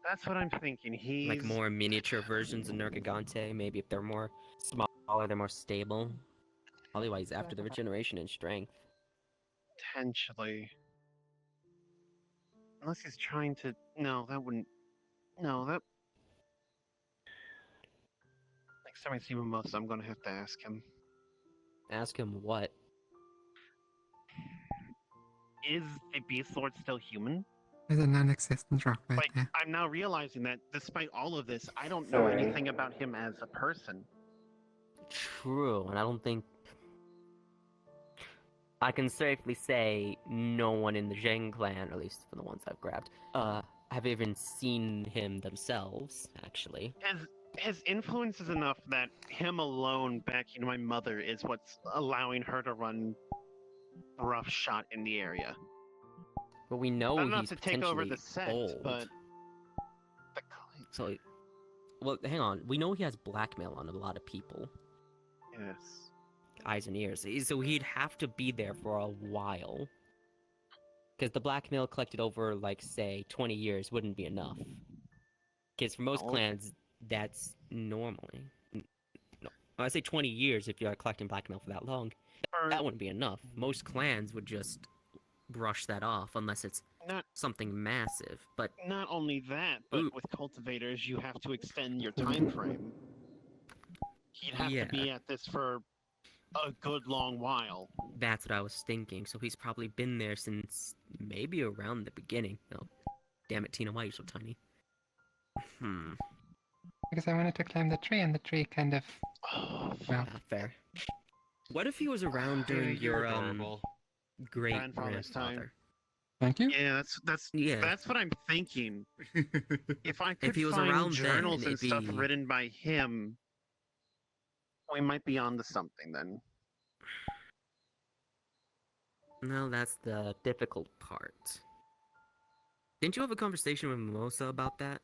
That's what I'm thinking. He's like more miniature versions of Nergigante. Maybe if they're more smaller, they're more stable. Otherwise, after the regeneration and strength. Potentially. Unless he's trying to... No, that wouldn't... No, that... Next time I see Mimosa, I'm gonna have to ask him. Ask him what? Is the Beast Lord still human? There's a non-existent rock right there. I'm now realizing that despite all of this, I don't know anything about him as a person. True, and I don't think... I can safely say no one in the Zheng clan, or at least for the ones I've grabbed, have even seen him themselves, actually. His influence is enough that him alone backing my mother is what's allowing her to run roughshod in the area. But we know not he's to take over the potentially sect, old. but So, well, hang on. We know he has blackmail on a lot of people. Yes. Eyes and ears. So he'd have to be there for a while. Because the blackmail collected over, like, say, 20 years wouldn't be enough. Because for most clans, that's normally... No, I say 20 years if you're collecting blackmail for that long. That wouldn't be enough. Most clans would just brush that off unless it's something massive. But not only that, but with cultivators, you have to extend your time frame. He'd have to be at this for a good long while. That's what I was thinking. So he's probably been there since maybe around the beginning. Oh, damn it, Tina, why are you so tiny? Because I wanted to climb the tree, and the tree kind of... well... fair. What if he was around during your, grandfather's time? great-grandfather? Thank you. Yeah, that's what I'm thinking. If I could If he was find around journals then, and it'd stuff be- written by him, we might be onto something then. No, that's the difficult part. Didn't you have a conversation with Mimosa about that?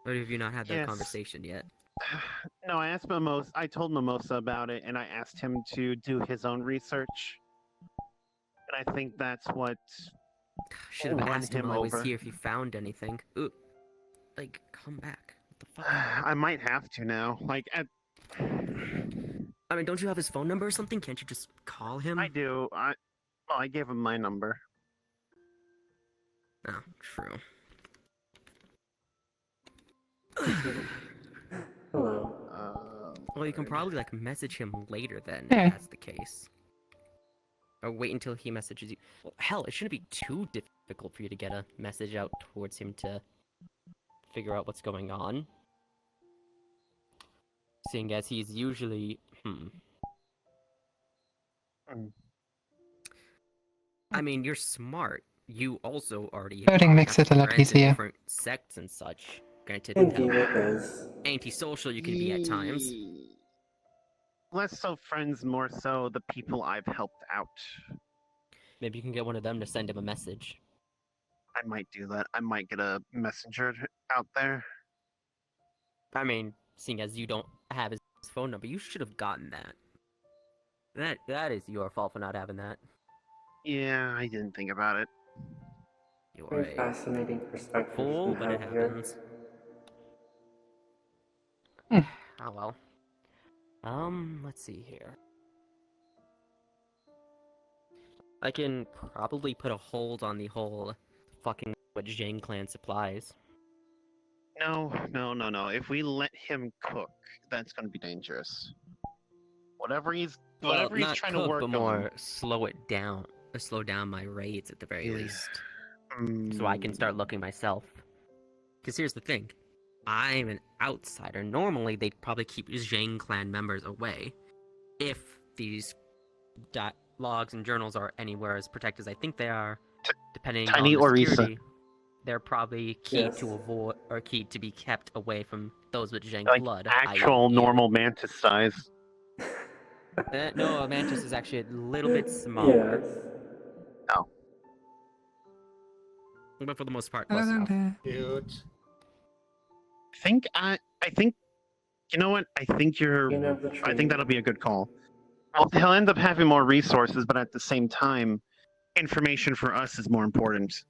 Or have you not had that Yes. conversation yet? No, I told Mimosa about it, and I asked him to do his own research. And I think that's what Should have won asked him while I was over. here if he found anything. Ooh, like, come back. What the fuck? I might have to now. Like, I mean, don't you have his phone number or something? Can't you just call him? I do. I gave him my number. Oh, true. Hello. Well, you can probably, like, message him later then, Yeah. if that's the case. Or wait until he messages you. Well, hell, it shouldn't be too difficult for you to get a message out towards him to figure out what's going on. Seeing as he's usually... I mean, you're smart. You also already Coding makes it a lot friends in easier. different sects and such. Granted, Indeed, it is. antisocial you can be at times. Less so friends, more so the people I've helped out. Maybe you can get one of them to send him a message. I might do that. I might get a messenger out there. I mean, seeing as you don't have his phone number, you should have gotten that. That is your fault for not having that. Yeah, I didn't think about it. You're Very a fascinating perspective fool, you but it have here. happens. Oh well. Let's see here. I can probably put a hold on the whole fucking with Zhang clan supplies. No. If we let him cook, that's going to be dangerous. Whatever he's Not trying cook, to work but on. more slow it down, or slow down my raids at the very least, so I can start looking myself. Because here's the thing, I'm an outsider. Normally, they'd probably keep Zhang clan members away. If these logs and journals are anywhere as protected as I think they are, depending Tiny on the Orisa. security, they're probably key Yes. to avoid or key to be kept away from those with Zhang Like blood. actual normal mantis size. No, a mantis is actually a little bit smaller. Yes. Oh. But for the most part, Hello close enough. there. Cute. I think you know what? I think I think that'll be a good call. Well, he'll end up having more resources, but at the same time, information for us is more important.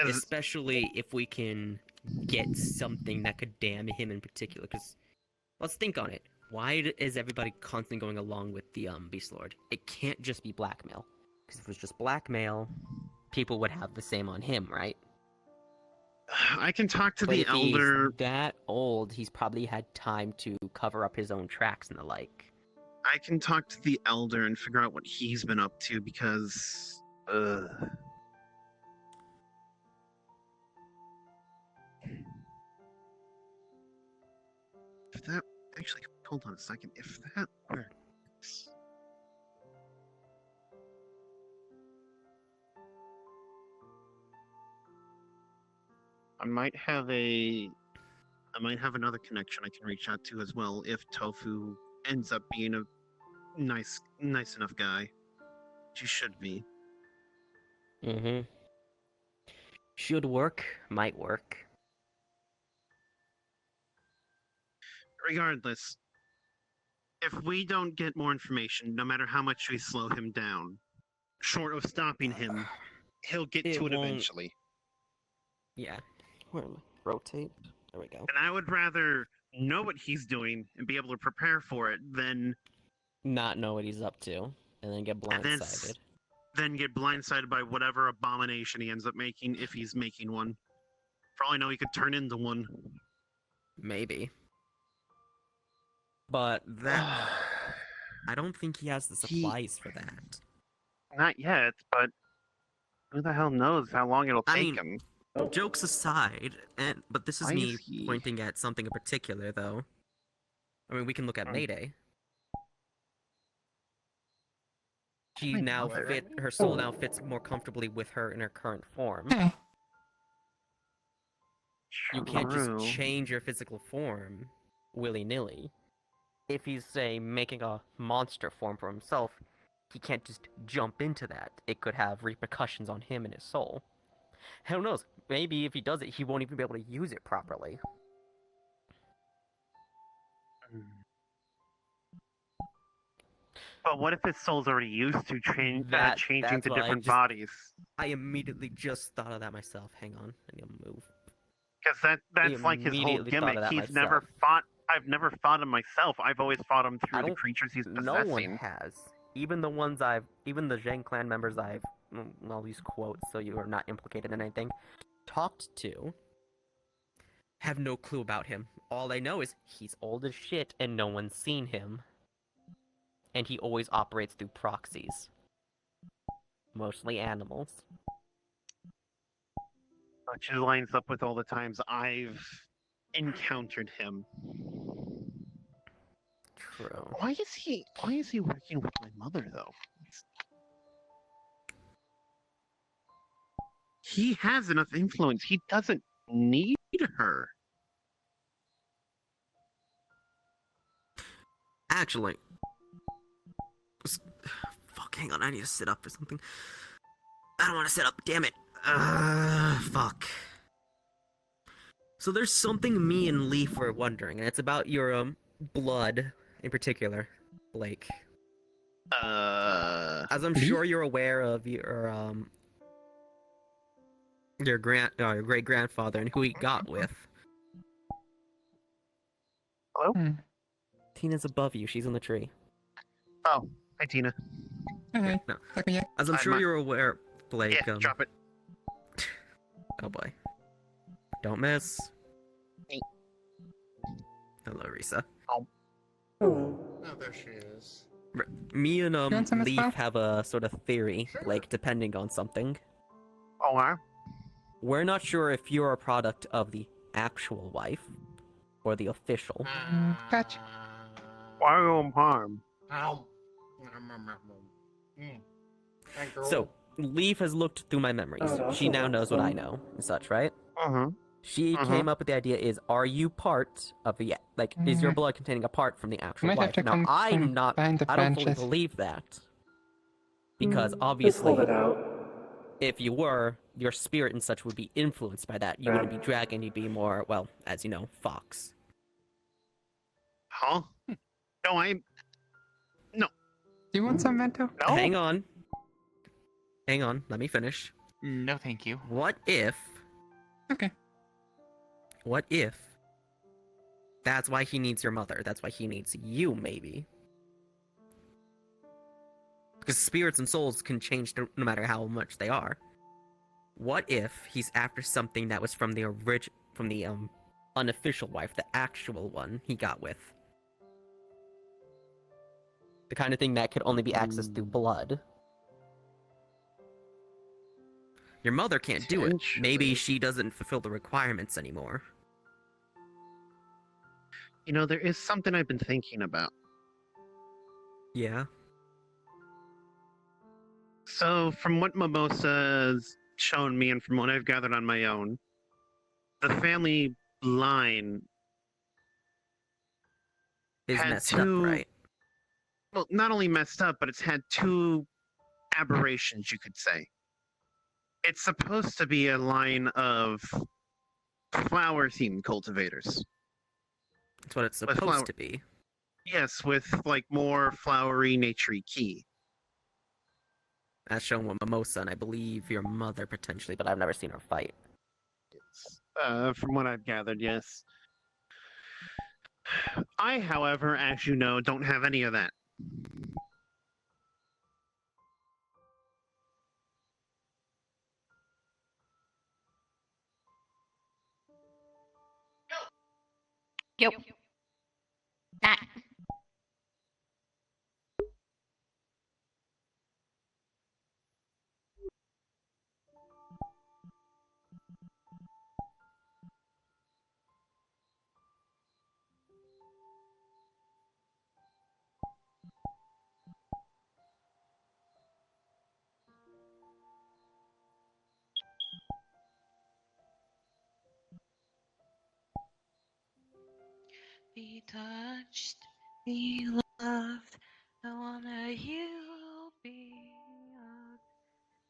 Especially if we can get something that could damn him in particular. Because let's think on it. Why is everybody constantly going along with the Beast Lord? It can't just be blackmail. Because if it was just blackmail, people would have the same on him, right? I can talk to But the if elder. he's that old, he's probably had time to cover up his own tracks and the like. I can talk to the elder and figure out what he's been up to because. If that actually, hold on a second. If that works. I might have another connection I can reach out to as well if Tofu ends up being a nice enough guy. She should be. Should work, might work. Regardless, if we don't get more information, no matter how much we slow him down, short of stopping him, he'll get to it eventually. Yeah. Rotate. There we go. And I would rather know what he's doing and be able to prepare for it than not know what he's up to and then get blindsided. Then get blindsided by whatever abomination he ends up making, if he's making one. For all I know, he could turn into one. Maybe. But that... I don't think he has the supplies for that. Not yet, but who the hell knows how long it'll take him. Jokes aside, but this is me pointing at something in particular, though. I mean, we can look at Mayday. Her soul now fits more comfortably with her in her current form. You can't just change your physical form willy-nilly. If he's, say, making a monster form for himself, he can't just jump into that. It could have repercussions on him and his soul. Who knows? Maybe if he does it, he won't even be able to use it properly. But what if his soul's already used to changing to different bodies? I immediately just thought of that myself. Hang on, I need to move. Because that's like his whole gimmick. He's never fought. I've never fought him myself. I've always fought him through the creatures he's possessing. No one has. Even the Zhang clan members I'll use quotes so you are not implicated in anything, talked to, have no clue about him. All they know is he's old as shit and no one's seen him. And he always operates through proxies. Mostly animals. Which lines up with all the times I've encountered him. True. Why is he working with my mother, though? He has enough influence. He doesn't need her. Actually, fuck, hang on, I need to sit up or something. I don't want to sit up, damn it. Fuck. So there's something me and Leaf were wondering, and it's about your, blood, in particular, Blake. As I'm sure you're aware of your great-grandfather and who he got with. Hello? Tina's above you, she's in the tree. Oh, hi, Tina. Hey, No. Takuya. As I'm sure you're aware, Blake, Yeah, drop it. Oh boy. Don't miss. Hey. Hello, Orisa. Oh, there she is. Me and want some as Leaf well? have a sort of theory, like depending on something. Oh, wow. We're not sure if you're a product of the actual wife or the official. Gotcha. Wild harm. Ow. That girl. So, Leaf has looked through my memories. Oh, She now that's knows what I awesome. know and such, right? Uh-huh. She came up with the idea is, are you part of the, like, is your blood containing a part from the actual Might have wife? to Now, I'm not, combine the I don't fully branches. believe that. Because Just obviously, hold it out. if you were, your spirit and such would be influenced by that. You wouldn't be dragon, you'd be more, well, as you know, fox. Huh? No, I'm... No. Do you want some Vento? No? Hang on. Hang on, let me finish. No, thank you. What if... Okay. What if... That's why he needs your mother. That's why he needs you, maybe. Because spirits and souls can change no matter how much they are. What if he's after something that was from the unofficial wife, the actual one he got with? The kind of thing that could only be accessed through blood. Your mother can't do it. Maybe she doesn't fulfill the requirements anymore. You know, there is something I've been thinking about. Yeah? So, from what Mimosa's shown me and from what I've gathered on my own, the family line Is had messed two, up, right? well, not only messed up, but it's had two aberrations, you could say. It's supposed to be a line of flower-themed cultivators. That's what it's With supposed to be. Yes, with, like, more flowery, naturey key. As shown with Mimosa, and I believe your mother potentially, but I've never seen her fight. From what I've gathered, yes. I, however, as you know, don't have any of that. Yep. That. Be touched, be loved. I wanna you be loved.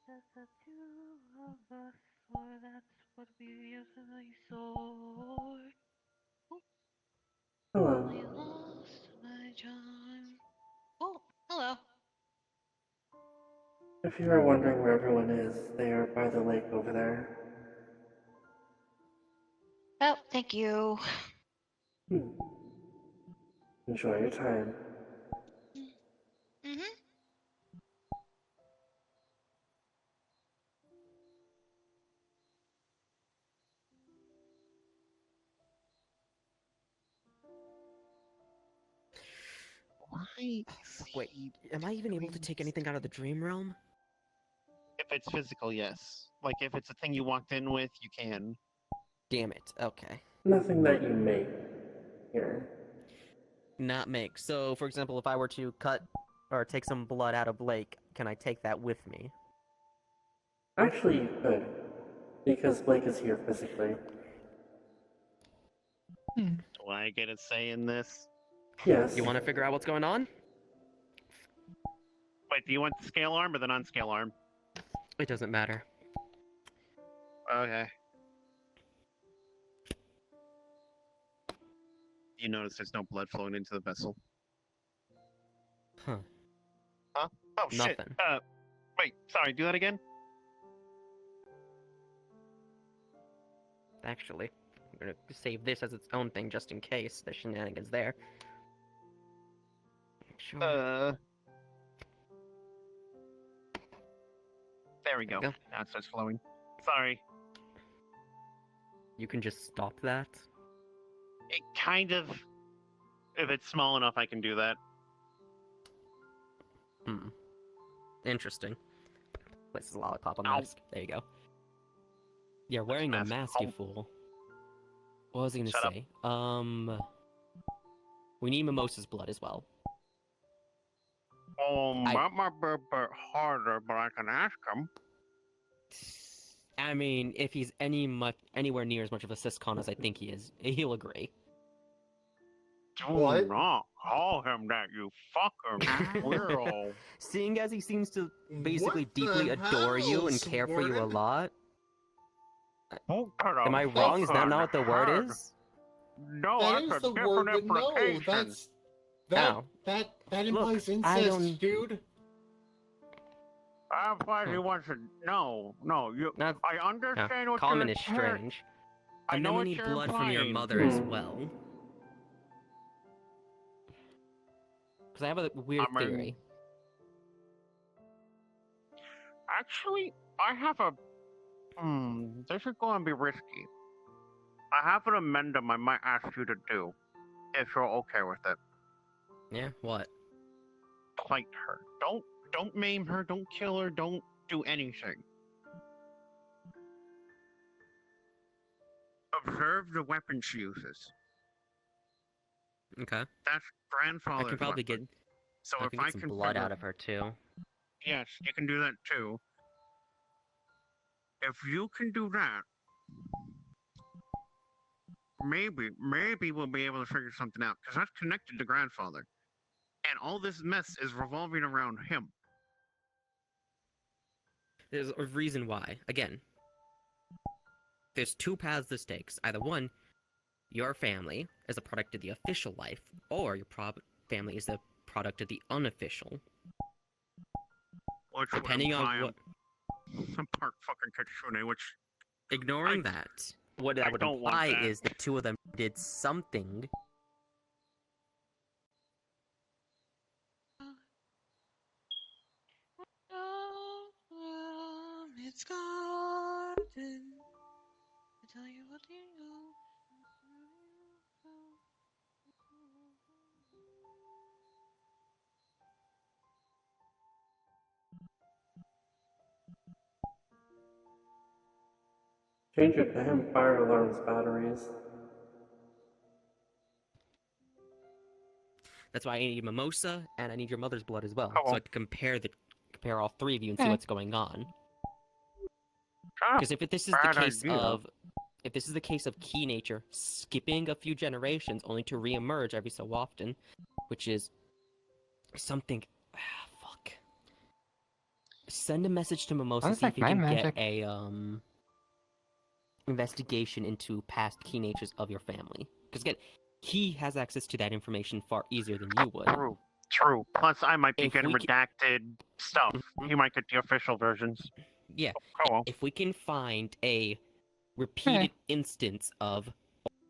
Just the two of us, for that's what we usually saw. Hello. I lost my charm. Oh, hello. If you are wondering where everyone is, they are by the lake over there. Oh, thank you. Enjoy your time. Mm-hmm. Why? Wait, am I even able to take anything out of the dream realm? If it's physical, yes. Like, if it's a thing you walked in with, you can. Damn it, okay. Nothing that you make here. Not make. So, for example, if I were to cut or take some blood out of Blake, can I take that with me? Actually, you could. Because Blake is here physically. Do I get a say in this? Yes. You want to figure out what's going on? Wait, do you want the scale arm or the non-scale arm? It doesn't matter. Okay. You notice there's no blood flowing into the vessel. Huh. Huh? Oh, shit. Nothing. Wait, sorry, do that again? Actually, I'm gonna save this as its own thing just in case the shenanigans there. Sure. There we go. There you Now it starts flowing. Sorry. You can just stop that. It kind of... If it's small enough, I can do that. Interesting. Places a lollipop on the mask. There you go. You're wearing a mask, you fool. What was I gonna say? We need Mimosa's blood as well. That might be a bit harder, but I can ask him. I mean, if he's anywhere near as much of a syscon as I think he is, he'll agree. Do not call him that, you fucking weirdo. Seeing as he seems to basically deeply adore you and care for you a lot. Am I wrong? Is that not what the word is? No, That that's is a the word, different but no, implication. that implies incest, dude. That's why he wants to... No, I understand what Common you're is strange. I And know then we what need you're blood from your implying. mother as well. Because I have a weird theory. Actually, I have a... this is going to be risky. I have an amendment I might ask you to do, if you're okay with it. Yeah, what? Fight her. Don't maim her, don't kill her, don't do anything. Observe the weapon she uses. Okay. That's grandfather's I can probably weapon. get. So I if can I get some can blood figure- out of her too. Yes, you can do that too. If you can do that, maybe we'll be able to figure something out, because that's connected to grandfather. And all this mess is revolving around him. There's a reason why. Again, there's two paths this takes. Either one, your family is a product of the official life, or your family is the product of the unofficial. Which depending on what. Part fucking Kitsune, which. Ignoring that, what that would don't want imply that. is the two of them did something. It's garden. I tell you what you know. Change your damn fire alarm's batteries. That's why I need Mimosa and I need your mother's blood as well, Oh, well. so I can compare all three of you and see Okay. what's going on. Ah, Because if this is the bad case idea. of, if this is the case of key nature skipping a few generations only to re-emerge every so often, which is something, fuck. Send a message to Mimosa, Sounds see like if you my can magic. get a investigation into past key natures of your family. Because again, he has access to that information far easier than you would. True. Plus, I might be If getting we redacted stuff. He might get the official versions. Yeah. Oh, well. If we can find a repeated instance of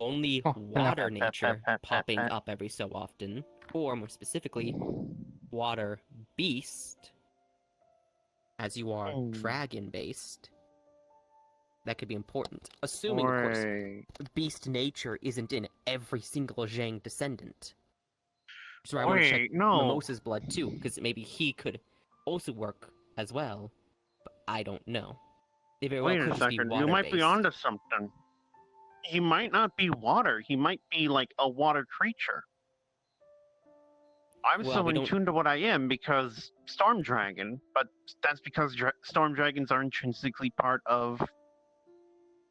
only Oh, water nature popping up every so often, or more specifically, water beast, as you are dragon based, that could be important. Assuming, of course, beast nature isn't in every single Zhang descendant. So I want to check Wait, no. Mimosa's blood too, because maybe he could also work as well, but I don't know. They very well Wait could a just be second. You might be water-based. onto something. He might not be water. He might be like a water creature. I'm Well, so we in don't- tune to what I am because Storm Dragon, but that's because Storm Dragons are intrinsically part of,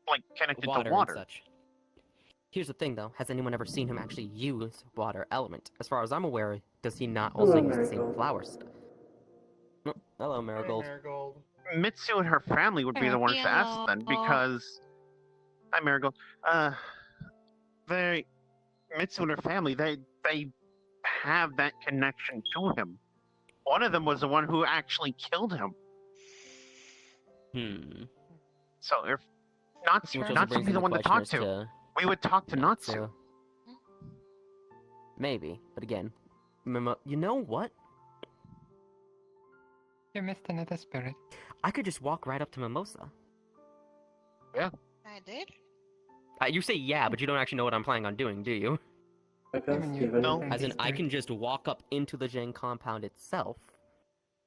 like, connected Water to and water. such. Here's the thing, though. Has anyone ever seen him actually use water element? As far as I'm aware, does he not Hello, also use the same Marigold. flower stuff? Oh, hello, Marigold. Marigold. Mitsu and her family would be the ones to ask then, because hi Marigold. They Mitsu and her family, they have that connection to him. One of them was the one who actually killed him. So if Natsu Which also would brings be in the the one to question talk as to. We would talk to Natsu. So, maybe, but again, you know what? You missed another spirit. I could just walk right up to Mimosa. Yeah. I did. You say yeah, but you don't actually know what I'm planning on doing, do you? I guess Even you even don't As in, I understand. can just walk up into the Jane compound itself.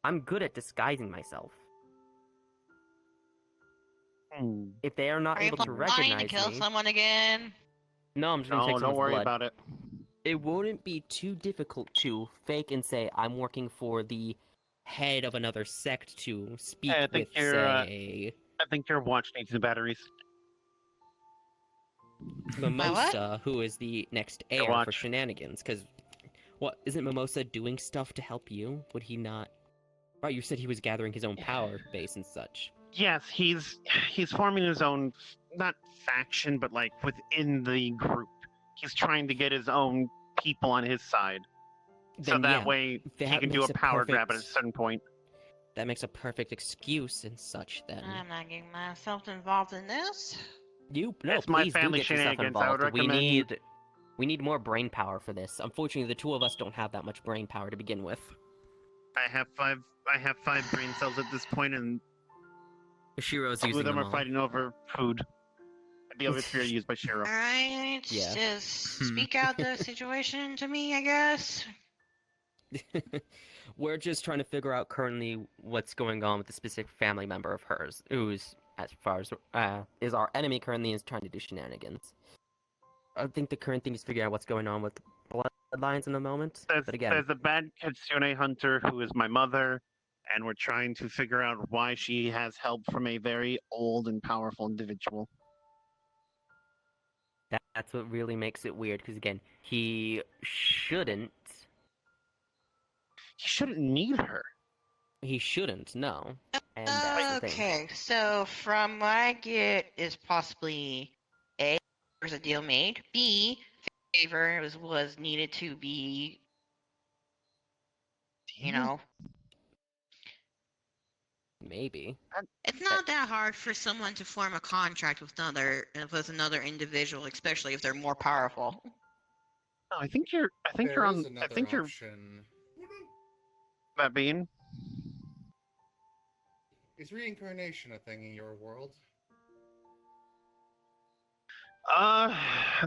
I'm good at disguising myself. If they are not Are you able to planning recognize to kill me, someone again? no, I'm just gonna No, take don't someone's worry blood. about it. It wouldn't be too difficult to fake and say I'm working for the head of another sect to speak I think with, say, I think your watch needs new batteries. Mimosa, who is the next heir for watch. shenanigans. Because, what, isn't Mimosa doing stuff to help you? Would he not? Right, you said he was gathering his own power base and such. Yes, he's forming his own, not faction, but like within the group. He's trying to get his own people on his side. So Then, that yeah, way he that can do a makes power grab at a perfect- certain point. That makes a perfect excuse and such, then. I'm not getting myself involved in this. No, It's my please do family get yourself shenanigans. I would involved. recommend We need more brain power for this. Unfortunately, the two of us don't have that much brain power to begin with. I have five brain cells at this point, and Shiro's two using of them them are all. fighting over food. The other three are used by Shiro. Alright, Yeah. just speak out the situation to me, I guess. We're just trying to figure out currently what's going on with the specific family member of hers, who's, as far as, is our enemy currently, is trying to do shenanigans. I think the current thing is figuring out what's going on with bloodlines in the moment. But again, There's a bad Kitsune hunter who is my mother, and we're trying to figure out why she has help from a very old and powerful individual. that's what really makes it weird, because again, he shouldn't need her. He shouldn't, no. And that's the thing. Okay, so from what I get is possibly A, there's a deal made. B, favor was needed to be, you know. Maybe. It's not that hard for someone to form a contract with another individual, especially if they're more powerful. No, I think you're There on. is I another think you're option. that being. Is reincarnation a thing in your world?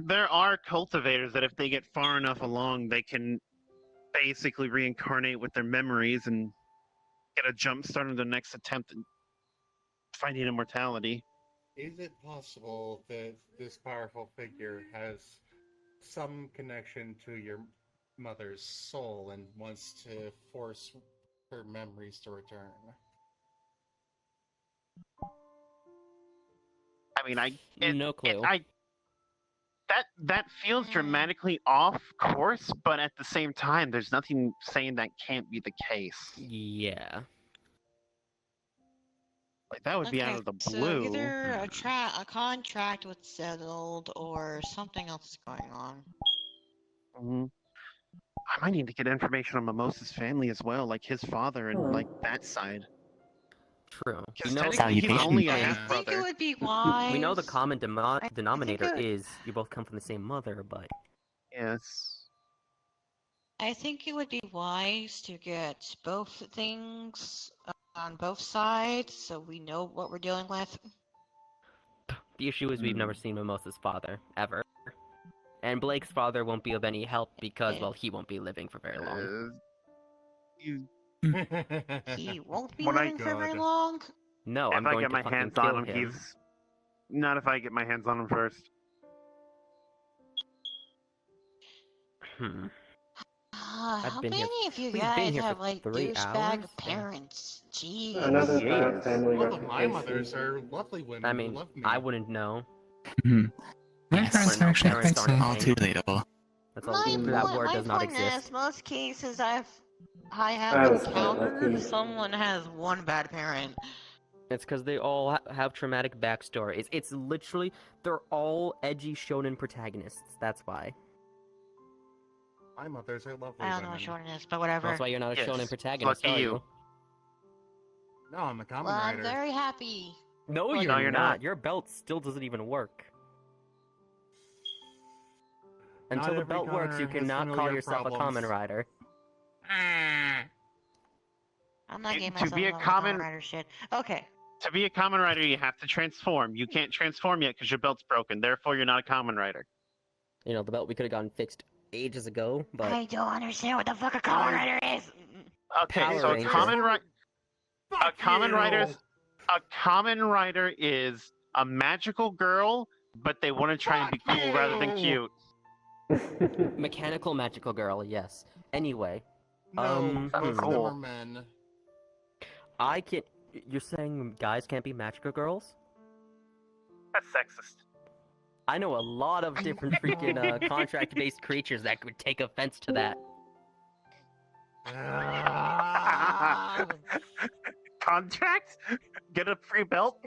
There are cultivators that if they get far enough along, they can basically reincarnate with their memories and get a jump start on their next attempt at finding immortality. Is it possible that this powerful figure has some connection to your mother's soul and wants to force her memories to return? I mean, no clue. That feels dramatically off course, but at the same time, there's nothing saying that can't be the case. Yeah. Like that would be out of the blue. So either a contract was settled or something else is going on. Mhm. I might need to get information on Mimosa's family as well, like his father and like that side. True. Because technically he's only a I half think brother. it would be wise. We know the common denominator it- is you both come from the same mother, but... Yes. I think it would be wise to get both things on both sides, so we know what we're dealing with. The issue is we've never seen Mimosa's father, ever. And Blake's father won't be of any help because, well, he won't be living for very long. He won't be When I- living for very long. No, if I'm I going get to my fucking hands kill on him, him. he's not if I get my hands on him first. How been here- many of you we've been guys here for have like 3 douchebag hours? parents? Jeez. Another bad family Both of my reputation. mothers are lovely women I who mean, love me. I wouldn't know. My Yes. parents Where are no actually parents quite aren't safe. All too relatable. That's that word does not point exist. is, most cases I I have was quite encountered, lucky. someone has one bad parent. It's because they all have traumatic backstories. It's literally, they're all edgy shonen protagonists. That's why. My mothers are lovely I don't know what women. shonen is, but whatever. That's why you're not a Yes, shonen protagonist, lucky are you. you? No, I'm a common Well, I'm rider. very happy. No, Like- you're, No, you're not. not. Your belt still doesn't even work. Not Until the every belt works, you Connor has cannot call familiar yourself a common problems. rider. I'm not getting To myself be a involved with common Rider shit. Okay. to be a common rider, you have to transform. You can't transform yet because your belt's broken. Therefore, you're not a common rider. You know, the belt we could have gotten fixed ages ago, but I don't understand what the fuck a common rider is. Okay, Power so Ranger. a common rider, you! a common rider is a magical girl, but they want to try and be cool rather than you! cute. mechanical magical girl, yes. Anyway, No, Sounds most of them cool. are men. I can't. You're saying guys can't be magical girls? That's sexist. I know a lot of different freaking contract-based creatures that could take offense to that. Contract? Get a free belt?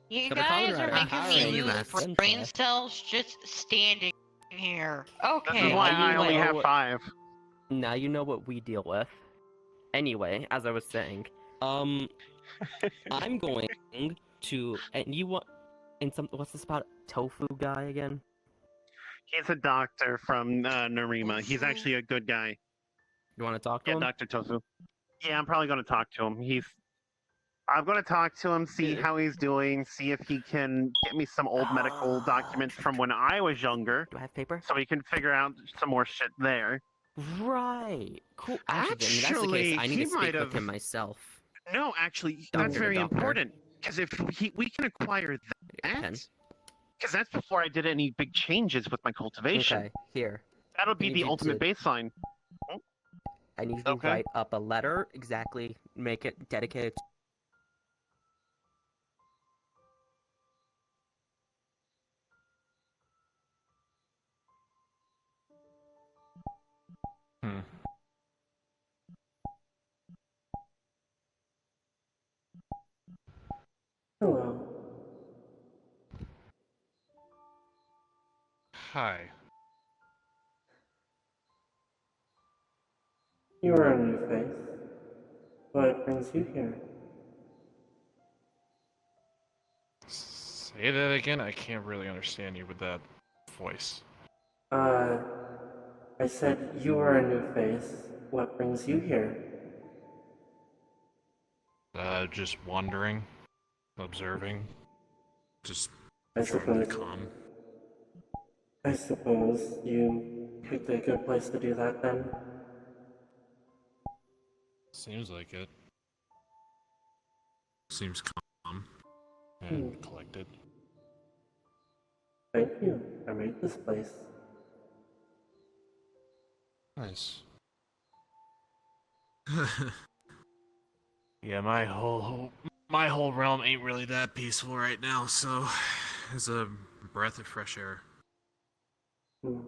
You But a common guys are rider, making Power me Ranger, lose Sentai. brain cells just standing here. Okay. This is why Now I you only know have what- 5. Now you know what we deal with. Anyway, as I was saying, I'm going to, and you want, in some, what's this about tofu guy again? He's a doctor from Narima. He's actually a good guy. You want to talk to Yeah, him? Dr. Tofu. Yeah, I'm probably going to talk to him. I'm going to talk to him, see how he's doing, see if he can get me some old medical documents from when I was younger. Do I have paper? So we can figure out some more shit there. Right. Cool. Actually, I mean, that's the Actually, case. I need he to speak might with have- him myself. No, actually, Doctor that's to very doctor. important. Because if we can acquire Pen. that, because that's before I did any big changes with my cultivation. Okay, here. That'll I be need the you ultimate to- baseline. I need you to Okay. write up a letter, exactly, make it dedicated to... Hello. Hi. You are a new face. What brings you here? Say that again? I can't really understand you with that voice. I said you are a new face. What brings you here? Just wandering, observing, just I trying to be suppose. calm. I suppose you picked a good place to do that then? Seems like it. Seems calm and collected. Thank you. I made this place. Nice. Yeah, my whole realm ain't really that peaceful right now, so it's a breath of fresh air. Hmm.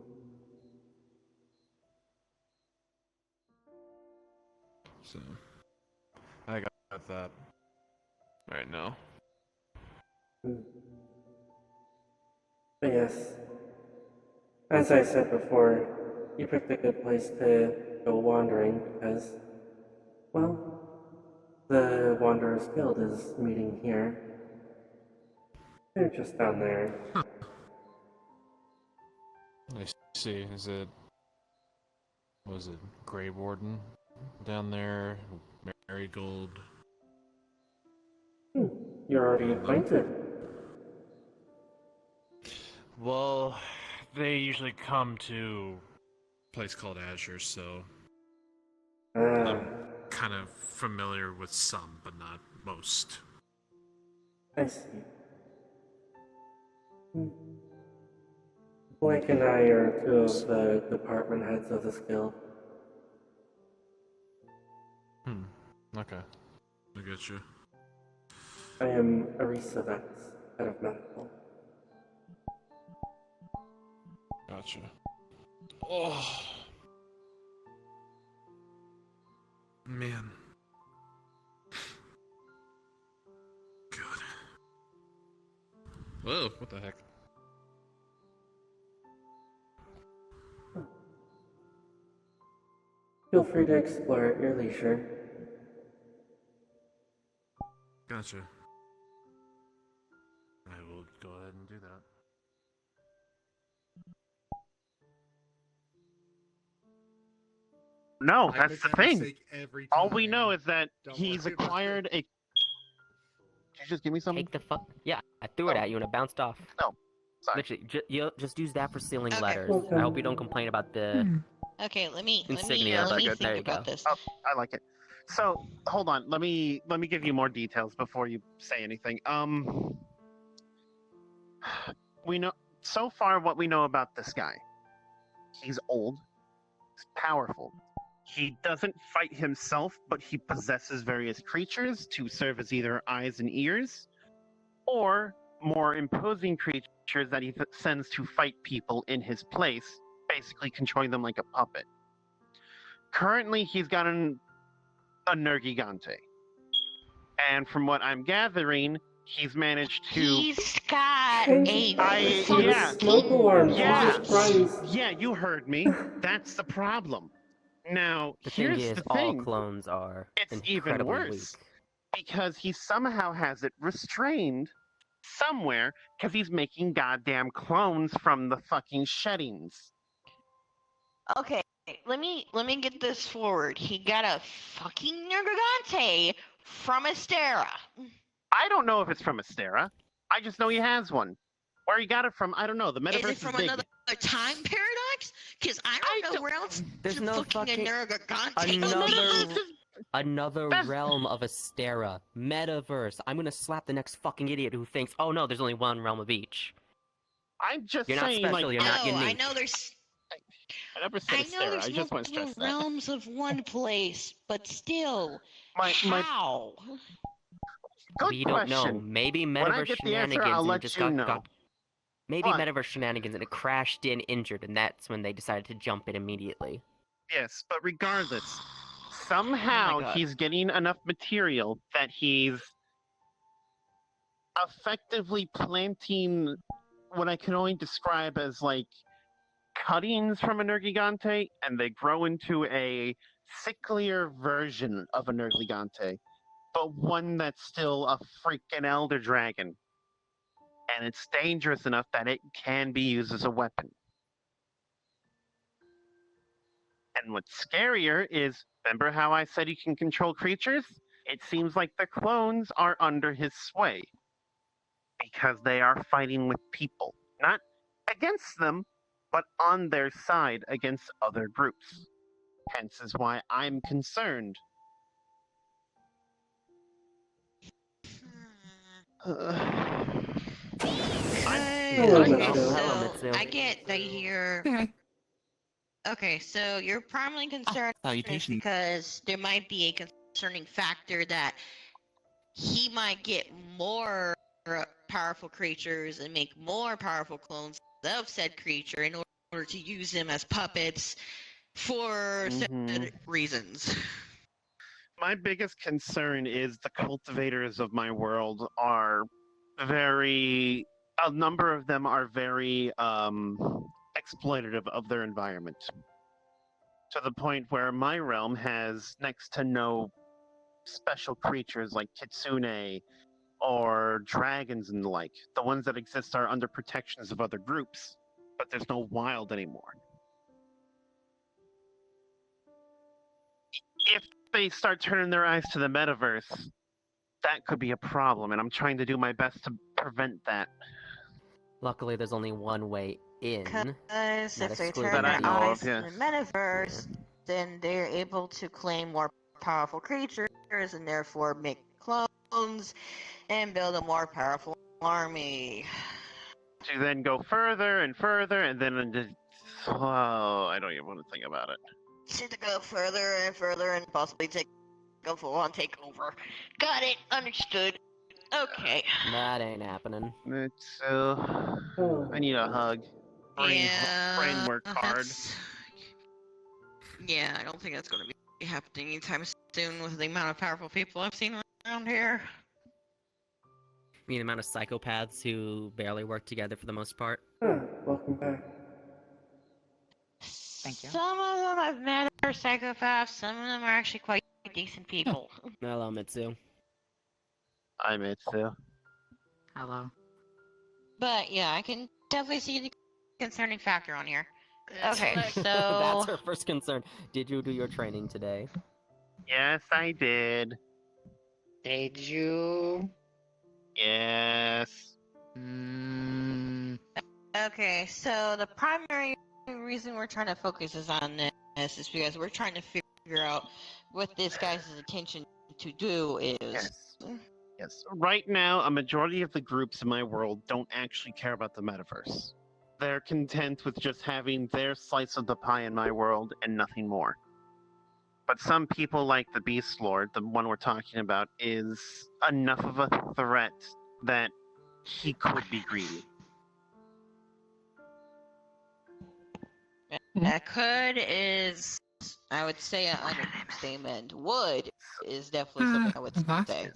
So I got that right now. Hmm. But yes, as I said before, you picked a good place to go wandering because, well, the Wanderers Guild is meeting here. They're just down there. I see. Was it Grey Warden down there? Marigold. You're already acquainted. Well, they usually come to a place called Azure, so I'm kind of familiar with some, but not most. I see. Blake and I are two of the department heads of this guild. Okay. I get you. I am Orisa, head of medical. Gotcha. Oh. Man. Good. Whoa, what the heck? Feel free to explore at your leisure. Gotcha. I will go ahead and do that. No, I that's make the that thing. mistake every All we time. know is that Don't he's worry about acquired a. Did you just give me something? Take the fuck. Yeah, I threw it at you and it bounced off. No, sorry. Literally, just use that for sealing Okay. letters. I hope you don't complain about the Okay, let me insignia, but think there you about go. this. Oh, I like it. So hold on. Let me give you more details before you say anything. We know so far what we know about this guy. He's old. He's powerful. He doesn't fight himself, but he possesses various creatures to serve as either eyes and ears, or more imposing creatures that he sends to fight people in his place, basically controlling them like a puppet. Currently, he's got a Nergigante. And from what I'm gathering, he's managed to. He's got Hey, a see the smoke alarm, Jesus Christ. Yeah, you heard me. That's the problem. Now, The thing here's is, the all thing. clones are It's even incredibly worse weak. because he somehow has it restrained somewhere because he's making goddamn clones from the fucking sheddings. Okay, let me get this forward. He got a fucking Nergigante from Astera. I don't know if it's from Astera. I just know he has one. Where he got it from, I don't know. The metaverse Is it from big. another time paradox? Because I don't know where else There's to no fucking fucking Nergigante. another realm of Astera. Metaverse. I'm gonna slap the next fucking idiot who thinks, oh no, there's only one realm of each. I'm just You're not saying, special, like, you're not unique. I know there's. I never said I know Astera. there's I just want to multiple stress that. realms of one place, but still, My- how? Good We don't know. question. Maybe When I metaverse get the answer, shenanigans I'll and let it just you got, know. got maybe But- metaverse shenanigans and it crashed in injured, and that's when they decided to jump it immediately. Yes, but regardless, Oh somehow God. he's getting enough material that he's effectively planting what I can only describe as like cuttings from a Nergigante, and they grow into a sicklier version of a Nergigante, but one that's still a freaking Elder Dragon. And it's dangerous enough that it can be used as a weapon. And what's scarier is, remember how I said you can control creatures? It seems like the clones are under his sway. Because they are fighting with people. Not against them, but on their side against other groups. Hence is why I'm concerned. Okay, so I get that you're. Okay, so you're primarily concerned salutations. because there might be a concerning factor that he might get more powerful creatures and make more powerful clones of said creature in order to use them as puppets for said reasons. My biggest concern is the cultivators of my world are very. A number of them are very exploitative of their environment. To the point where my realm has next to no special creatures like kitsune or dragons and the like. The ones that exist are under protections of other groups, but there's no wild anymore. If they start turning their eyes to the metaverse, that could be a problem, and I'm trying to do my best to prevent that. Luckily, there's only one way in. Because not if they excluding turn their people. eyes to the metaverse, then they're able to claim more powerful creatures and therefore make clones and build a more powerful army. To then go further and further, and then just, oh, I don't even want to think about it. To go further and further and possibly take a full-on takeover. Got it. Understood. Okay. That ain't happening. It's I need a hug. framework card. Yeah, I don't think that's going to be happening anytime soon with the amount of powerful people I've seen around here. I mean, the amount of psychopaths who barely work together for the most part. Welcome back. Thank you. Some of them I've met are psychopaths. Some of them are actually quite decent people. Hello, Mitsu. Hi, Mitsu. Hello. But yeah, I can definitely see the concerning factor on here. Okay, so That's her first concern. Did you do your training today? Yes, I did. Did you? Yes. Okay, so the primary reason we're trying to focus is on this is because we're trying to figure out what this guy's intention to do is. Yes. Right now, a majority of the groups in my world don't actually care about the metaverse. They're content with just having their slice of the pie in my world and nothing more. But some people, like the Beast Lord, the one we're talking about, is enough of a threat that he could be greedy. Could is, I would say, an understatement. Would is definitely something I would say.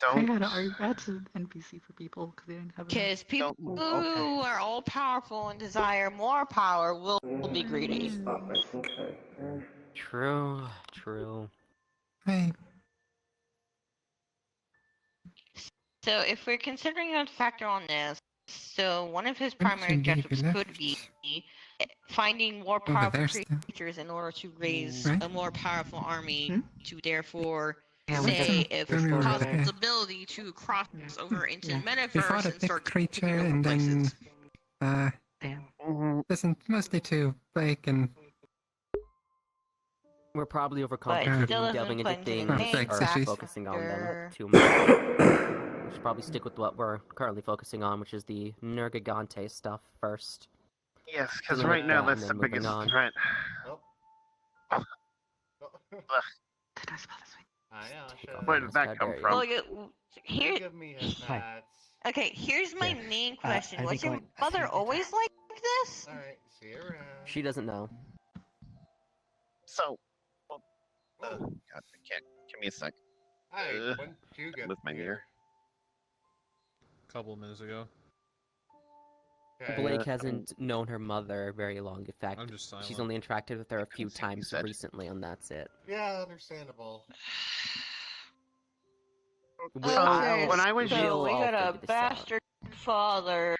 Are you bad to NPC for people because they didn't have? Because people who are all powerful and desire more power will be greedy. True, true. Hey, So if we're considering a factor on this, so one of his When primary should we be objectives could be finding more Over powerful there still. creatures in order to raise Right. a more powerful army to therefore Yeah, say what's if the memory right there? possibility to cross over into We metaverse fought a and big start creature taking over and places. then listen mostly to Blake and We're probably But it overcomplicating still and doesn't delving into play into things the main Thanks, or Ashish. focusing on them factor. too much. We should probably stick with what we're currently focusing on, which is the Nergigante stuff first. Yes, because Dealing with right now that and that's the then moving biggest on. threat. Oh. Where did that come from? Well, here, Give me his hats. okay, here's my main question. I Was think your going- mother always like this? Alright, see you around. She doesn't know. So, God, I can't. Give me a sec. Hi, when did you get With my here? A couple of minutes ago. Blake hasn't known her mother very long. In fact, I'm just she's silent. only interacted with her a few times said. recently, and that's it. Yeah, understandable. Okay, when I was so we all got a figure this out. bastard father,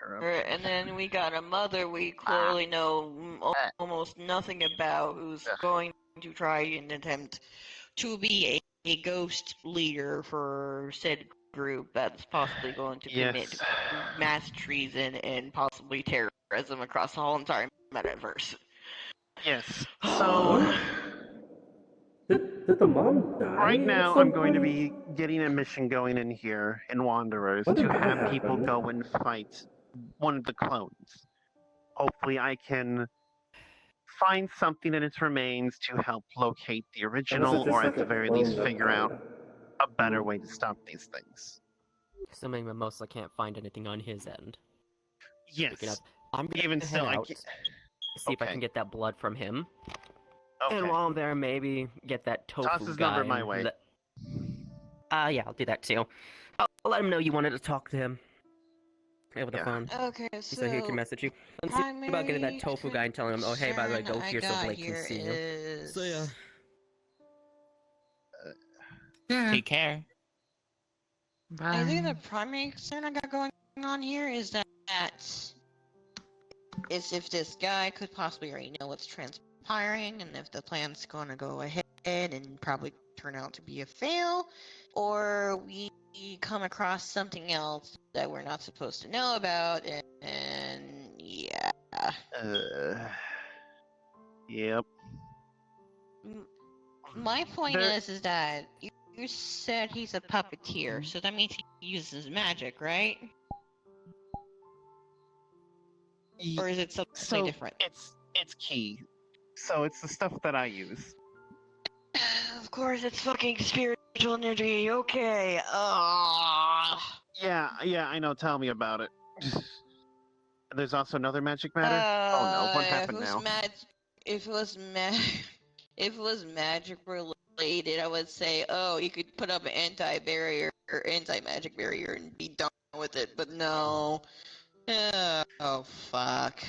and then we got a mother we clearly know almost nothing about, who's going to try and attempt to be a ghost leader for said group that's possibly going to commit mass treason and possibly terrorism across the whole entire metaverse. Yes. So Did the mom die? right at now, some I'm going to point? be getting a mission going in here in Wanderers When to did that have people happen? go and fight one of the clones. Hopefully, I can find something in its remains to help locate the original, just or like at the a very clone least that figure died? out a better way to stop these things. Assuming Mimosa can't find anything on his end. Yes. Speaking of, I'm gonna Even head still, I out, can't. see if I Okay. can get that blood from him. Okay. And while I'm there, maybe get that tofu Toss his guy. number my and way. Yeah, I'll do that too. I'll let him know you wanted to talk to him. Over the phone. Okay, So he can message you. And see about getting that tofu guy and telling him, oh hey, by the way, go here so Blake can see you. So yeah. yeah. Take care. I think the primary concern I got going on here is that is if this guy could possibly already know what's transpiring, and if the plan's going to go ahead and probably turn out to be a fail, or we come across something else that we're not supposed to know about, and yeah. Yep. My point There- is that you said he's a puppeteer, so that means he uses magic, right? Or is it something different? It's key. So it's the stuff that I use. Of course, it's fucking spiritual energy. Okay. Yeah, I know. Tell me about it. There's also another magic matter. Oh no, what happened now? If it was if it was magic related, I would say, oh, you could put up an anti-barrier or anti-magic barrier and be done with it. But no. Oh fuck.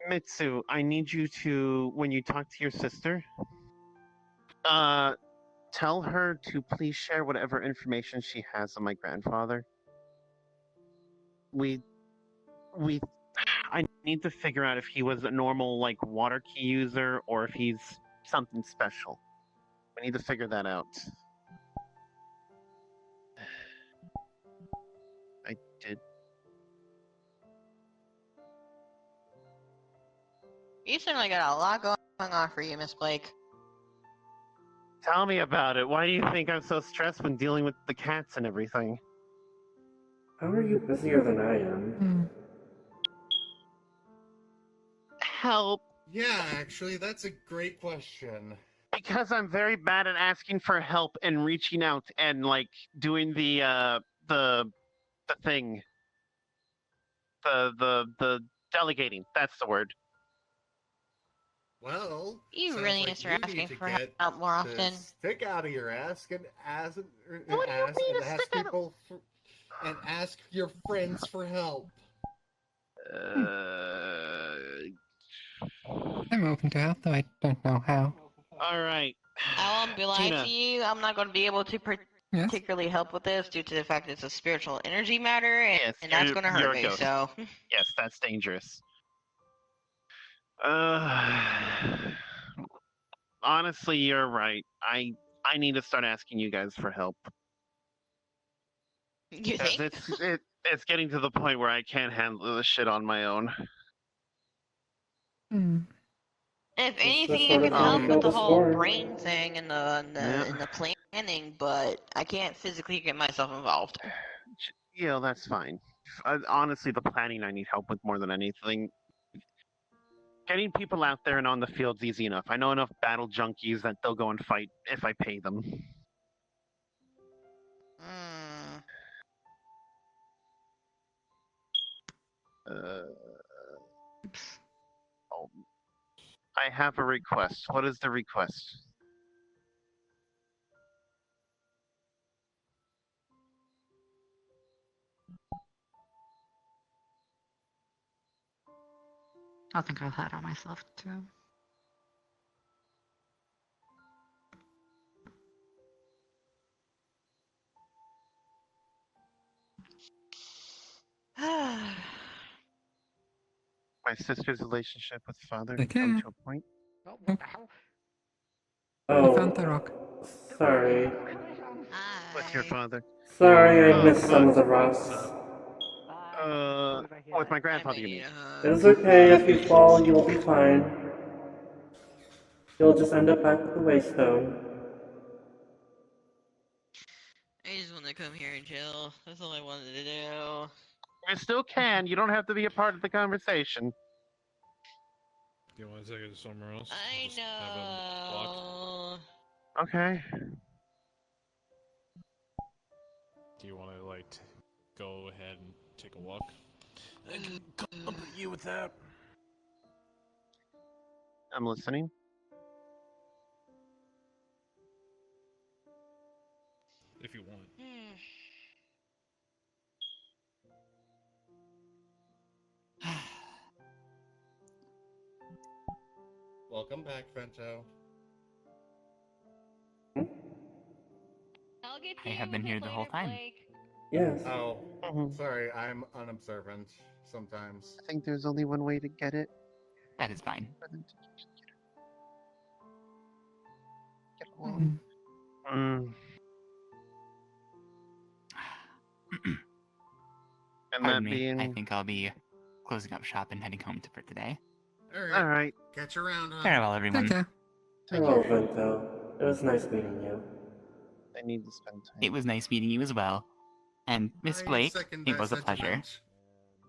Mitsu, I need you to, when you talk to your sister, tell her to please share whatever information she has on my grandfather. I need to figure out if he was a normal, like, water key user or if he's something special. We need to figure that out. I did. You certainly got a lot going on for you, Miss Blake. Tell me about it. Why do you think I'm so stressed when dealing with the cats and everything? How are you busier than I am? Help. Yeah, actually, that's a great question. Because I'm very bad at asking for help and reaching out and, like, doing the thing. The delegating. That's the word. Well, You sounds really like need to start you need asking to for get help more to often. stick out of your ass and ask What do you mean to ask stick out? people and ask your friends for help. I'm open to help, though I don't know how. All right. I won't be lying Gina. to you. I'm not going to be able to particularly help with this due to the fact it's a spiritual energy matter, and, Yes, and that's going to you're hurt a me. ghost. So. Yes, that's dangerous. Honestly, you're right. I need to start asking you guys for help. You Because think? it's getting to the point where I can't handle this shit on my own. If the anything, sort I of can thing I help with feel the this whole for. brain thing and the planning, but I can't physically get myself involved. Yeah, that's fine. Honestly, the planning I need help with more than anything. Getting people out there and on the field's easy enough. I know enough battle junkies that they'll go and fight if I pay them. I have a request. What is the request? I think I've had on myself too. My sister's relationship with father Okay. come to a point. I Oh, found the rock. sorry. With your father. Sorry, I missed some of the rocks. With my grandfather, you mean? It's okay, if you fall, you will be fine. You'll just end up back with the waystone. I just want to come here and chill. That's all I wanted to do. You still can. You don't have to be a part of the conversation. You want to take it somewhere else? I Just have a walk? Okay. Do you want to, like, go ahead and take a walk? I can accompany you with that. I'm listening. If you want. Welcome back, Vento. I have been here the whole time. Yes. Oh, sorry, I'm unobservant sometimes. I think there's only one way to get it. That is fine. Get along. And Pardon that me, being... I think I'll be closing up shop and heading home for today. All right. Catch you around, huh? Farewell, everyone. Hello, Vento. It was nice meeting you. I need to spend time. It was nice meeting you as well. And Miss I Blake, second it that was a pleasure. sentiment.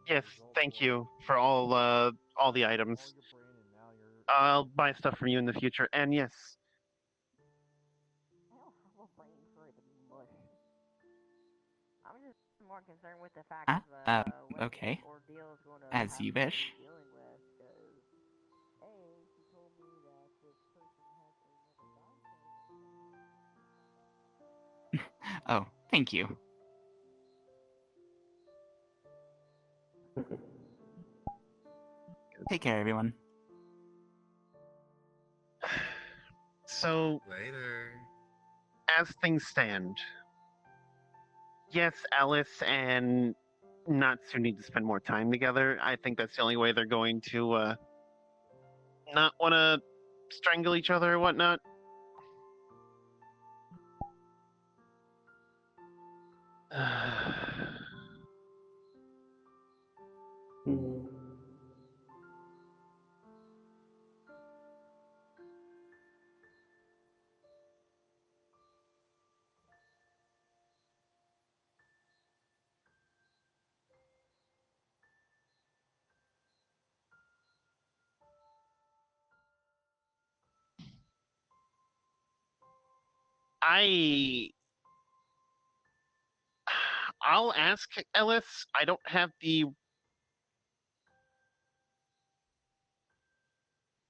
Yes, thank you for all the items. I'll buy stuff from you in the future, and yes. I'm just more concerned with the fact Okay. deal is going to As you have to wish. be dealing with, because A, she told me that this person has another dog. Oh, thank you. Take care, everyone. So, Later. as things stand, yes, Alice and Natsu need to spend more time together. I think that's the only way they're going to not want to strangle each other or whatnot. Hmm. I I'll ask Ellis. I don't have the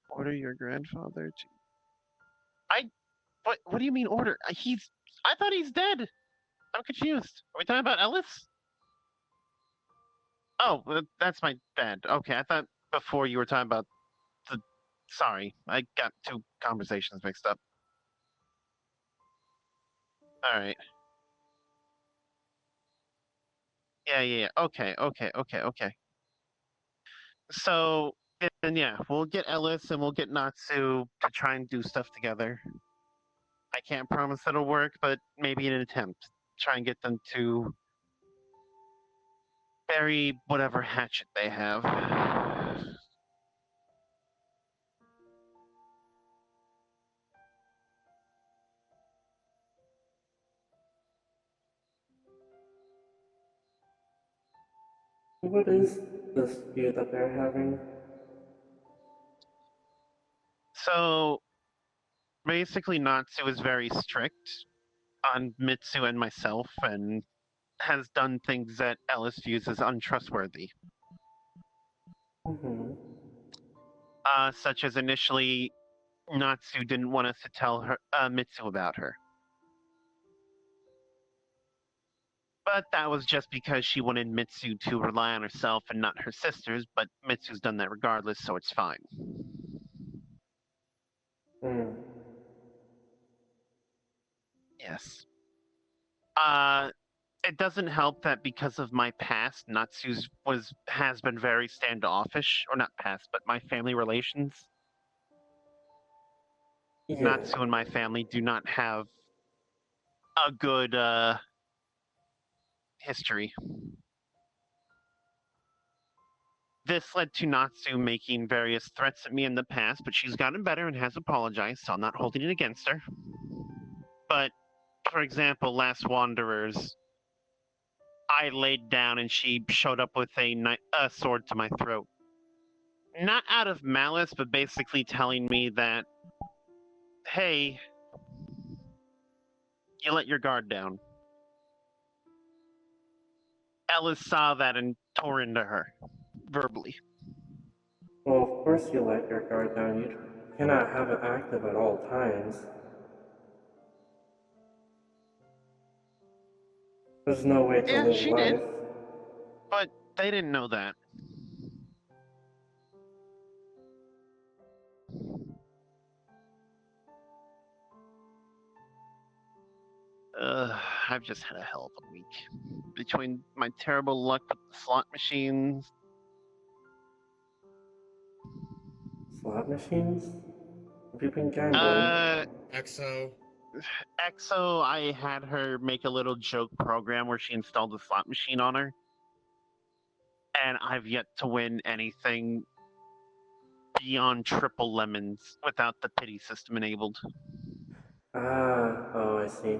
order your grandfather to. What do you mean order? I thought he's dead. I'm confused. Are we talking about Ellis? Oh, that's my bad. Okay, I thought before you were talking about the. Sorry, I got two conversations mixed up. All right. Yeah. Okay. So then, yeah, we'll get Ellis and we'll get Natsu to try and do stuff together. I can't promise it'll work, but maybe an attempt. Try and get them to bury whatever hatchet they have. What is this view that they're having? So basically, Natsu is very strict on Mitsu and myself and has done things that Ellis views as untrustworthy. Mm-hmm. Such as initially, Natsu didn't want us to tell her Mitsu about her. But that was just because she wanted Mitsu to rely on herself and not her sisters, but Mitsu's done that regardless, so it's fine. Mm. Yes. It doesn't help that because of my past, Natsu's has been very standoffish, or not past, but my family relations. Yeah. Natsu and my family do not have a good history. This led to Natsu making various threats at me in the past, but she's gotten better and has apologized, so I'm not holding it against her. But, for example, last Wanderers, I laid down and she showed up with a sword to my throat. Not out of malice, but basically telling me that, hey, you let your guard down. Ellis saw that and tore into her, verbally. Well, of course you let your guard down. You cannot have it active at all times. There's no way to Yeah, live she life. did. But they didn't know that. I've just had a hell of a week. Between my terrible luck with the slot machines. Slot machines? Have you been gambling? EXO. EXO, I had her make a little joke program where she installed a slot machine on her. And I've yet to win anything beyond triple lemons without the pity system enabled. Oh, I see.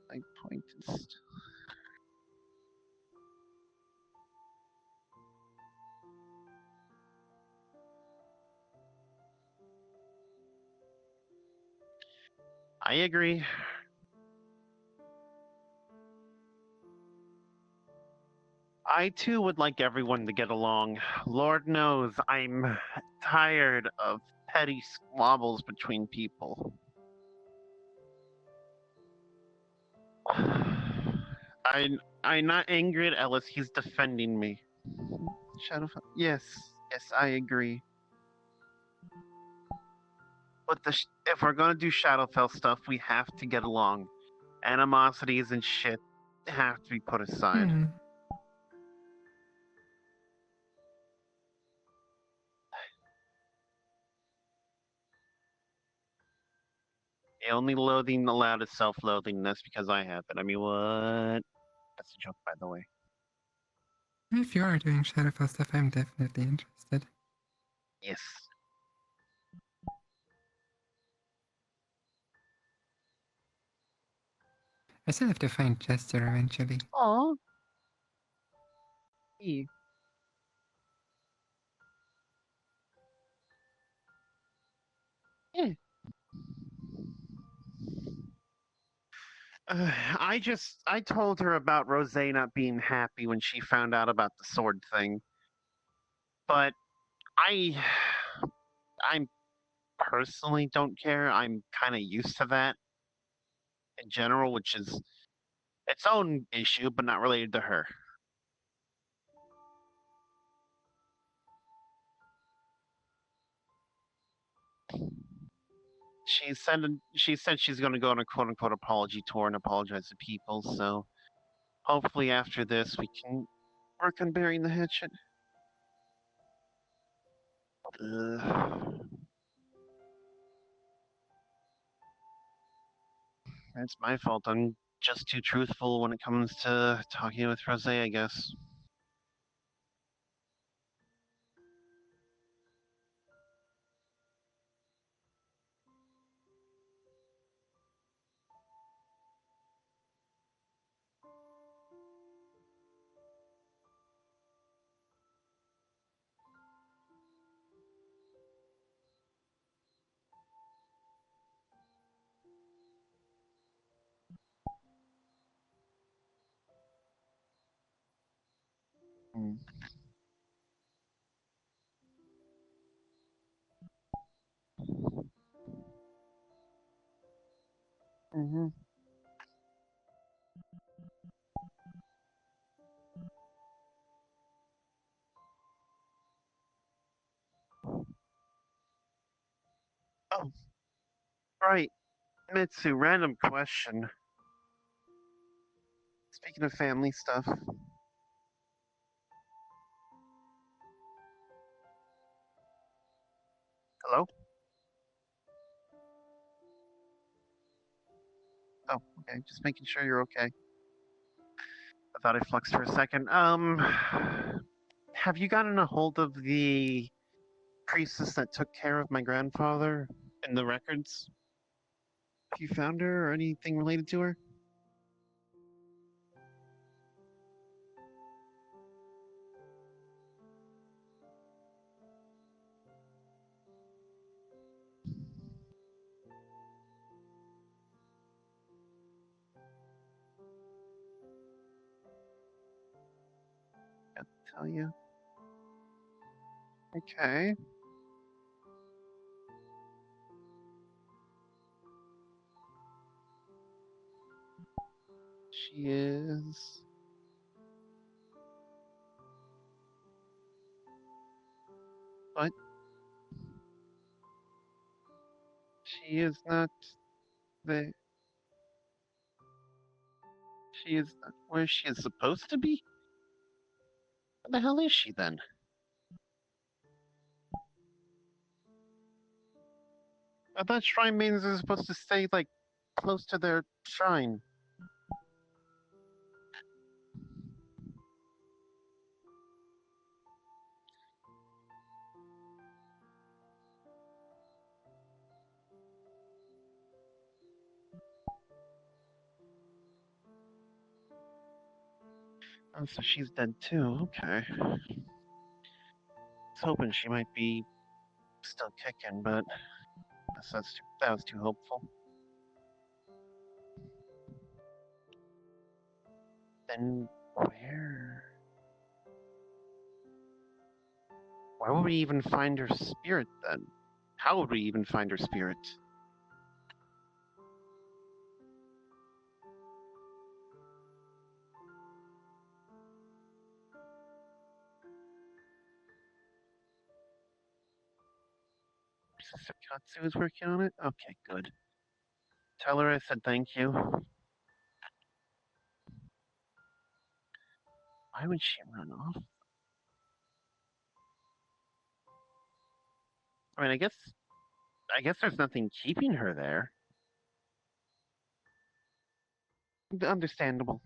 My point is. I agree. I too would like everyone to get along. Lord knows I'm tired of petty squabbles between people. I'm not angry at Ellis. He's defending me. Shadowfell. Yes, I agree. But if we're gonna do Shadowfell stuff, we have to get along. Animosities and shit have to be put aside. The only loathing allowed is self-loathing. That's because I have it. I mean, what? That's a joke, by the way. If you are doing Shadowfell stuff, I'm definitely interested. Yes. I still have to find Jester eventually. Aww. Yeah. I told her about Rose not being happy when she found out about the sword thing. But I'm personally don't care. I'm kind of used to that in general, which is its own issue, but not related to her. She said she's going to go on a quote unquote apology tour and apologize to people. So hopefully after this we can work on burying the hatchet. It's my fault. I'm just too truthful when it comes to talking with Rose, I guess. Mm-hmm. Oh, right. Mitsu, random question. Speaking of family stuff. Hello? Oh, okay. Just making sure you're okay. I thought I fluxed for a second. Have you gotten a hold of the priestess that took care of my grandfather in the records? Have you found her or anything related to her? I'll tell you. Okay. She is. What? She is not the. She is not where she is supposed to be? Where the hell is she then? I thought shrine maidens are supposed to stay, like, close to their shrine. Oh, so she's dead too. Okay. I was hoping she might be still kicking, but that was too hopeful. Then where? Why would we even find her spirit then? How would we even find her spirit? Katsu is working on it? Okay, good. Tell her I said thank you. Why would she run off? I mean, I guess there's nothing keeping her there. Understandable.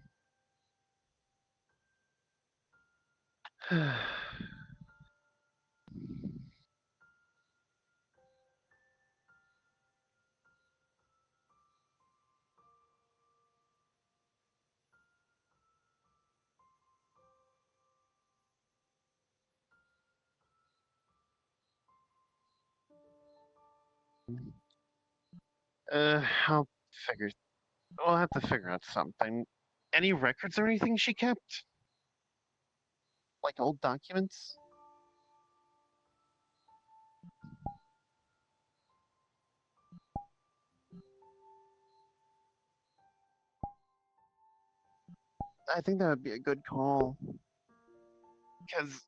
I'll figure. We'll have to figure out something. Any records or anything she kept? Like old documents? I think that would be a good call. Because